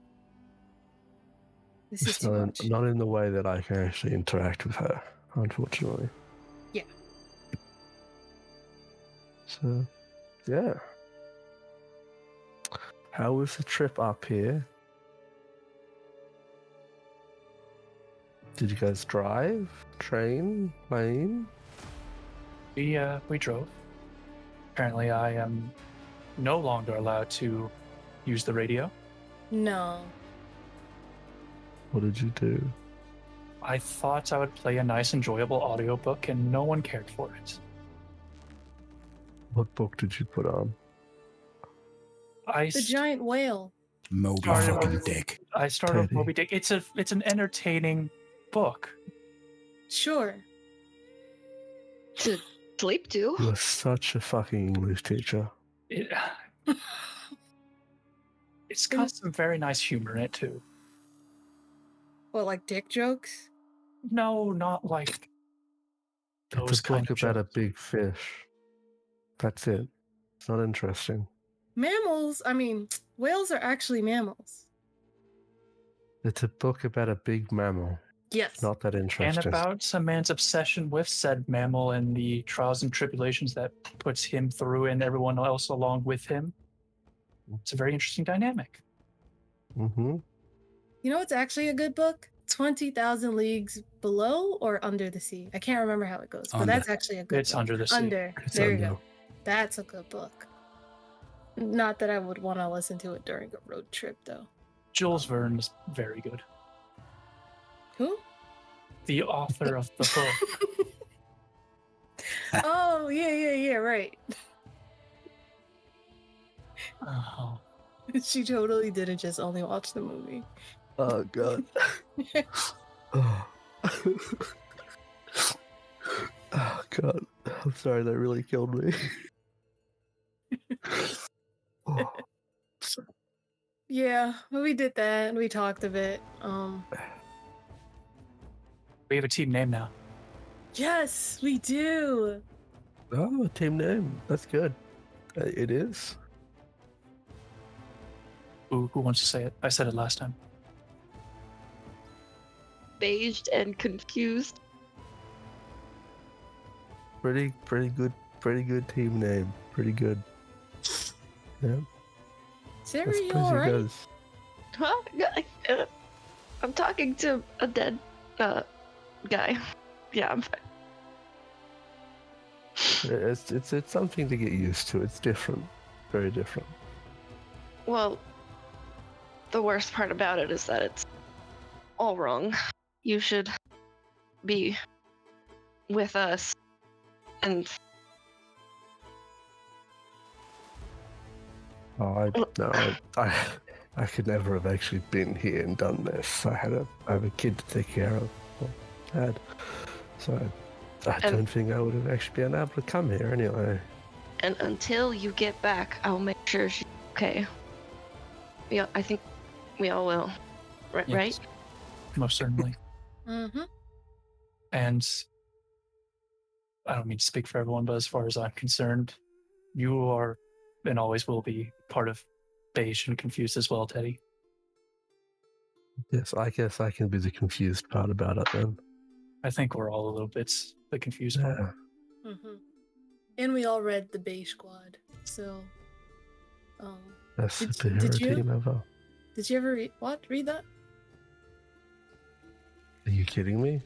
This is It's too much. not in the way that I can actually interact with her, unfortunately. Yeah. So, yeah. How was the trip up here? Did you guys drive, train, plane? We drove. Apparently I am no longer allowed to use the radio. No. What did you do? I thought I would play a nice, enjoyable audiobook, and no one cared for it. What book did you put on? The giant whale. Moby fucking Dick. I started with Teddy. Moby Dick. It's an entertaining book. Sure. To sleep to. You're such a fucking English teacher. It's got some very nice humor in it too. What, like dick jokes? No, not like those It's a kind book of about jokes. a big fish. That's it. It's not interesting. Whales are actually mammals. It's a book about a big mammal. Yes. Not that And interesting. about some man's obsession with said mammal and the trials and tribulations that puts him through and everyone else along with him. It's a very interesting dynamic. Mm-hmm. You know what's actually a good book? 20,000 Leagues Below or Under the Sea. I can't remember how it goes, but Under. that's actually a good It's book. Under the Sea. Under. It's There under. you go. That's a good book. Not that I would want to listen to it during a road trip, though. Jules Verne is very good. Who? The author of the book. Oh, yeah, right. Oh. She totally didn't just only watch the movie. Oh, God. Oh. Oh, God. I'm sorry, that really killed me. Oh. Yeah, we did that. We talked a bit. We have a team name now. Yes, we do. Oh, team name. That's good. It is. Who wants to say it? I said it last time. Beiged and confused. Pretty good team name. Pretty good. Yeah. Sarah, I you suppose he alright? does. Huh? I'm talking to a dead guy. Yeah, I'm fine. It's something to get used to. It's different. Very different. Well, the worst part about it is that it's all wrong. You should be with us and Oh, I could never have actually been here and done this. I have a kid to take care of. Well, had. So I don't think I would have actually been able to come here anyway. and until you get back, I'll make sure she's okay. Yeah, I think we all will. Right? Yes. Right? Most certainly. Mm-hmm. And I don't mean to speak for everyone, but as far as I'm concerned, you are and always will be part of Beige and Confused as well, Teddy. Yes, I guess I can be the confused part about it then. I think we're all a little bit the confused part. Yeah. Mm-hmm. And we all read the Beige Squad, so Best Did superhero you? team ever. did you ever read that? Are you kidding me?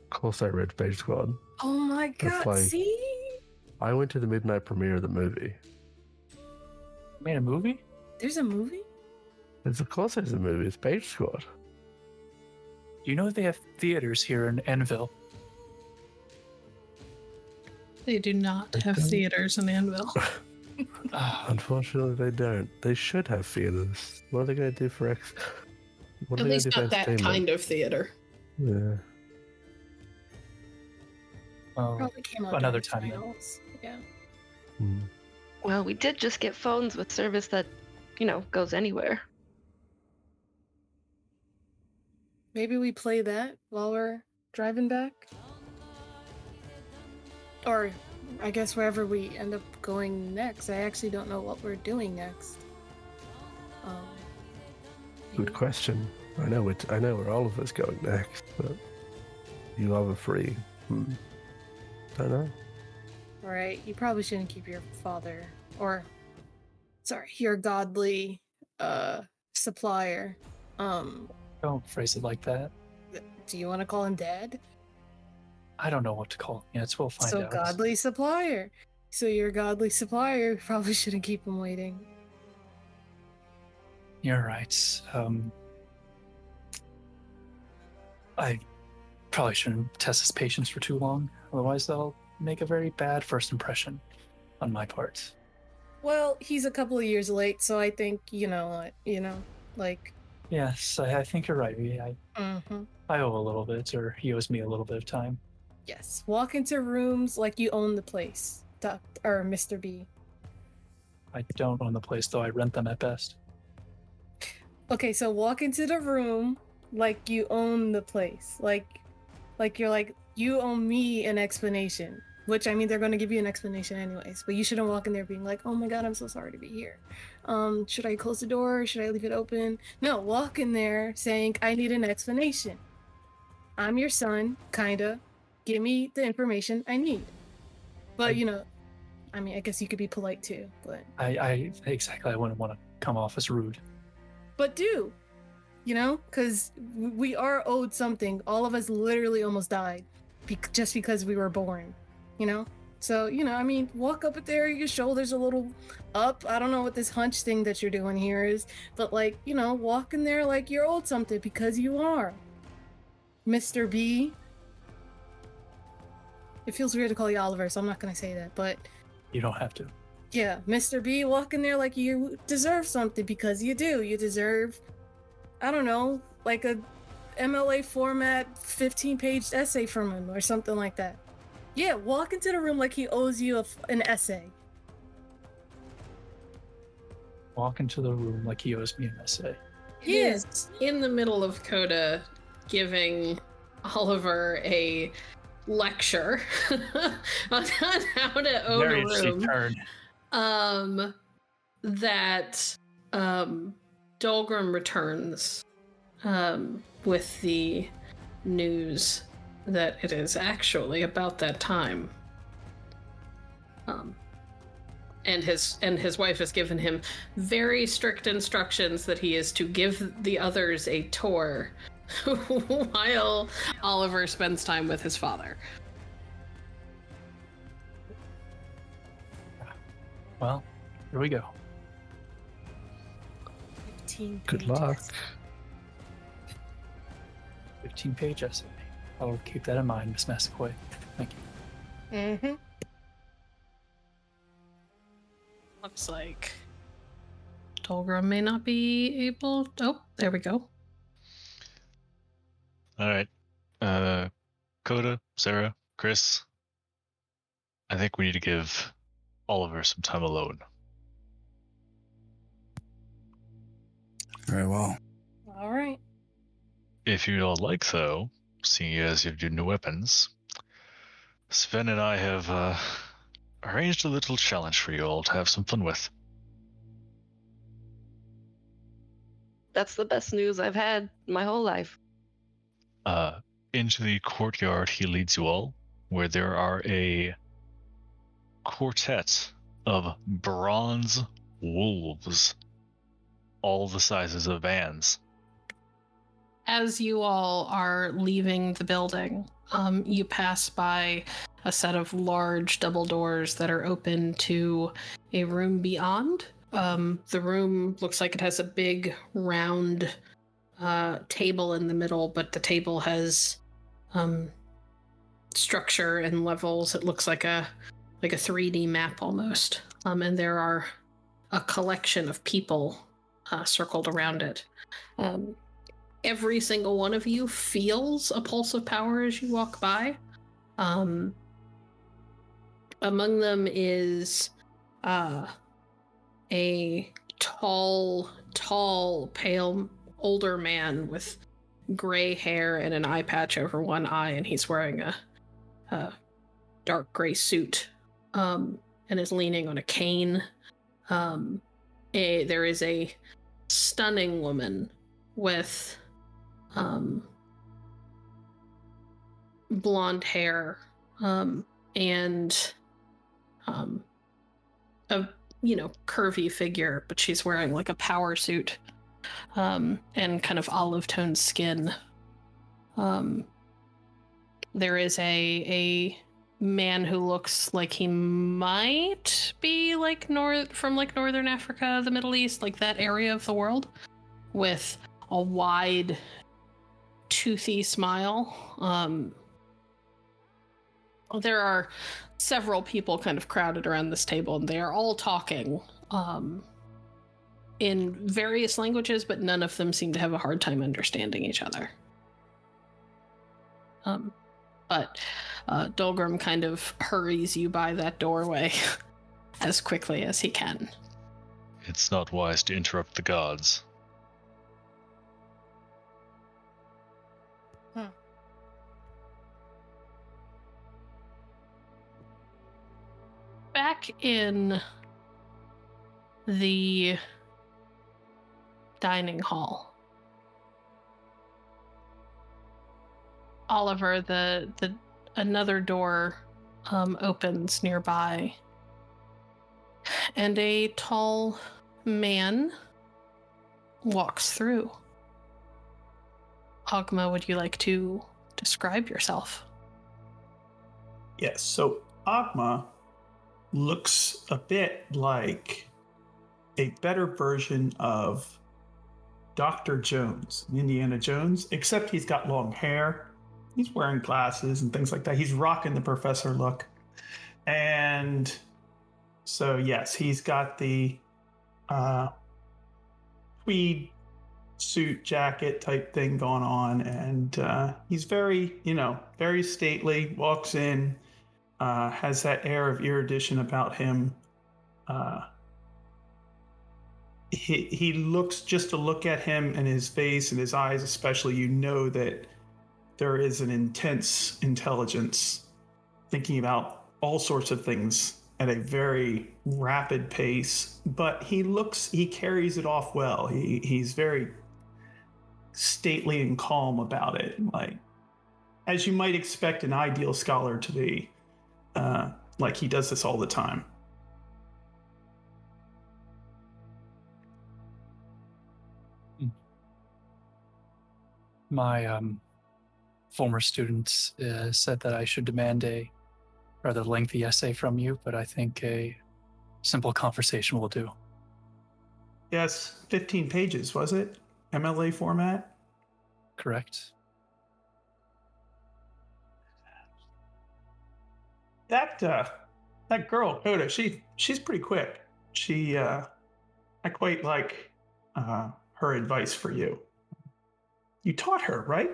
Of course I read Beige Squad. Oh my god, like- see? I went to the midnight premiere of the movie. Made a movie? There's a movie? Of course there's a movie. It's Beige Squad. Do you know they have theaters here in Enville? They do not They have don't. theaters in Anvil. Unfortunately, they don't. They should have theaters. What are they going to do for What are At they least going to do not for that entertainment? kind of theater. Yeah. Oh, Probably came out another during time then. finals. Yeah. Hmm. Well, we did just get phones with service that, goes anywhere. Maybe we play that while we're driving back? Or I guess wherever we end up going next. I actually don't know what we're doing next. Good maybe- question. I know where all of us going next, but you are free. Don't know. Alright, you probably shouldn't keep your father, or, sorry, your godly, supplier. don't phrase it like that. Do you want to call him dad? I don't know what to call him. Yes, we'll find So out. godly supplier. So your godly supplier, you probably shouldn't keep him waiting. You're right. I probably shouldn't test his patience for too long. Otherwise, they'll make a very bad first impression on my part. Well, he's a couple of years late, so I think, like, Yes, I think you're right. mhm. I owe a little bit, or he owes me a little bit of time. Yes. Walk into rooms like you own the place, or Mr. B. I don't own the place, though I rent them at best. Okay, so walk into the room like you own the place. Like you're like, you owe me an explanation. which I mean they're going to give you an explanation anyways, but you shouldn't walk in there being like, oh my god, I'm so sorry to be here. Should I close the door? Should I leave it open? No, walk in there saying, I need an explanation. I'm your son, kinda. Give me the information I need. But you know, I mean, I guess you could be polite too, but I exactly, I wouldn't want to come off as rude. but do, you know, because we are owed something. All of us literally almost died just because we were born, you know? So, you know, I mean, walk up there, your shoulders a little up. I don't know what this hunch thing that you're doing here is, but like, you know, walk in there like you're owed something because you are. Mr. B. It feels weird to call you Oliver, so I'm not going to say that, but You don't have to. yeah, Mr. B, walk in there like you deserve something because you do. You deserve, I don't know, like a MLA format 15-page essay from him or something like that. Yeah, walk into the room like he owes you an essay. Walk into the room like he owes me an essay. He is in the middle of Coda giving Oliver a lecture on how to own Very a interesting room. turn. That Dolgrom returns with the news that it is actually about that time. And his wife has given him very strict instructions that he is to give the others a tour while Oliver spends time with his father. Well, here we go. 15 Good pages. luck. 15-page essay. I'll keep that in mind, Miss Massaquoi. Thank you. Mm-hmm. Looks like Dolgrom may not be able. Oh, there we go. All right. Coda, Sarah, Kris. I think we need to give Oliver some time alone. Very well. All right. If you all like, though, seeing as you have your new weapons, Sven and I have arranged a little challenge for you all to have some fun with. That's the best news I've had my whole life. Into the courtyard he leads you all, where there are a quartet of bronze wolves, all the sizes of vans. As you all are leaving the building, you pass by a set of large double doors that are open to a room beyond. The room looks like it has a big round table in the middle, but the table has structure and levels. It looks like a 3D map almost. And there are a collection of people circled around it. Every single one of you feels a pulse of power as you walk by. Among them is a tall, pale, older man with gray hair and an eye patch over one eye, and he's wearing a dark gray suit and is leaning on a cane. There is a stunning woman with blonde hair and a curvy figure, but she's wearing like a power suit and kind of olive toned skin. There is a man who looks like he might be like from like Northern Africa, the Middle East, like that area of the world, with a wide, toothy smile. There are several people kind of crowded around this table, and they are all talking in various languages, but none of them seem to have a hard time understanding each other. But Dolgrom kind of hurries you by that doorway as quickly as he can. It's not wise to interrupt the gods. back in the dining hall. Oliver, the another door opens nearby, and a tall man walks through. Ogma, would you like to describe yourself? Yes, so Ogma looks a bit like a better version of Dr. Jones, Indiana Jones, except he's got long hair. He's wearing glasses and things like that. He's rocking the professor look. And so, yes, he's got the tweed suit jacket type thing going on. And he's very, very stately, walks in, has that air of erudition about him. He looks, just to look at him and his face and his eyes especially, you know that there is an intense intelligence thinking about all sorts of things at a very rapid pace, but he carries it off well. He's very stately and calm about it, like as you might expect an ideal scholar to be. Like he does this all the time. My former students said that I should demand a rather lengthy essay from you, but I think a simple conversation will do. Yes, 15 pages, was it? MLA format? Correct. That girl, Coda, she's pretty quick. I quite like her advice for you. You taught her, right?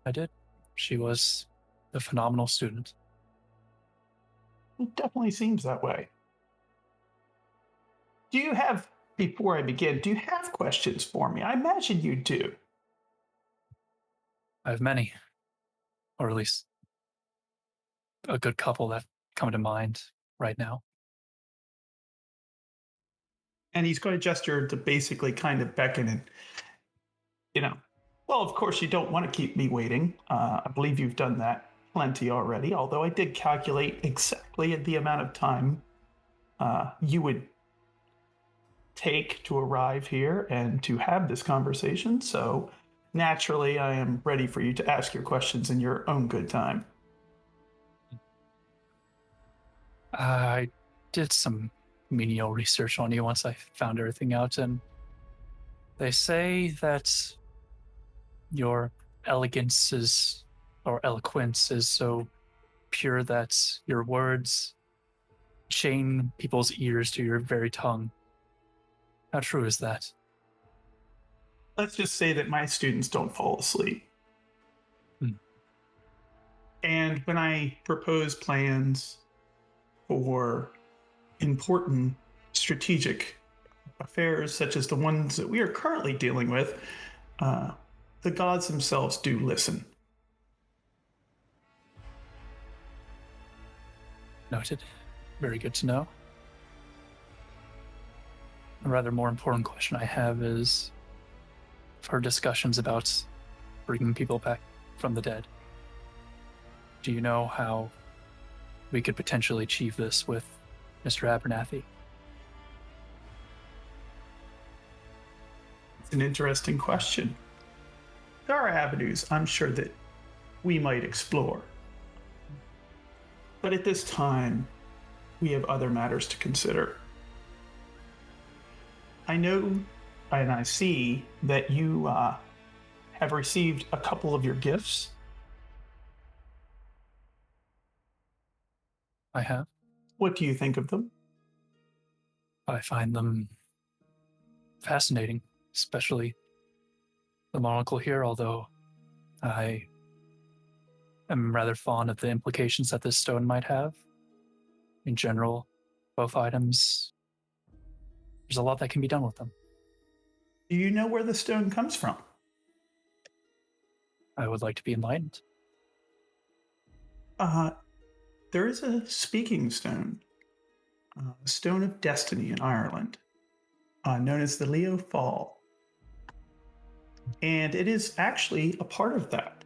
I did. She was a phenomenal student. It definitely seems that way. Before I begin, do you have questions for me? I imagine you do. I have many, or at least a good couple that come to mind right now. And he's going to gesture to basically kind of beckon and, well, of course you don't want to keep me waiting. I believe you've done that plenty already, although I did calculate exactly the amount of time you would take to arrive here and to have this conversation. So naturally, I am ready for you to ask your questions in your own good time. I did some menial research on you once I found everything out, and they say that your elegance or eloquence is so pure that your words chain people's ears to your very tongue. How true is that? Let's just say that my students don't fall asleep. And when I propose plans for important strategic affairs, such as the ones that we are currently dealing with, the gods themselves do listen. Noted. Very good to know. A rather more important question I have is for discussions about bringing people back from the dead. Do you know how we could potentially achieve this with Mr. Abernathy? It's an interesting question. There are avenues I'm sure that we might explore. But at this time, we have other matters to consider. I know and I see that you have received a couple of your gifts. I have. What do you think of them? I find them fascinating, especially the monocle here, although I am rather fond of the implications that this stone might have. In general, both items, there's a lot that can be done with them. Do you know where the stone comes from? I would like to be enlightened. There is a speaking stone Stone of Destiny in Ireland, known as the Leo Fall. And it is actually a part of that.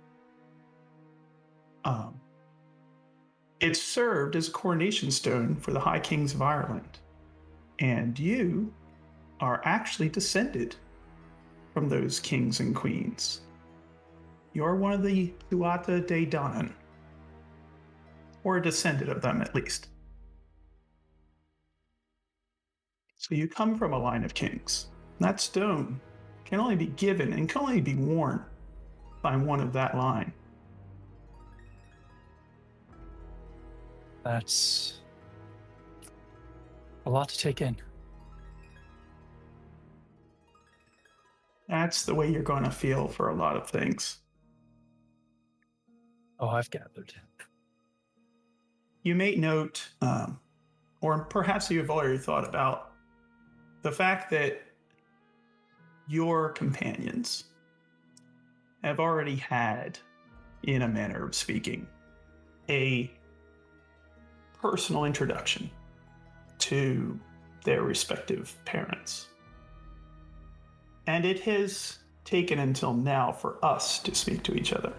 It served as a coronation stone for the High Kings of Ireland. And you are actually descended from those kings and queens. You're one of the Tuatha De Danann, or a descendant of them at least. So you come from a line of kings. That stone can only be given and can only be worn by one of that line. That's a lot to take in. That's the way you're going to feel for a lot of things. Oh, I've gathered. You may note, or perhaps you've already thought about, the fact that your companions have already had, in a manner of speaking, a personal introduction to their respective parents. And it has taken until now for us to speak to each other.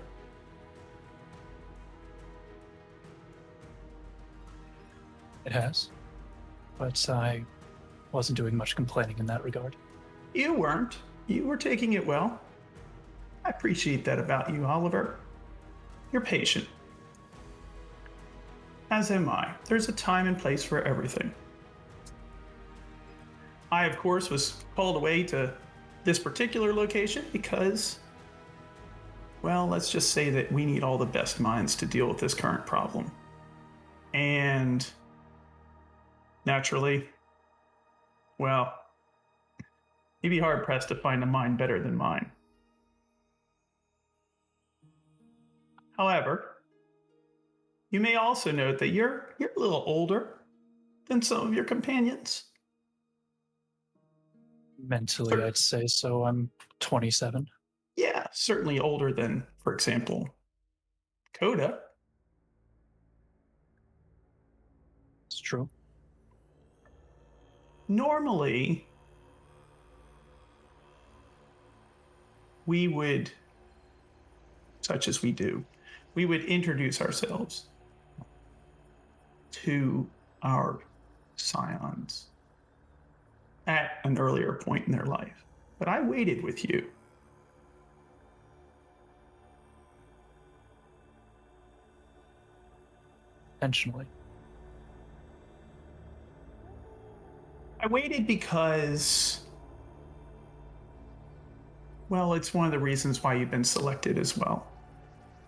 It has. But I wasn't doing much complaining in that regard. You weren't. You were taking it well. I appreciate that about you, Oliver. You're patient. As am I. There's a time and place for everything. I, of course, was called away to this particular location because, well, let's just say that we need all the best minds to deal with this current problem. And naturally, well, you'd be hard-pressed to find a mind better than mine. However, you may also note that you're a little older than some of your companions. Mentally, I'd say so. I'm 27. Yeah, certainly older than, for example, Coda. It's true. Normally, we would, such as we do, we would introduce ourselves to our scions at an earlier point in their life. But I waited with you. Intentionally. I waited because, well, it's one of the reasons why you've been selected as well.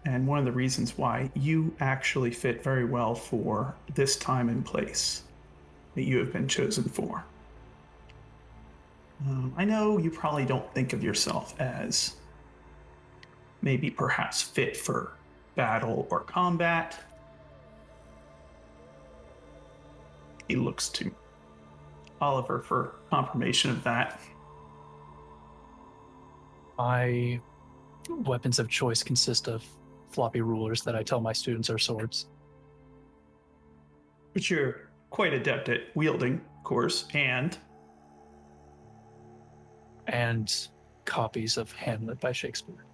And one of the reasons why you actually fit very well for this time and place that you have been chosen for. I know you probably don't think of yourself as maybe perhaps fit for battle or combat. He looks to Oliver for confirmation of that. My weapons of choice consist of floppy rulers that I tell my students are swords. Which you're quite adept at wielding, of course, and copies of Hamlet by Shakespeare.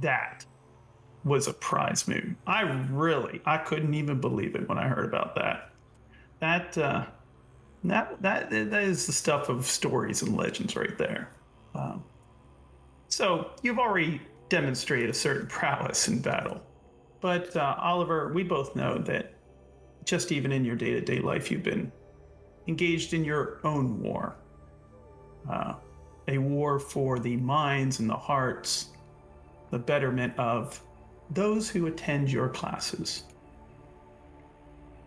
that was a prize move. I couldn't even believe it when I heard about that. That is the stuff of stories and legends right there. So you've already demonstrated a certain prowess in battle. But Oliver, we both know that just even in your day-to-day life, you've been engaged in your own war. A war for the minds and the hearts, the betterment of those who attend your classes.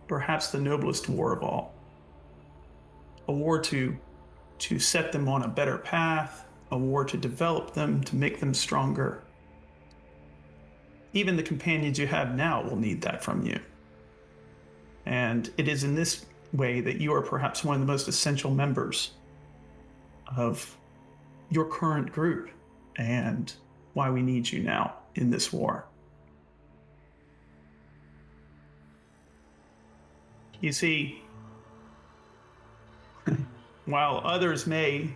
Perhaps the noblest war of all. A war to set them on a better path, a war to develop them, to make them stronger. Even the companions you have now will need that from you. And it is in this way that you are perhaps one of the most essential members of your current group and why we need you now in this war. You see, While others may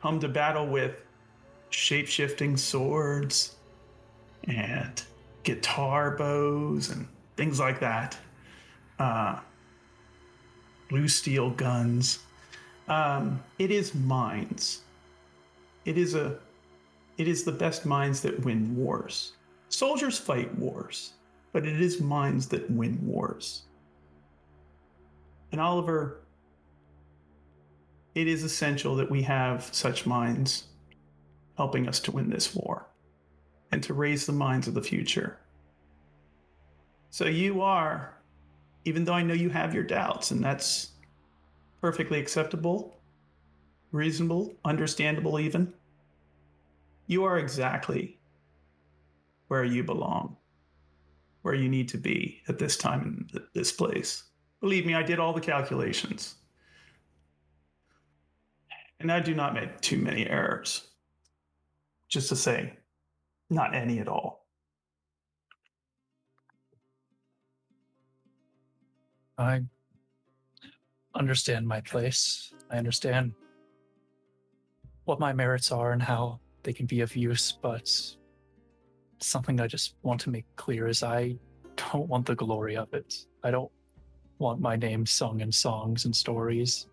come to battle with shape-shifting swords and guitar bows and things like that, blue steel guns, it is minds. It is the best minds that win wars. Soldiers fight wars, but it is minds that win wars. And Oliver, it is essential that we have such minds helping us to win this war and to raise the minds of the future. So you are, even though I know you have your doubts, and that's perfectly acceptable, reasonable, understandable even, you are exactly where you belong, where you need to be at this time in this place. Believe me, I did all the calculations. And I do not make too many errors. Just to say, not any at all. I understand my place. I understand what my merits are and how they can be of use, but something I just want to make clear is I don't want the glory of it. I don't want my name sung in songs and stories.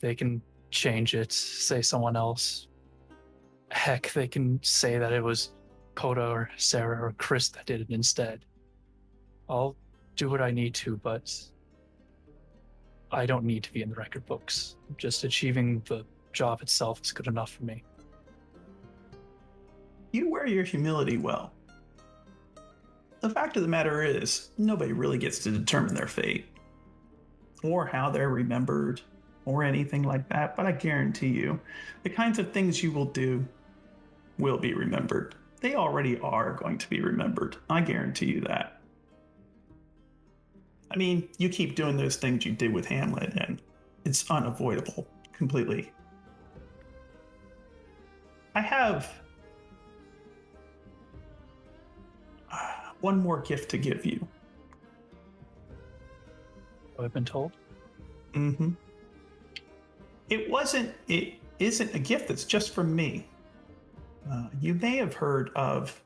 They can change it, say someone else. Heck, they can say that it was Coda or Sarah or Kris that did it instead. I'll do what I need to, but I don't need to be in the record books. Just achieving the job itself is good enough for me. You wear your humility well. The fact of the matter is, nobody really gets to determine their fate, or how they're remembered, or anything like that, but I guarantee you, the kinds of things you will do will be remembered. They already are going to be remembered. I guarantee you that. I mean, you keep doing those things you did with Hamlet, and it's unavoidable completely. I have one more gift to give you. I've been told. Mm-hmm. It isn't a gift that's just from me. You may have heard of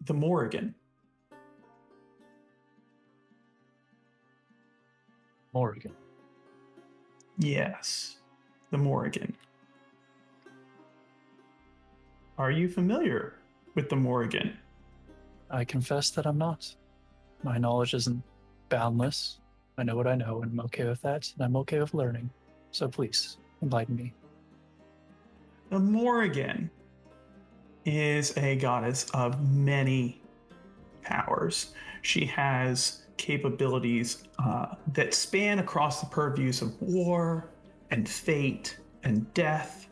the Morrigan. Morrigan. Yes, the Morrigan. Are you familiar with the Morrigan? I confess that I'm not. My knowledge isn't boundless. I know what I know, and I'm okay with that, and I'm okay with learning. So please, enlighten me. The Morrigan is a goddess of many powers. She has capabilities that span across the purviews of war and fate and death.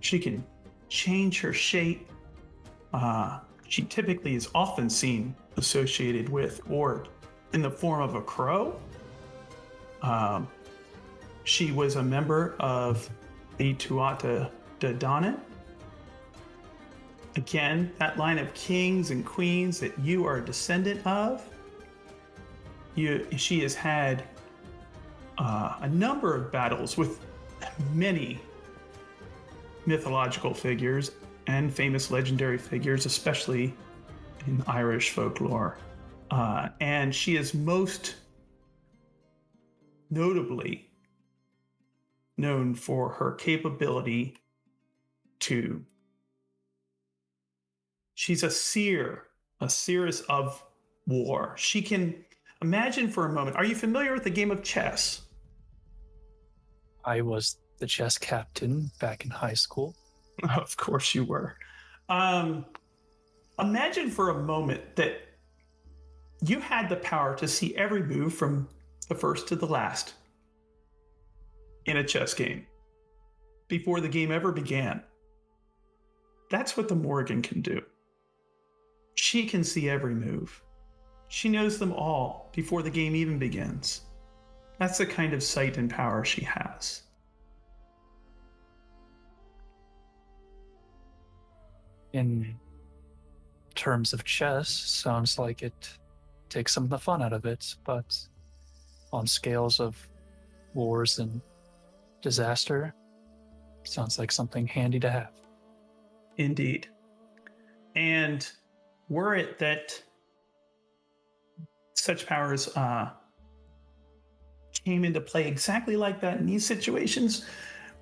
She can change her shape. She typically is often seen associated with or in the form of a crow. She was a member of the Tuatha De Danann. Again, that line of kings and queens that you are a descendant of. She has had a number of battles with many mythological figures and famous legendary figures, especially in Irish folklore. And she is most notably known for her capability to... She's a seeress of war. She can... Imagine for a moment, are you familiar with the game of chess? I was the chess captain back in high school. Of course you were. Imagine for a moment that you had the power to see every move from the first to the last in a chess game before the game ever began. That's what the Morrigan can do. She can see every move. She knows them all before the game even begins. That's the kind of sight and power she has. In terms of chess, sounds like it takes some of the fun out of it, but on scales of wars and disaster. Sounds like something handy to have. Indeed. And were it that such powers came into play exactly like that in these situations,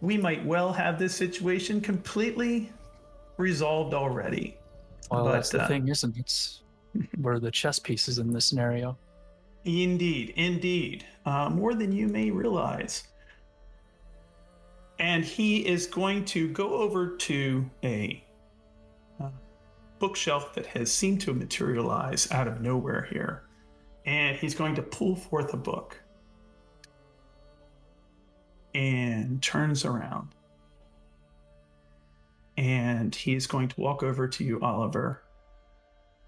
we might well have this situation completely resolved already. Well, that's the thing, isn't it? We're the chess pieces in this scenario. Indeed. More than you may realize. And he is going to go over to a bookshelf that has seemed to materialize out of nowhere here. And he's going to pull forth a book. And turns around. And he's going to walk over to you, Oliver,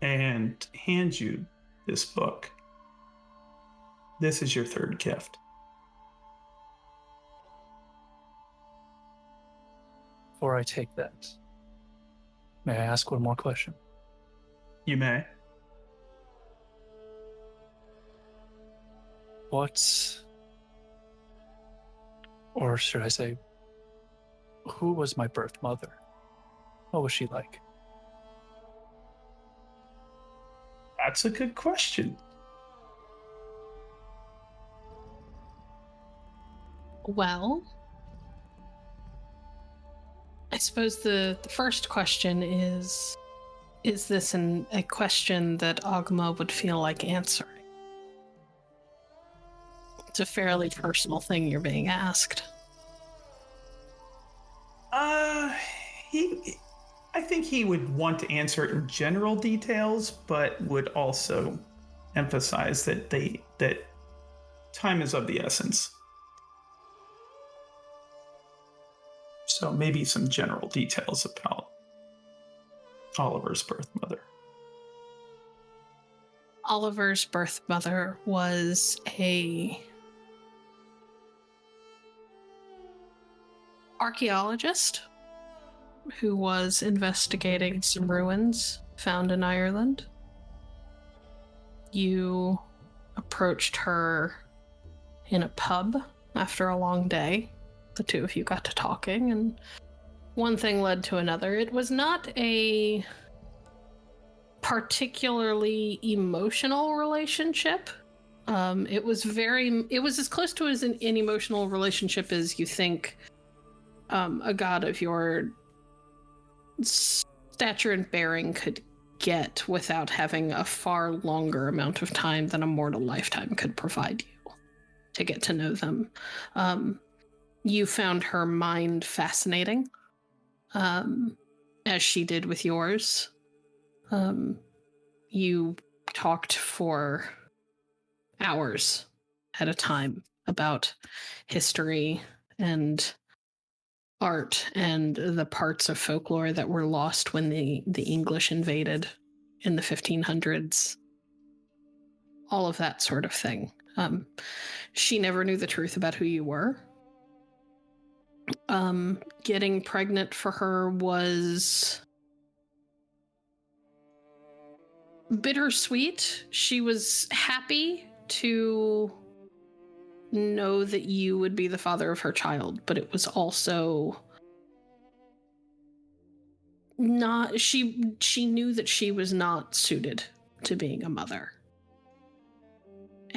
and hand you this book. This is your third gift. Before I take that, may I ask one more question? You may. Or should I say, who was my birth mother? What was she like? That's a good question. Well, I suppose the first question is this a question that Ogma would feel like answering? It's a fairly personal thing you're being asked. I think he would want to answer it in general details, but would also emphasize that time is of the essence. So maybe some general details about Oliver's birth mother. Oliver's birth mother was a archaeologist who was investigating some ruins found in Ireland. You approached her in a pub after a long day. The two of you got to talking, and one thing led to another. It was not a particularly emotional relationship. It was as close to an emotional relationship as you think a god of your stature and bearing could get without having a far longer amount of time than a mortal lifetime could provide you to get to know them. You found her mind fascinating, as she did with yours. You talked for hours at a time about history and art and the parts of folklore that were lost when the English invaded in the 1500s. All of that sort of thing. She never knew the truth about who you were. Getting pregnant for her was bittersweet. She was happy to know that you would be the father of her child, but it was also not, she knew that she was not suited to being a mother.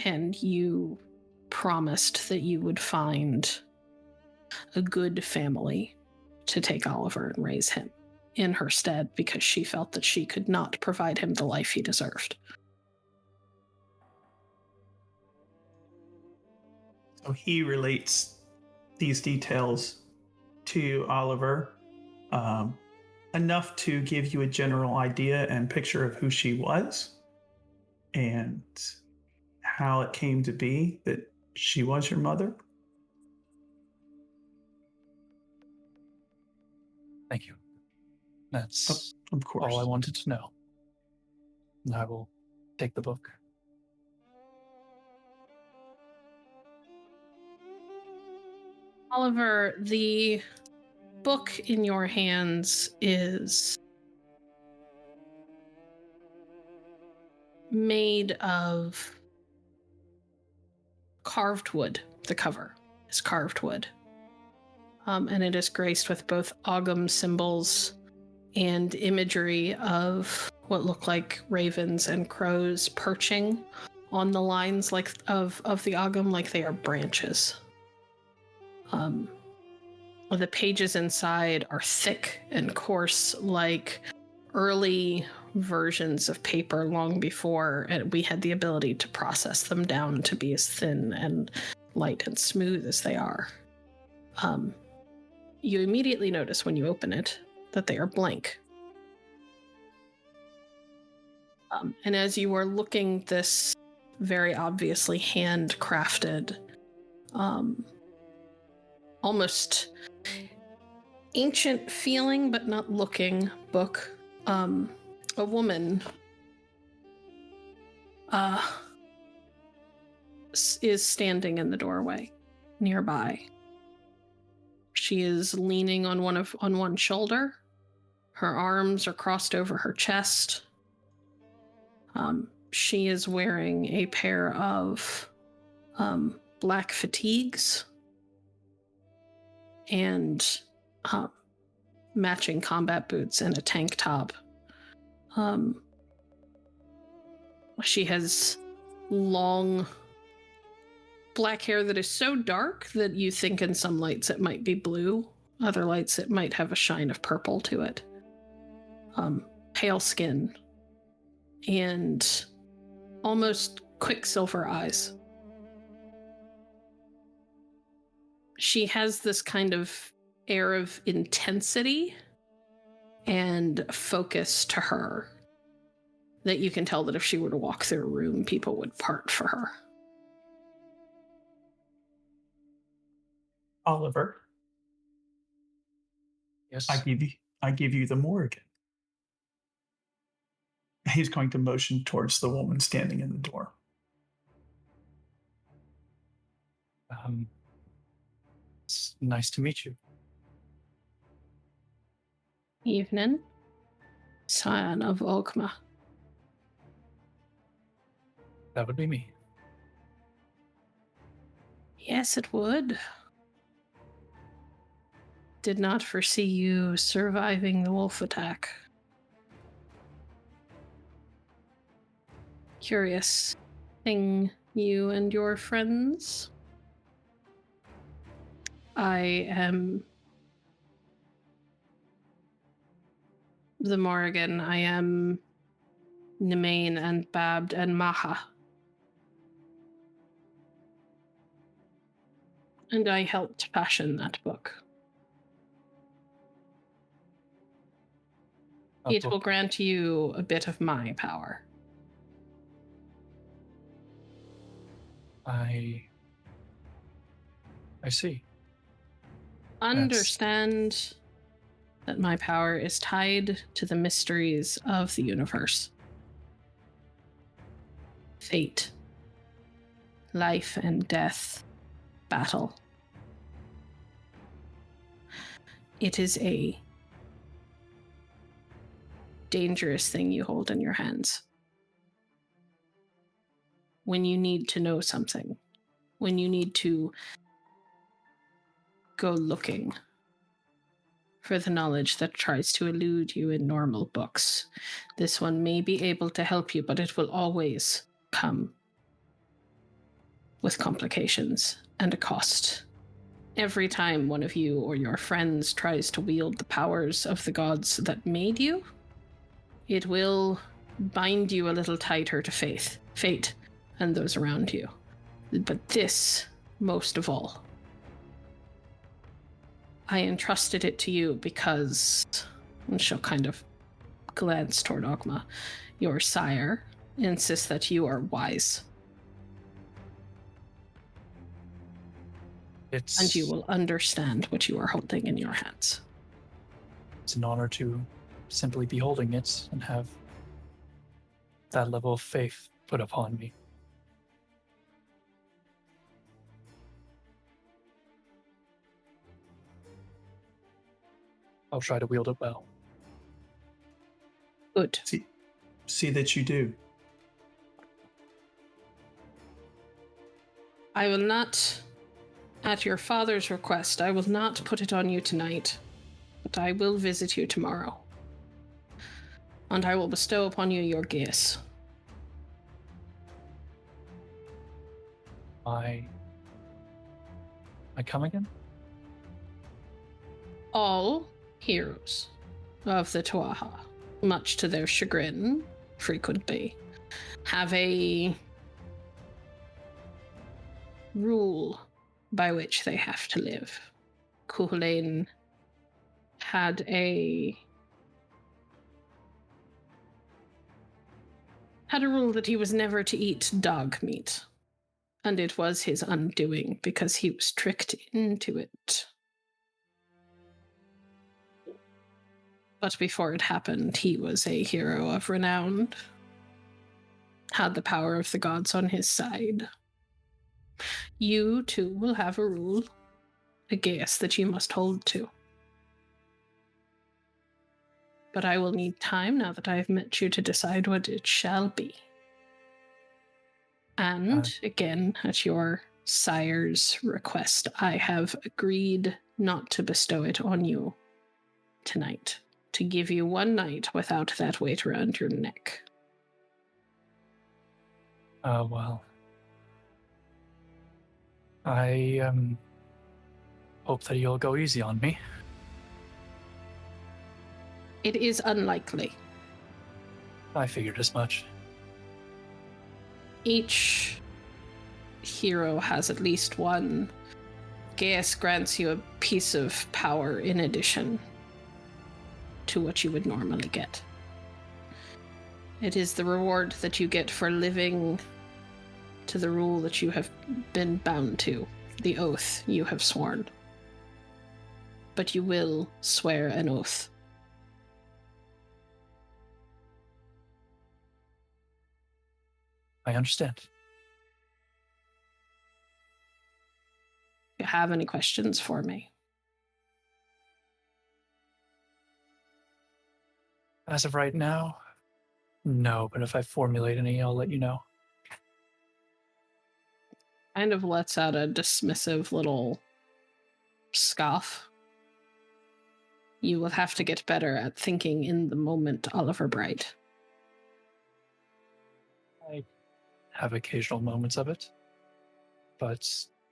And you promised that you would find a good family to take Oliver and raise him in her stead, because she felt that she could not provide him the life he deserved. So he relates these details to Oliver, enough to give you a general idea and picture of who she was and how it came to be that she was your mother. Thank you. That's of course all I wanted to know. And I will take the book. Oliver, the book in your hands is made of carved wood, the cover. is carved wood. And it is graced with both Ogma symbols and imagery of what look like ravens and crows perching on the lines like of the Ogma like they are branches. The pages inside are thick and coarse, like early versions of paper long before we had the ability to process them down to be as thin and light and smooth as they are. You immediately notice when you open it that they are blank. And as you are looking this very obviously handcrafted, almost ancient feeling but not looking book, a woman is standing in the doorway nearby. She is leaning on one shoulder. Her arms are crossed over her chest. She is wearing a pair of black fatigues and matching combat boots and a tank top. She has long black hair that is so dark that you think in some lights it might be blue, other lights it might have a shine of purple to it. Pale skin and almost quicksilver eyes. She has this kind of air of intensity and focus to her that you can tell that if she were to walk through a room, people would part for her. Oliver, Yes. I give you the Morrigan. He's going to motion towards the woman standing in the door. It's nice to meet you. Evening, Cyan of Ogma. That would be me. Yes, it would. Did not foresee you surviving the wolf attack. Curious thing, you and your friends. I am the Morrigan. I am Maine and Babbed and Maha. And I helped fashion that book. It will grant you a bit of my power. I see. Understand that my power is tied to the mysteries of the universe. Fate, life and death, battle. It is a dangerous thing you hold in your hands. When you need to know something, when you need to go looking for the knowledge that tries to elude you in normal books, this one may be able to help you, but it will always come with complications and a cost. Every time one of you or your friends tries to wield the powers of the gods that made you, it will bind you a little tighter to fate, and those around you. But this, most of all, I entrusted it to you because, and she'll kind of glance toward Ogma, your sire insists that you are wise. And you will understand what you are holding in your hands. It's an honor to simply be holding it and have that level of faith put upon me. I'll try to wield it well. Good. See that you do. I will not At your father's request, I will not put it on you tonight, but I will visit you tomorrow. And I will bestow upon you your geas. I come again? All heroes of the Tuaha, much to their chagrin, frequently, have a rule by which they have to live. Kuhulain had a rule that he was never to eat dog meat, and it was his undoing because he was tricked into it. But before it happened, he was a hero of renown, had the power of the gods on his side. You, too, will have a rule, a geas that you must hold to. But I will need time now that I have met you to decide what it shall be. And, again, at your sire's request, I have agreed not to bestow it on you tonight, to give you one night without that weight around your neck. Well, I hope that you'll go easy on me. It is unlikely. I figured as much. Each hero has at least one. Geas grants you a piece of power in addition to what you would normally get. It is the reward that you get for living to the rule that you have been bound to, the oath you have sworn. But you will swear an oath. I understand. If you have any questions for me? As of right now, no, but if I formulate any, I'll let you know. Kind of lets out a dismissive little scoff. You will have to get better at thinking in the moment, Oliver Bright. I have occasional moments of it, but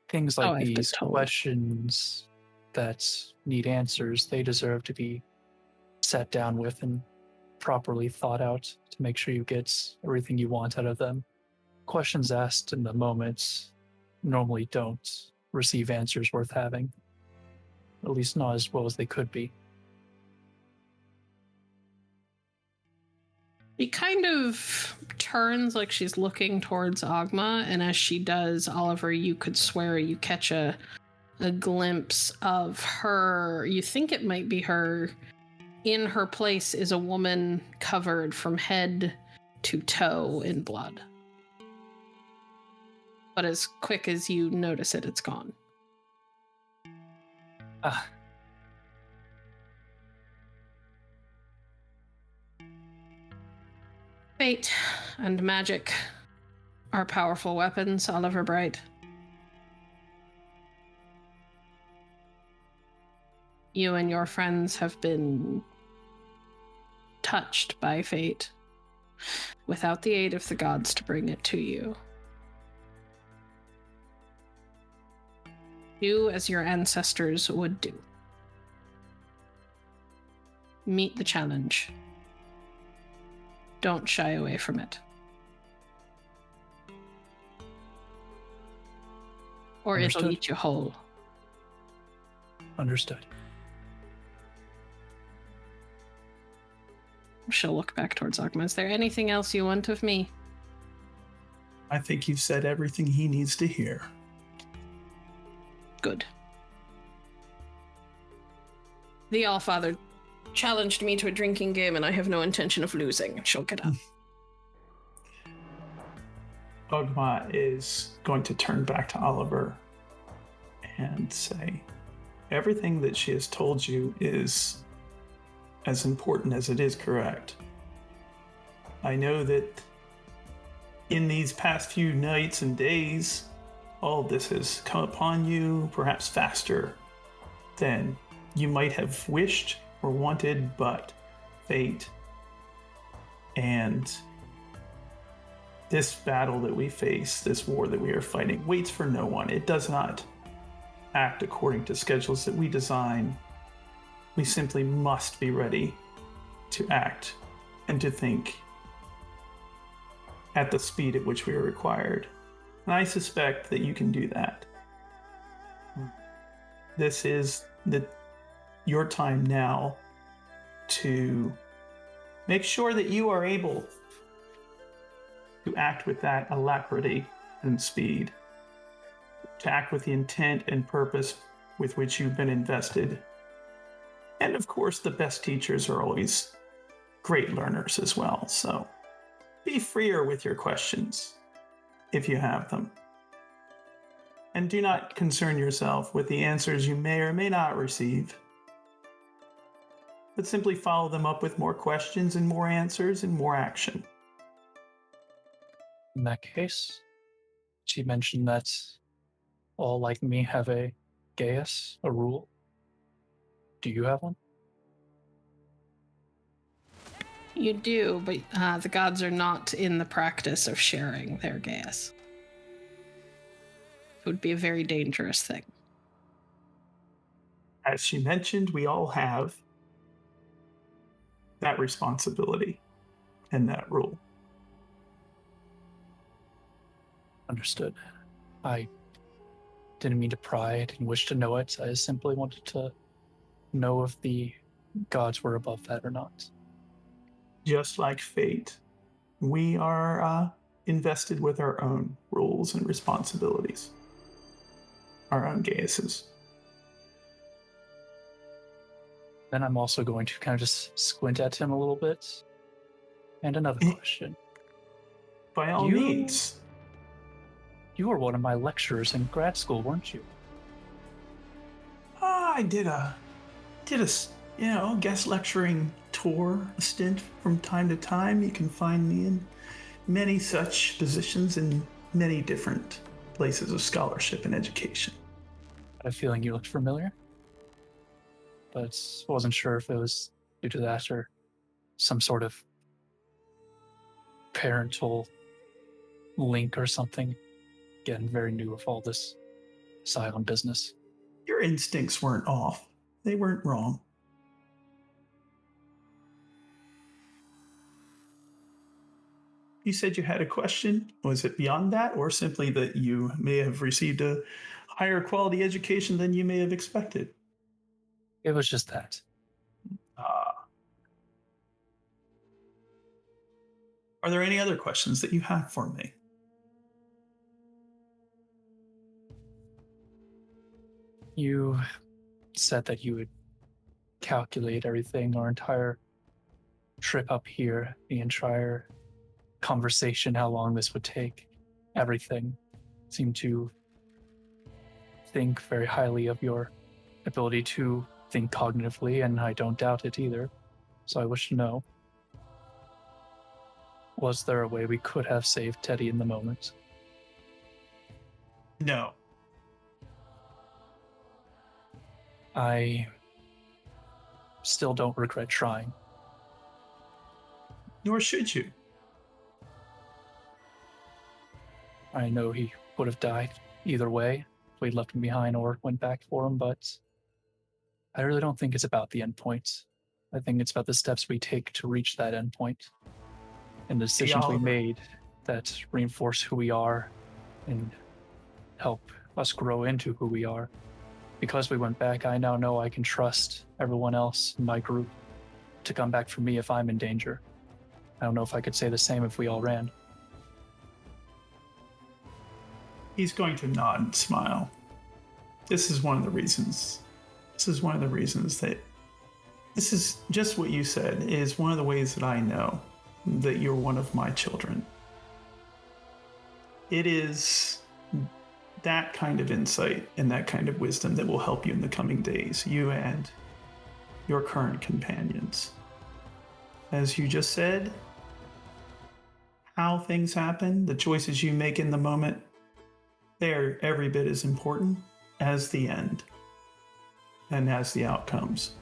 things like these questions that need answers, they deserve to be sat down with and properly thought out to make sure you get everything you want out of them. Questions asked in the moment normally don't receive answers worth having, at least not as well as they could be. She kind of turns like she's looking towards Ogma, and as she does, Oliver, you could swear you catch a glimpse of her. You think it might be her. In her place is a woman covered from head to toe in blood. But as quick as you notice it, it's gone. Fate and magic are powerful weapons, Oliver Bright. You and your friends have been touched by fate without the aid of the gods to bring it to you. Do as your ancestors would do. Meet the challenge. Don't shy away from it. Or Understood. it'll eat you whole. Understood. She'll look back towards Ogma. Is there anything else you want of me? I think you've said everything he needs to hear. Good. The Allfather challenged me to a drinking game, and I have no intention of losing. She'll get up. Ogma is going to turn back to Oliver and say, everything that she has told you is as important as it is correct. I know that in these past few nights and days, all of this has come upon you, perhaps faster than you might have wished or wanted, but fate and this battle that we face, this war that we are fighting, waits for no one. It does not act according to schedules that we design. We simply must be ready to act and to think at the speed at which we are required. And I suspect that you can do that. This is your time now to make sure that you are able to act with that alacrity and speed, to act with the intent and purpose with which you've been invested. And of course, the best teachers are always great learners as well, so be freer with your questions if you have them. And do not concern yourself with the answers you may or may not receive, but simply follow them up with more questions and more answers and more action. In that case, she mentioned that all like me have a geas, a rule. Do you have one? You do, but the gods are not in the practice of sharing their geas. It would be a very dangerous thing. As she mentioned, we all have that responsibility and that rule. Understood. I didn't mean to pry, I didn't wish to know it. I simply wanted to know if the gods were above that or not. Just like fate, we are invested with our own rules and responsibilities, our own geases. Then I'm also going to kind of just squint at him a little bit. And another question. By all means. You were one of my lecturers in grad school, weren't you? I did a guest lecturing tour, a stint from time to time. You can find me in many such positions in many different places of scholarship and education. I had a feeling you looked familiar, but wasn't sure if it was due to that or some sort of parental link or something. Getting very new with all this asylum business. Your instincts weren't off. They weren't wrong. You said you had a question. Was it beyond that, or simply that you may have received a higher quality education than you may have expected? It was just that. Are there any other questions that you have for me? You said that you would calculate everything, our entire trip up here, the entire conversation, how long this would take, everything. Seemed to think very highly of your ability to think cognitively, and I don't doubt it either. So I wish to know, was there a way we could have saved Teddy in the moment? No. I still don't regret trying. Nor should you. I know he would have died either way if we'd left him behind or went back for him, but I really don't think it's about the end point. I think it's about the steps we take to reach that end point and the decisions we made that reinforce who we are and help us grow into who we are. Because we went back, I now know I can trust everyone else in my group to come back for me if I'm in danger. I don't know if I could say the same if we all ran. He's going to nod and smile. This is one of the reasons that this is just what you said is one of the ways that I know that you're one of my children. It is that kind of insight and that kind of wisdom that will help you in the coming days, you and your current companions. As you just said, how things happen, the choices you make in the moment, They are every bit as important as the end and as the outcomes.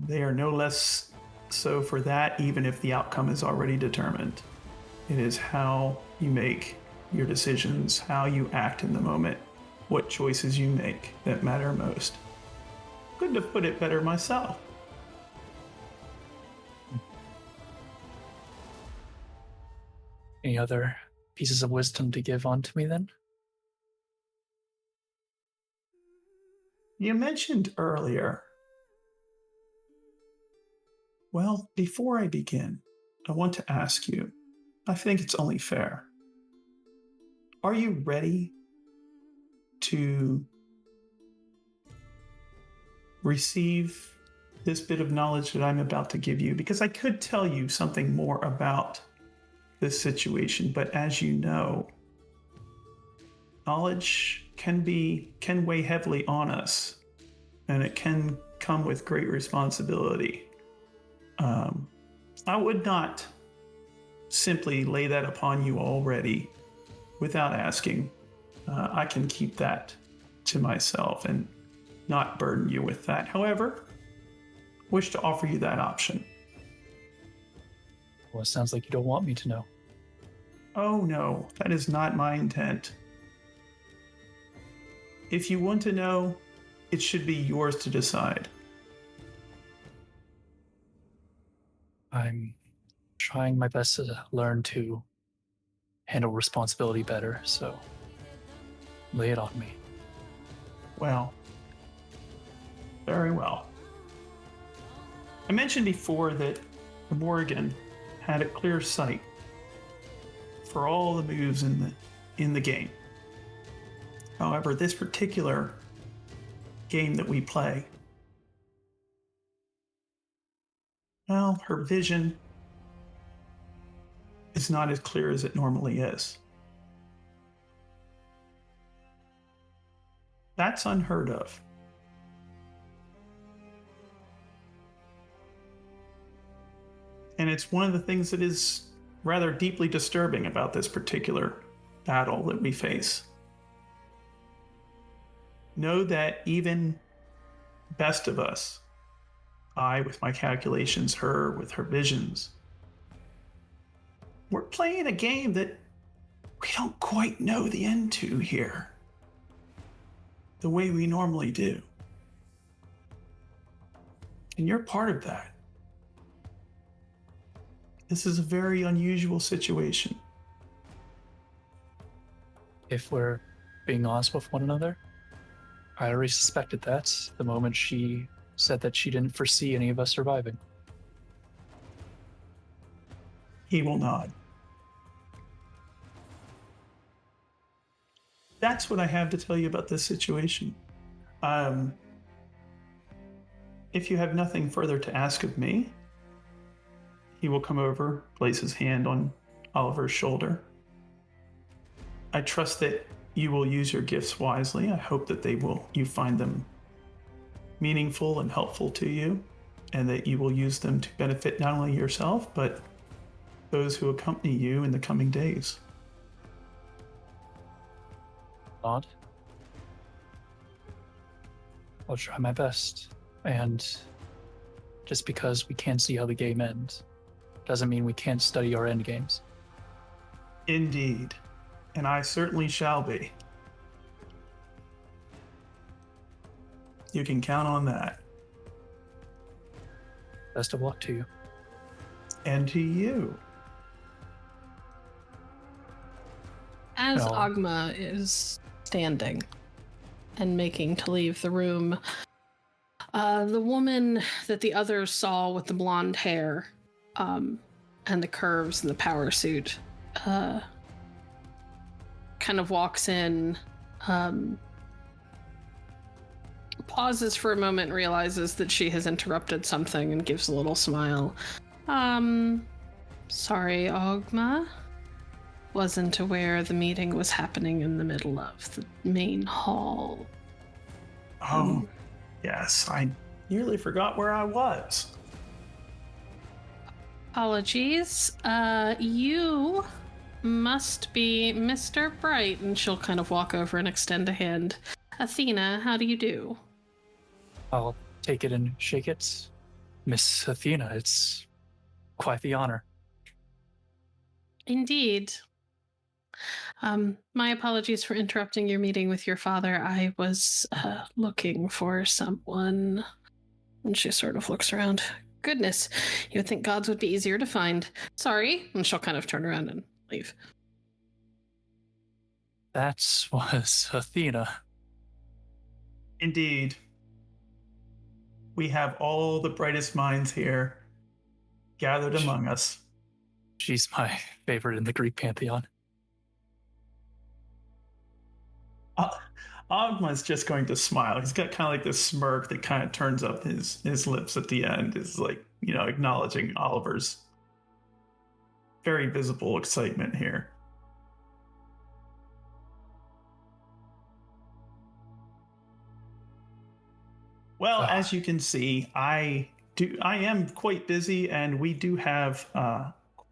They are no less so for that, even if the outcome is already determined. It is how you make your decisions, how you act in the moment, what choices you make that matter most. Couldn't have put it better myself. Any other pieces of wisdom to give on to me then? You mentioned earlier. Well, before I begin, I want to ask you, I think it's only fair. Are you ready to receive this bit of knowledge that I'm about to give you? Because I could tell you something more about this situation, but as you know, knowledge can weigh heavily on us, and it can come with great responsibility. I would not simply lay that upon you already without asking. I can keep that to myself and not burden you with that. However, wish to offer you that option. Well, it sounds like you don't want me to know. Oh no, that is not my intent. If you want to know, it should be yours to decide. I'm trying my best to learn to handle responsibility better, so lay it on me. Well, very well. I mentioned before that Morgan had a clear sight for all the moves in the game. However, this particular game that we play, well, her vision is not as clear as it normally is. That's unheard of. And it's one of the things that is rather deeply disturbing about this particular battle that we face. Know that even best of us, I with my calculations, her with her visions, we're playing a game that we don't quite know the end to here the way we normally do. And you're part of that. This is a very unusual situation. If we're being honest with one another, I already suspected that the moment she said that she didn't foresee any of us surviving. He will nod. That's what I have to tell you about this situation. If you have nothing further to ask of me, he will come over, place his hand on Oliver's shoulder. I trust that you will use your gifts wisely. I hope that you find them meaningful and helpful to you, and that you will use them to benefit not only yourself, but those who accompany you in the coming days. Nod. I'll try my best. And just because we can't see how the game ends, doesn't mean we can't study our end games. Indeed. And I certainly shall be. You can count on that. Best of luck to you. And to you. As No. Ogma is standing and making to leave the room, the woman that the others saw with the blonde hair and the curves and the power suit kind of walks in, pauses for a moment, realizes that she has interrupted something, and gives a little smile. Sorry, Ogma. Wasn't aware the meeting was happening in the middle of the main hall. Oh, yes, I nearly forgot where I was. Apologies. You must be Mr. Bright. And she'll kind of walk over and extend a hand. Athena, how do you do? I'll take it and shake it. Miss Athena, it's quite the honor. Indeed. My apologies for interrupting your meeting with your father. I was looking for someone. And she sort of looks around. Goodness, you would think gods would be easier to find. Sorry. And she'll kind of turn around and leave. That was Athena. Indeed. We have all the brightest minds here gathered among us. She's my favorite in the Greek pantheon. Ogma's just going to smile. He's got kind of like this smirk that kind of turns up his lips at the end, is like, acknowledging Oliver's very visible excitement here. Well, as you can see, I am quite busy, and we do have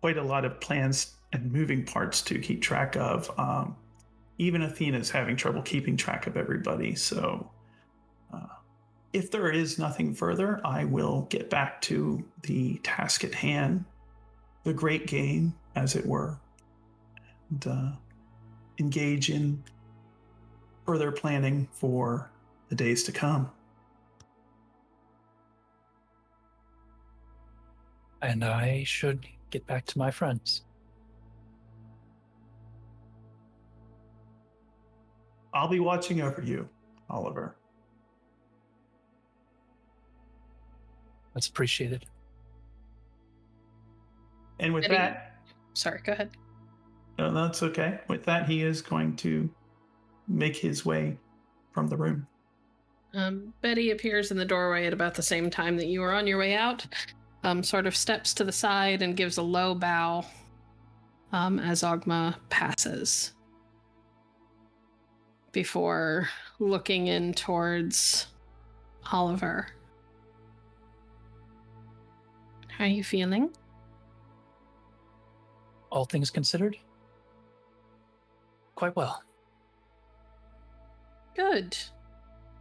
quite a lot of plans and moving parts to keep track of. Even Athena's having trouble keeping track of everybody. So if there is nothing further, I will get back to the task at hand, the great game, as it were, and engage in further planning for the days to come. And I should get back to my friends. I'll be watching over you, Oliver. That's appreciated. And with that... Sorry, go ahead. No, that's okay. With that, he is going to make his way from the room. Betty appears in the doorway at about the same time that you are on your way out. Sort of steps to the side and gives a low bow as Ogma passes, before looking in towards Oliver. How are you feeling? All things considered, quite well. Good.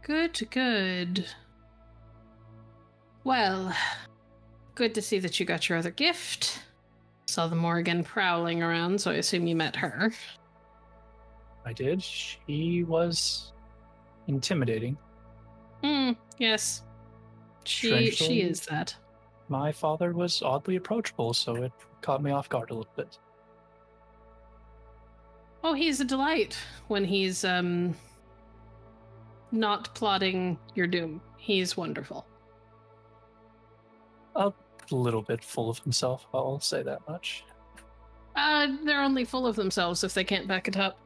Good. Well, good to see that you got your other gift. Saw the Morrigan prowling around, so I assume you met her. I did. She was intimidating. Yes. She Strangely, is that. My father was oddly approachable, so it caught me off guard a little bit. Oh, he's a delight when he's not plotting your doom. He's wonderful. A little bit full of himself, I'll say that much. They're only full of themselves if they can't back it up.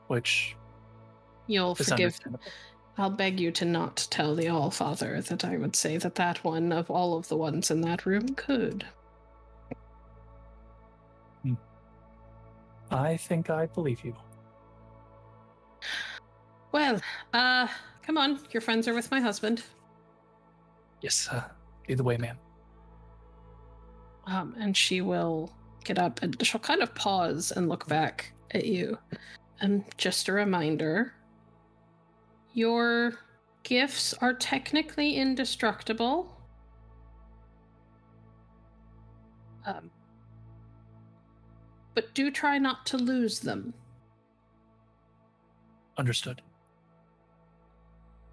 Which You'll is forgive. understandable. I'll beg you to not tell the All-Father that I would say that one of all of the ones in that room could. I think I believe you. Well, come on. Your friends are with my husband. Yes, either way, ma'am. And she will get up and she'll kind of pause and look back at you. Just a reminder, your gifts are technically indestructible. But do try not to lose them. Understood.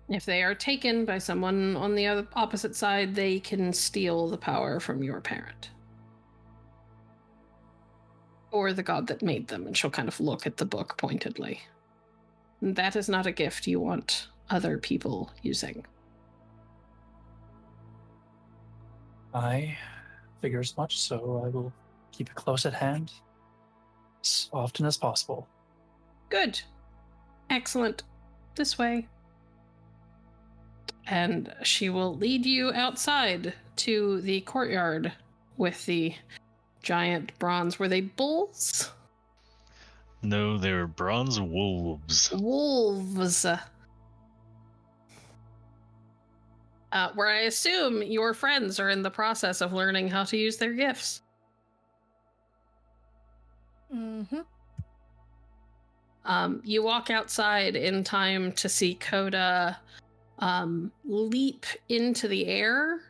If they are taken by someone on the other opposite side, they can steal the power from your parent. Or the god that made them, and she'll kind of look at the book pointedly. That is not a gift you want other people using. I figure as much, so I will keep it close at hand as often as possible. Good. Excellent. This way. And she will lead you outside to the courtyard with the giant bronze. Were they bulls? No, they were bronze wolves. Wolves. Where I assume your friends are in the process of learning how to use their gifts. Mm-hmm. You walk outside in time to see Coda leap into the air,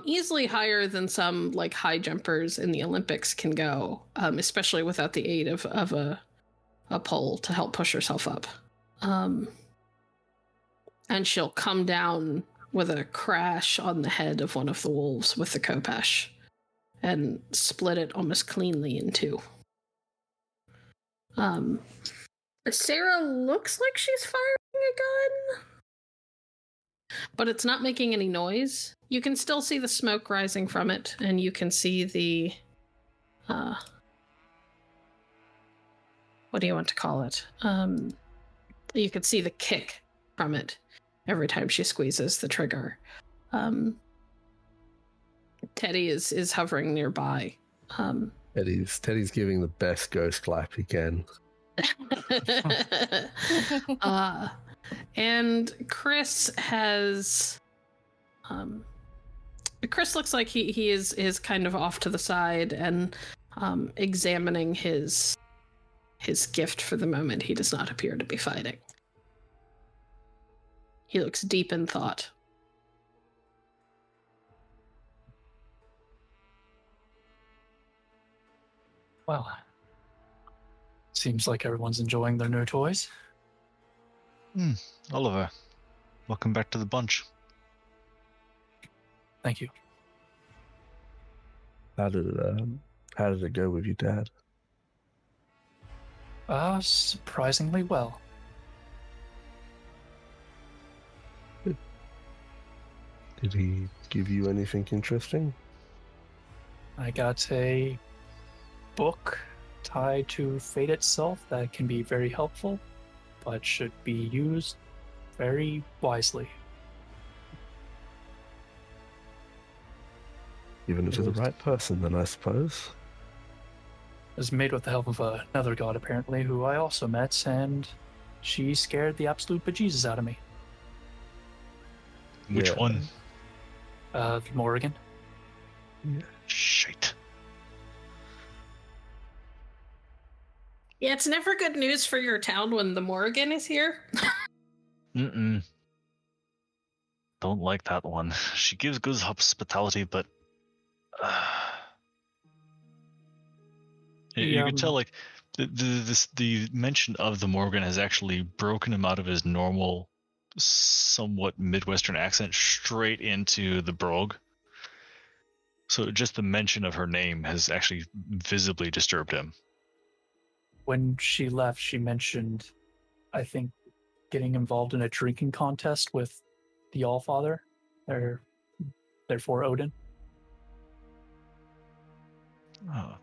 easily higher than some like high jumpers in the Olympics can go, especially without the aid of a pole to help push herself up. And she'll come down with a crash on the head of one of the wolves with the Khopesh and split it almost cleanly in two. Sarah looks like she's firing a gun, but it's not making any noise. You can still see the smoke rising from it, and you can see the, what do you want to call it? You can see the kick from it every time she squeezes the trigger. Teddy is hovering nearby. Teddy's giving the best ghost clap he can. And Kris has Kris looks like he is kind of off to the side and examining his gift for the moment. He does not appear to be fighting. He looks deep in thought. Well, seems like everyone's enjoying their new toys. Oliver, welcome back to the bunch. Thank you. How did it go with your dad? Surprisingly well. Did he give you anything interesting? I got a book tied to fate itself that can be very helpful, but should be used very wisely. Given it to the right person, then, I suppose. It was made with the help of another god, apparently, who I also met, and she scared the absolute bejesus out of me. Which one? Morrigan. Yeah. Shit. Yeah, it's never good news for your town when the Morrigan is here. Don't like that one. She gives good hospitality, but you can tell, like, the mention of the Morgan has actually broken him out of his normal, somewhat Midwestern accent straight into the brogue. So just the mention of her name has actually visibly disturbed him. When she left, she mentioned, I think, getting involved in a drinking contest with the Allfather, therefore Odin. Oh.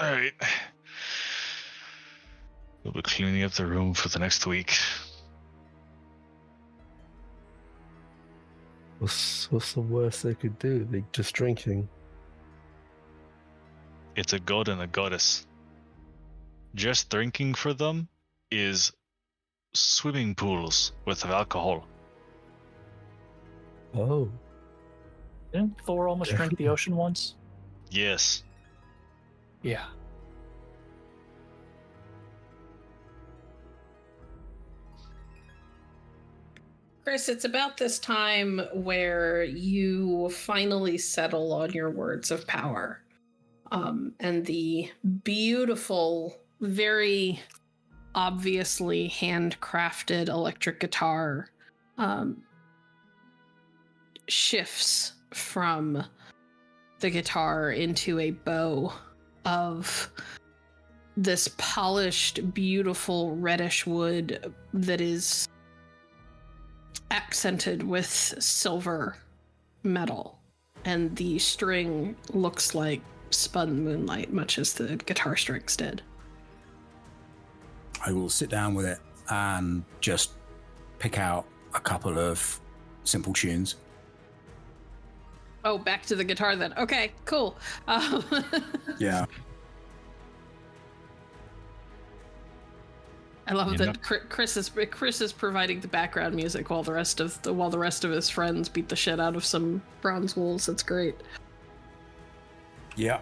Alright. We'll be cleaning up the room for the next week. What's the worst they could do? They just drinking. It's a god and a goddess. Just drinking for them is swimming pools with alcohol. Oh. Didn't Thor almost drink the ocean once? Yes. Yeah. Kris, it's about this time where you finally settle on your words of power. And the beautiful, very obviously handcrafted electric guitar shifts from the guitar into a bow of this polished, beautiful reddish wood that is accented with silver metal. And the string looks like spun moonlight, much as the guitar strings did. I will sit down with it and just pick out a couple of simple tunes. Oh, back to the guitar then. Okay, cool. Yeah. I love that Kris is providing the background music while the rest of his friends beat the shit out of some bronze wolves. That's great. Yeah.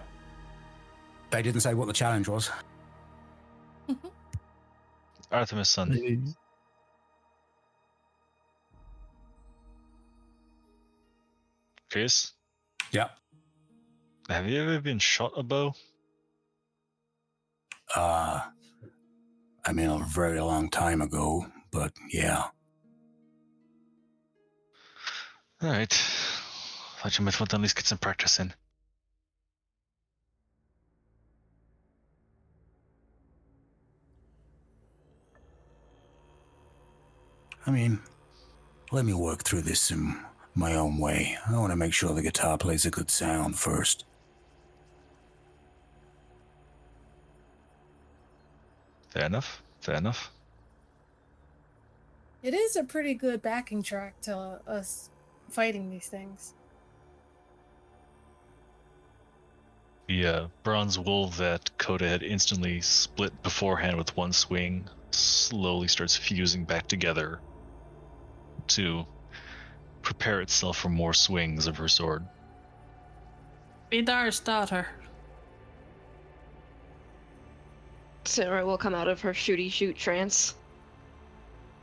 They didn't say what the challenge was. Artemis, son. Maybe. Kris, Yeah. have you ever been shot a bow? I mean, a very long time ago, but yeah. Alright. Thought you might want to at least get some practice in. I mean, let me work through this in my own way. I want to make sure the guitar plays a good sound first. Fair enough. Fair enough. It is a pretty good backing track to us fighting these things. The bronze wool that Coda had instantly split beforehand with one swing slowly starts fusing back together to prepare itself for more swings of her sword. Vidar's daughter. Sarah will come out of her shooty shoot trance.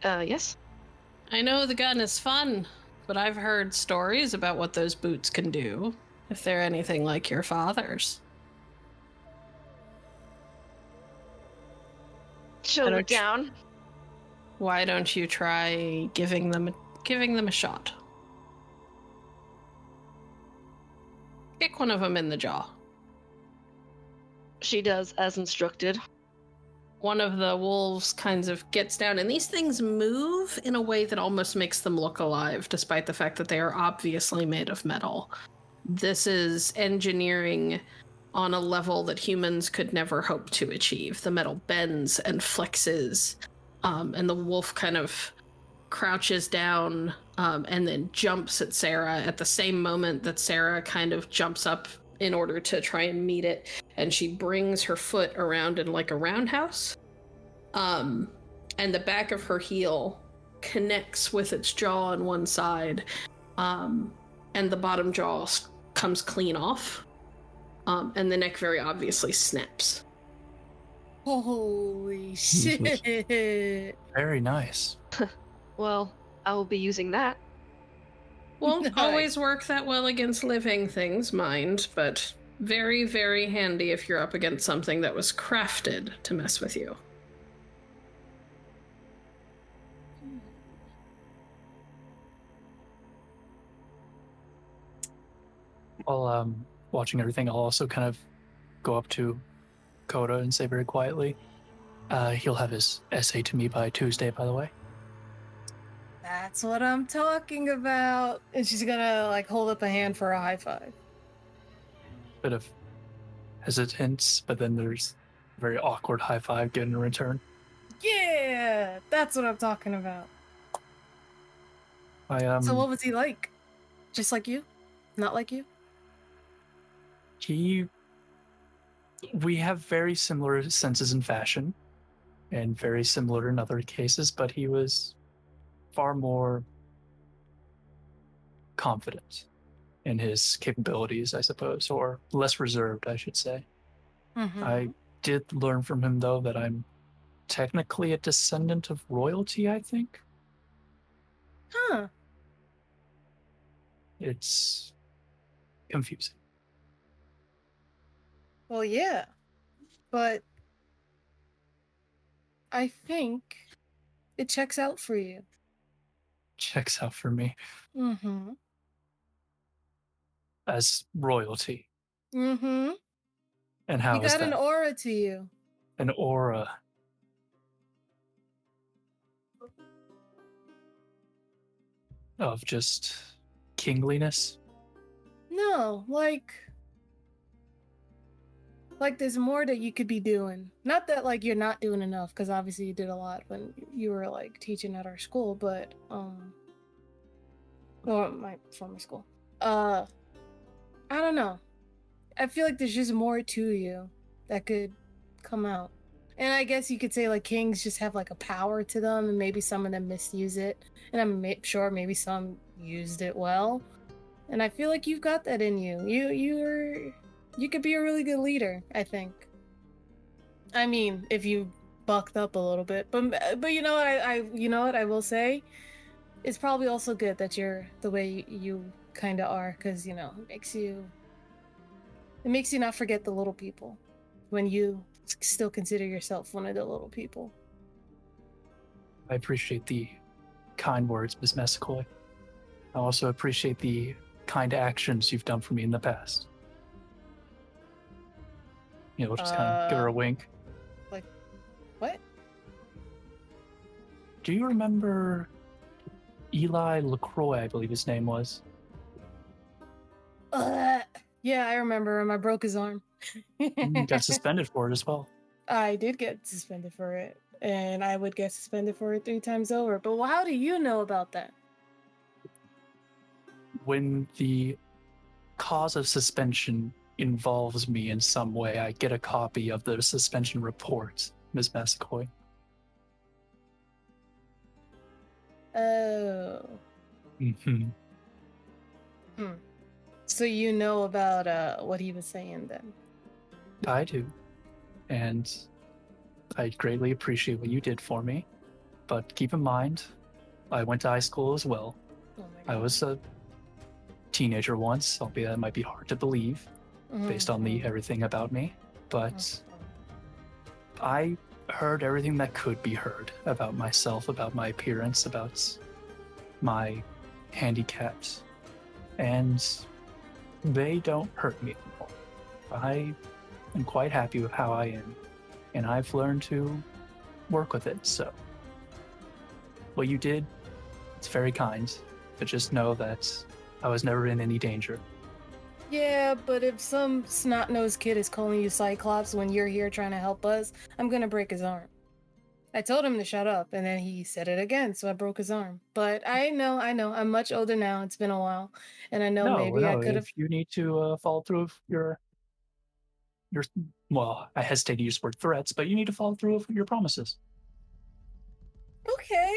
Yes? I know the gun is fun, but I've heard stories about what those boots can do, if they're anything like your father's. She'll look down. Why don't you try giving them a shot? Kick one of them in the jaw. She does as instructed. One of the wolves kind of gets down, and these things move in a way that almost makes them look alive, despite the fact that they are obviously made of metal. This is engineering on a level that humans could never hope to achieve. The metal bends and flexes, and the wolf kind of crouches down and then jumps at Sarah at the same moment that Sarah kind of jumps up in order to try and meet it, and she brings her foot around in like a roundhouse, and the back of her heel connects with its jaw on one side, and the bottom jaw comes clean off, and the neck very obviously snaps. Holy shit! Very nice. Well, I will be using that. Won't Nice. always work that well against living things, mind, but very, very handy if you're up against something that was crafted to mess with you. While watching everything, I'll also kind of go up to Coda and say very quietly, he'll have his essay to me by Tuesday, by the way. That's what I'm talking about. And she's gonna like hold up a hand for a high five. Bit of hesitance, but then there's a very awkward high five given in return. Yeah, that's what I'm talking about. So what was he like? Just like you? Not like you? We have very similar senses in fashion, and very similar in other cases, but he was far more confident in his capabilities, I suppose, or less reserved, I should say. Mm-hmm. I did learn from him, though, that I'm technically a descendant of royalty, I think. Huh. It's confusing. Well, yeah. But I think it checks out for you. Checks out for me Mm-hmm. as royalty. Mm-hmm. And how You is got that? an aura to you. An aura. Of just kingliness? No, like there's more that you could be doing. Not that like you're not doing enough, because obviously you did a lot when you were like teaching at our school, but or my former school. I don't know. I feel like there's just more to you that could come out. And I guess you could say like kings just have like a power to them, and maybe some of them misuse it. And I'm sure maybe some used it well. And I feel like you've got that in you. You could be a really good leader, I think. I mean, if you bucked up a little bit, but you know what I will say, it's probably also good that you're the way you kind of are, because it makes you not forget the little people when you still consider yourself one of the little people. I appreciate the kind words, Miss Massaquoi. I also appreciate the kind actions you've done for me in the past. Just kind of give her a wink. Like, what? Do you remember Eli LaCroix, I believe his name was? Yeah, I remember him. I broke his arm. You got suspended for it as well. I did get suspended for it, and I would get suspended for it 3 times over. But how do you know about that? When the cause of suspension involves me in some way, I get a copy of the suspension report, Ms. Massaquoi. Oh. Mm-hmm. So you know about what he was saying then? I do. And I greatly appreciate what you did for me. But keep in mind, I went to high school as well. Oh my God. I was a teenager once, albeit that might be hard to believe based on the everything about me. But I heard everything that could be heard about myself, about my appearance, about my handicaps. And they don't hurt me anymore. I am quite happy with how I am. And I've learned to work with it, so. What you did, it's very kind. But just know that I was never in any danger. Yeah, but if some snot-nosed kid is calling you Cyclops when you're here trying to help us, I'm gonna break his arm. I told him to shut up, and then he said it again, so I broke his arm. But I know, I'm much older now, it's been a while, and I know maybe I could have... If you need to follow through with your, well, I hesitate to use the word threats, but you need to follow through with your promises. Okay.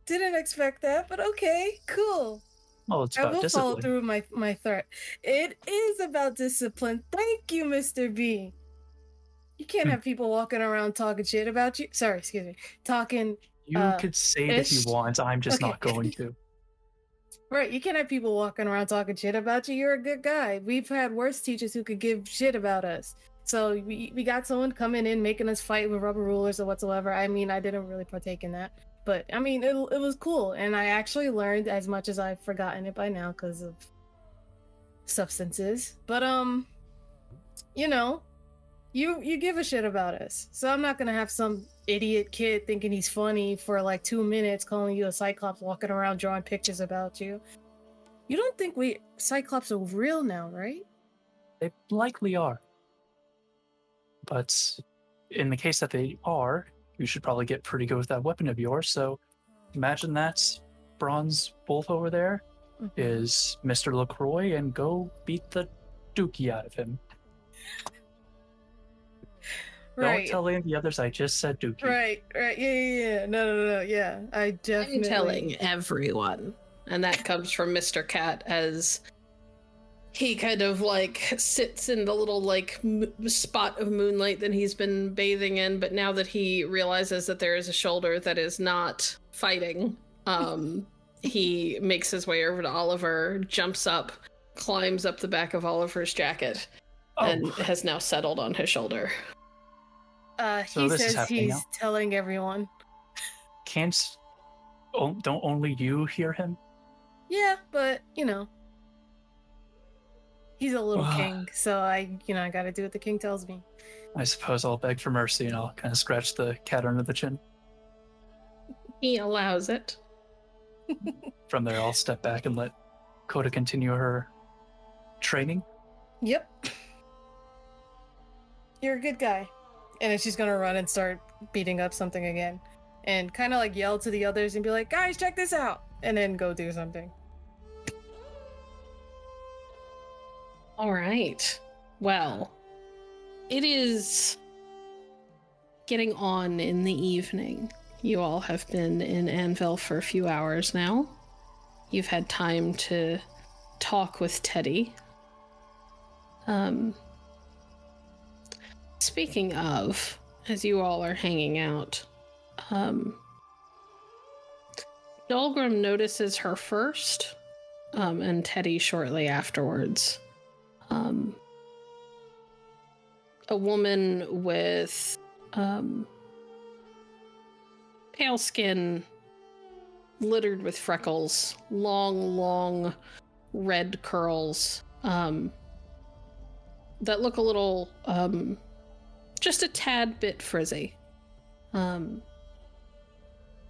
Didn't expect that, but okay, cool. Well, it's I about will discipline. follow through with my threat. It is about discipline. Thank you, Mr. B. You can't have people walking around talking shit about you. Sorry, excuse me. Talking. You could say it if you want. I'm just not going to. Right, you can't have people walking around talking shit about you. You're a good guy. We've had worse teachers who could give shit about us. So we got someone coming in making us fight with rubber rulers or whatsoever. I mean, I didn't really partake in that. But, I mean, it was cool. And I actually learned as much as I've forgotten it by now because of substances. But, you give a shit about us. So I'm not going to have some idiot kid thinking he's funny for like 2 minutes calling you a Cyclops walking around drawing pictures about you. You don't think Cyclops are real now, right? They likely are. But in the case that they are, you should probably get pretty good with that weapon of yours. So imagine that bronze wolf over there is Mr. LaCroix, and go beat the dookie out of him. Right. Don't tell any of the others I just said dookie. Right. Yeah. No. Yeah, I definitely... I'm telling everyone. And that comes from Mr. Cat as he kind of like sits in the little like spot of moonlight that he's been bathing in, but now that he realizes that there is a shoulder that is not fighting, he makes his way over to Oliver, jumps up, climbs up the back of Oliver's jacket, and has now settled on his shoulder. He says he's telling everyone. Don't only you hear him? Yeah, but he's a little king, so I gotta do what the king tells me. I suppose I'll beg for mercy and I'll kind of scratch the cat under the chin. He allows it. From there, I'll step back and let Coda continue her training. Yep. You're a good guy. And then she's gonna run and start beating up something again. And kind of like yell to the others and be like, guys, check this out! And then go do something. All right. Well, it is getting on in the evening. You all have been in Anvil for a few hours now. You've had time to talk with Teddy. Speaking of, as you all are hanging out, Dolgrom notices her first, and Teddy shortly afterwards. A woman with pale skin, littered with freckles, long red curls that look a little, just a tad bit frizzy,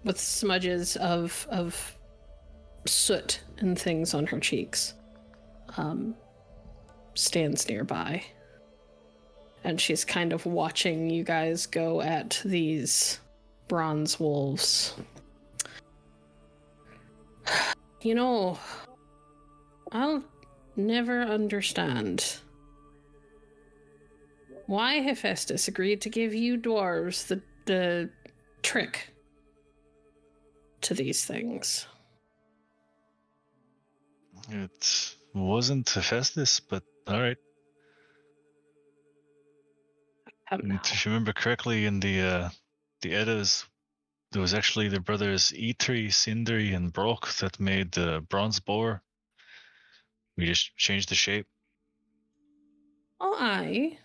with smudges of soot and things on her cheeks, stands nearby. And she's kind of watching you guys go at these bronze wolves. You know, I'll never understand why Hephaestus agreed to give you dwarves the trick to these things. It wasn't Hephaestus, but alright. If you remember correctly, in the Eddas, there was actually the brothers Eitri, Sindri, and Brok that made the bronze boar. We just changed the shape. Oh, aye.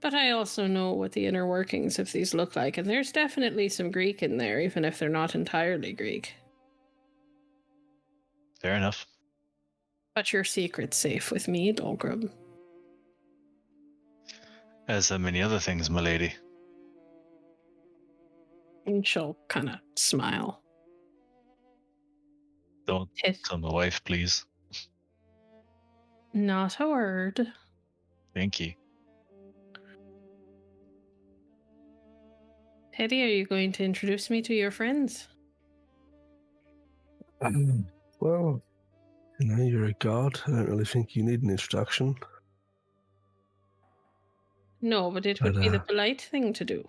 But I also know what the inner workings of these look like, and there's definitely some Greek in there, even if they're not entirely Greek. Fair enough. But your secret's safe with me, Dolgrom. As are many other things, my lady. And she'll kind of smile. Don't tell my wife, please. Not a word. Thank you. Teddy, are you going to introduce me to your friends? Well, you know, you're a god. I don't really think you need an introduction. No, but it would be the polite thing to do.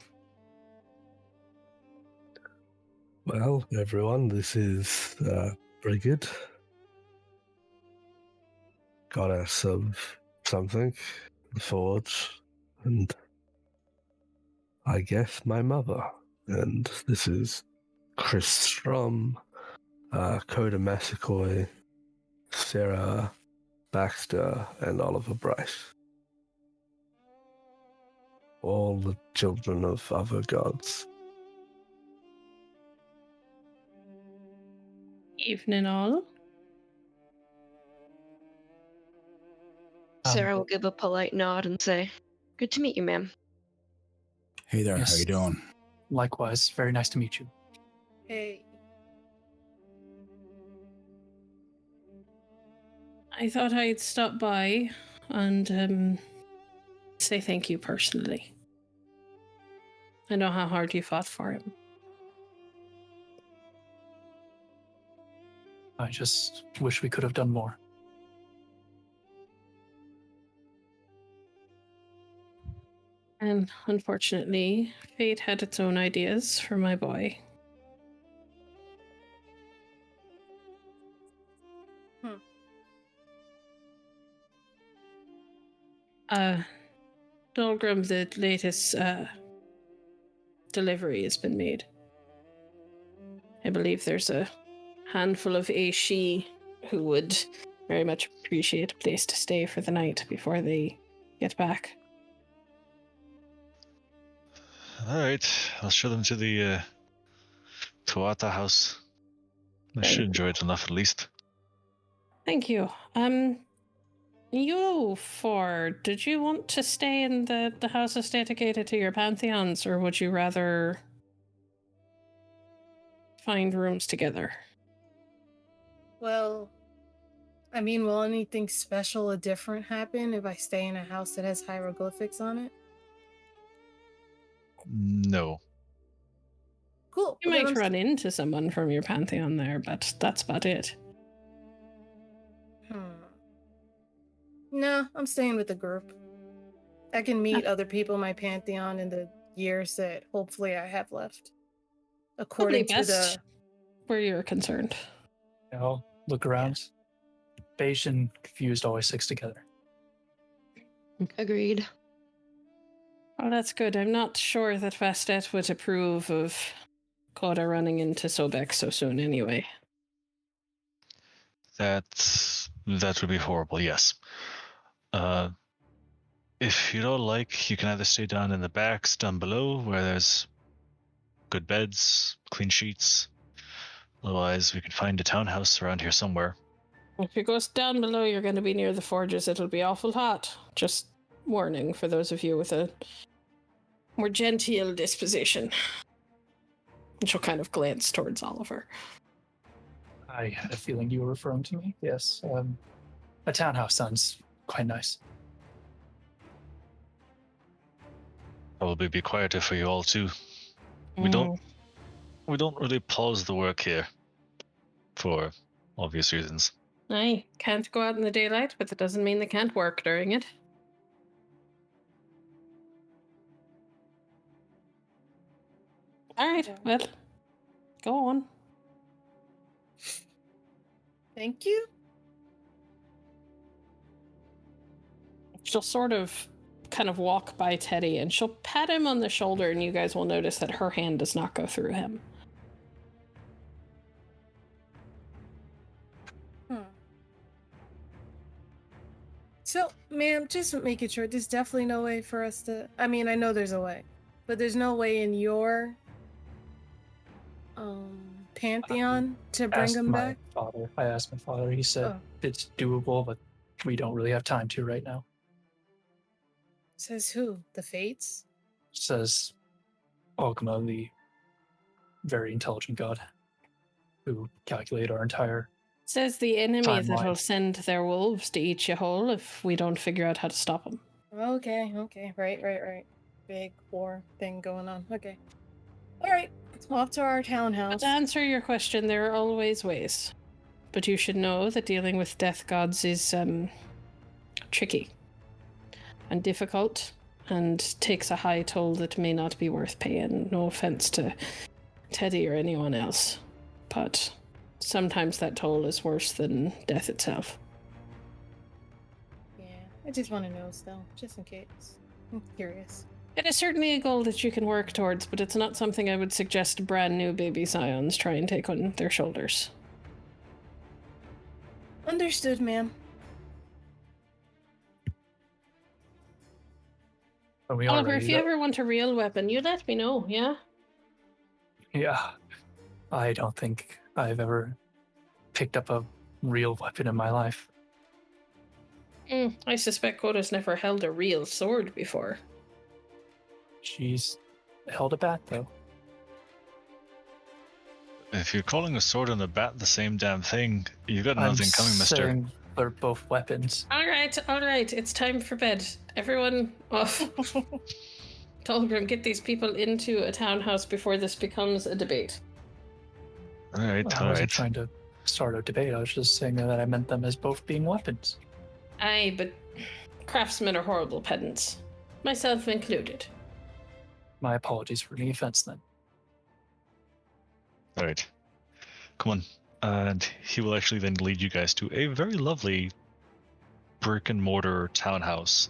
Well, everyone, this is Brigid, goddess of something, the Forge, and I guess my mother. And this is Kris Strom, Coda Massaquoi, Sarah Baxter, and Oliver Bryce. All the children of other gods. Evening, all. Sarah will give a polite nod and say, "Good to meet you, ma'am." Hey there, Yes. how you doing? Likewise, very nice to meet you. Hey. I thought I'd stop by and say thank you personally. I know how hard you fought for him. I just wish we could have done more. And unfortunately, fate had its own ideas for my boy. Dolgrom, the latest delivery has been made. I believe there's a handful of Aishi who would very much appreciate a place to stay for the night before they get back. Alright, I'll show them to the Tuata house. I should enjoy it enough at least. Thank you. You four, did you want to stay in the houses dedicated to your pantheons, or would you rather find rooms together? Well, I mean, will anything special or different happen if I stay in a house that has hieroglyphics on it? No. Cool. You Okay, might run into someone from your pantheon there, but that's about it. No, I'm staying with the group. I can meet other people in my pantheon in the years that hopefully I have left. According to the... where you're concerned. I'll look around. beige and confused always sticks together. Agreed. Oh, that's good. I'm not sure that Bastet would approve of Coda running into Sobek so soon anyway. That would be horrible, yes. If you don't like, you can either stay down in the backs down below where there's good beds, clean sheets. Otherwise, we could find a townhouse around here somewhere. If you go down below, you're going to be near the forges. It'll be awful hot. Just warning for those of you with a more genteel disposition. And she'll kind of glance towards Oliver. I had a feeling you were referring to me. Yes. A townhouse sounds quite nice. Probably be quieter for you all too. We don't really pause the work here for obvious reasons. Aye, can't go out in the daylight, but that doesn't mean they can't work during it. All right, well, go on. Thank you. She'll sort of kind of walk by Teddy and she'll pat him on the shoulder, and you guys will notice that her hand does not go through him. So, ma'am, just making sure, there's definitely no way for us to... I mean, I know there's a way, but there's no way in your pantheon to bring him back? I asked my father. He said it's doable, but we don't really have time to right now. Says who? The Fates? Says Ogma, the very intelligent god, who calculated our entire... Says the enemy timeline. that'll send their wolves to eat you whole if we don't figure out how to stop them. Okay. Right. Big war thing going on. Okay. Alright, off to our townhouse. But to answer your question, there are always ways. But you should know that dealing with death gods is tricky and difficult and takes a high toll that may not be worth paying. No offense to Teddy or anyone else, but sometimes that toll is worse than death itself. Yeah, I just want to know still, just in case. I'm curious. It is certainly a goal that you can work towards, but it's not something I would suggest brand new baby Scions try and take on their shoulders. Understood, ma'am. Oliver, if you ever want a real weapon, you let me know, yeah? Yeah. I don't think I've ever picked up a real weapon in my life. I suspect Coda's never held a real sword before. She's held a bat, though. If you're calling a sword and a bat the same damn thing, you've got nothing coming, mister. Saying they're both weapons. All right, it's time for bed. Everyone off. Dolgrom, get these people into a townhouse before this becomes a debate. I wasn't trying to start a debate. I was just saying that I meant them as both being weapons. Aye, but craftsmen are horrible pedants. Myself included. My apologies for any offense, then. Alright. Come on. And he will actually then lead you guys to a very lovely brick and mortar townhouse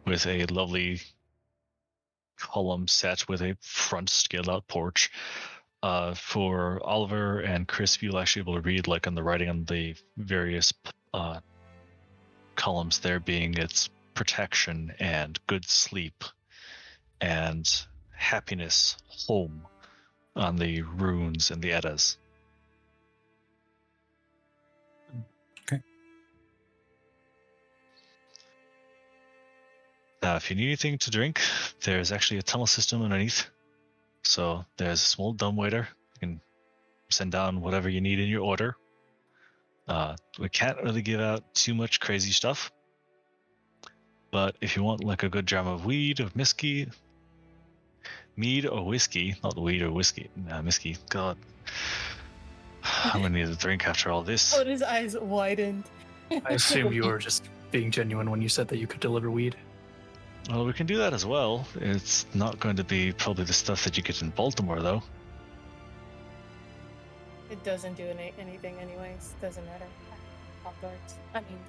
with a lovely column set with a front scaled out porch. For Oliver and Kris, you'll actually be able to read like on the writing on the various columns there being its protection and good sleep and happiness, home on the runes and the eddas. Okay. Now, if you need anything to drink, there's actually a tunnel system underneath. So there's a small dumbwaiter. You can send down whatever you need in your order. We can't really give out too much crazy stuff. But if you want like a good dram of weed or whiskey, mead or whiskey, not weed or whiskey, whiskey, God. I'm gonna need a drink after all this. Oh, his eyes widened. I assume you were just being genuine when you said that you could deliver weed. Well, we can do that as well. It's not going to be probably the stuff that you get in Baltimore, though. It doesn't do anything anyways. Doesn't matter. Pop-Tarts. I mean,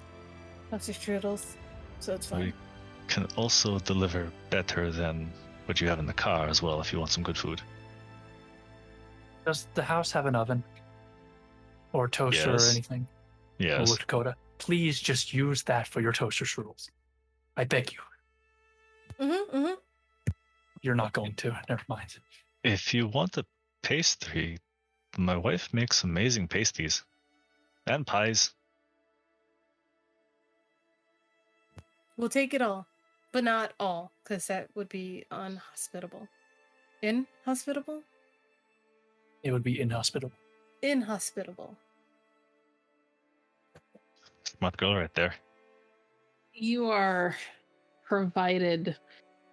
toaster strudels. So it's fine. We can also deliver better than what you have in the car as well if you want some good food. Does the house have an oven? Or toaster Yes. or anything? Yes. Look, Coda, please just use that for your toaster strudels. I beg you. You're not going to. Never mind. If you want a pastry, my wife makes amazing pasties. And pies. We'll take it all, but not all, because that would be unhospitable. Inhospitable? It would be inhospitable. Inhospitable. Smart girl right there. You are provided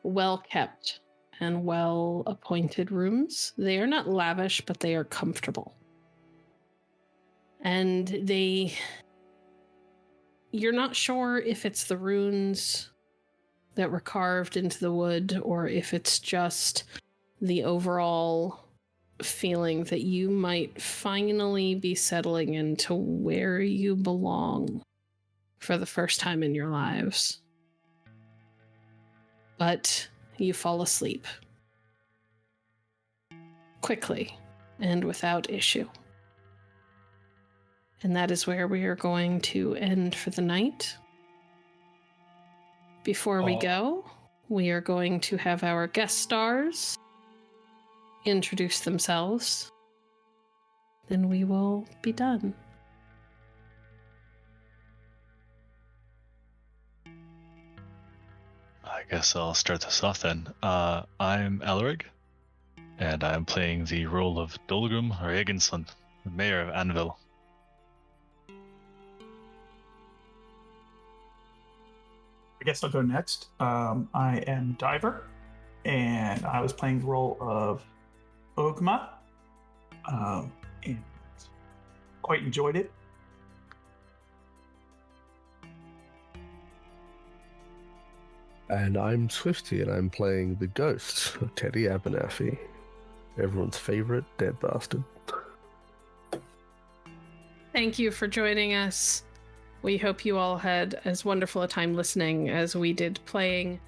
well-kept and well-appointed rooms. They are not lavish, but they are comfortable. And you're not sure if it's the runes that were carved into the wood or if it's just the overall feeling that you might finally be settling into where you belong for the first time in your lives. But you fall asleep quickly and without issue. And that is where we are going to end for the night. Before we go, we are going to have our guest stars introduce themselves. Then we will be done. I guess I'll start this off then. I'm Alereg, and I'm playing the role of Dolgrom Reginson, the mayor of Anvil. I guess I'll go next. I am Dyvir, and I was playing the role of Ogma, and quite enjoyed it. And I'm Swifty, and I'm playing the ghost of Teddy Abernathy, everyone's favorite dead bastard. Thank you for joining us. We hope you all had as wonderful a time listening as we did playing.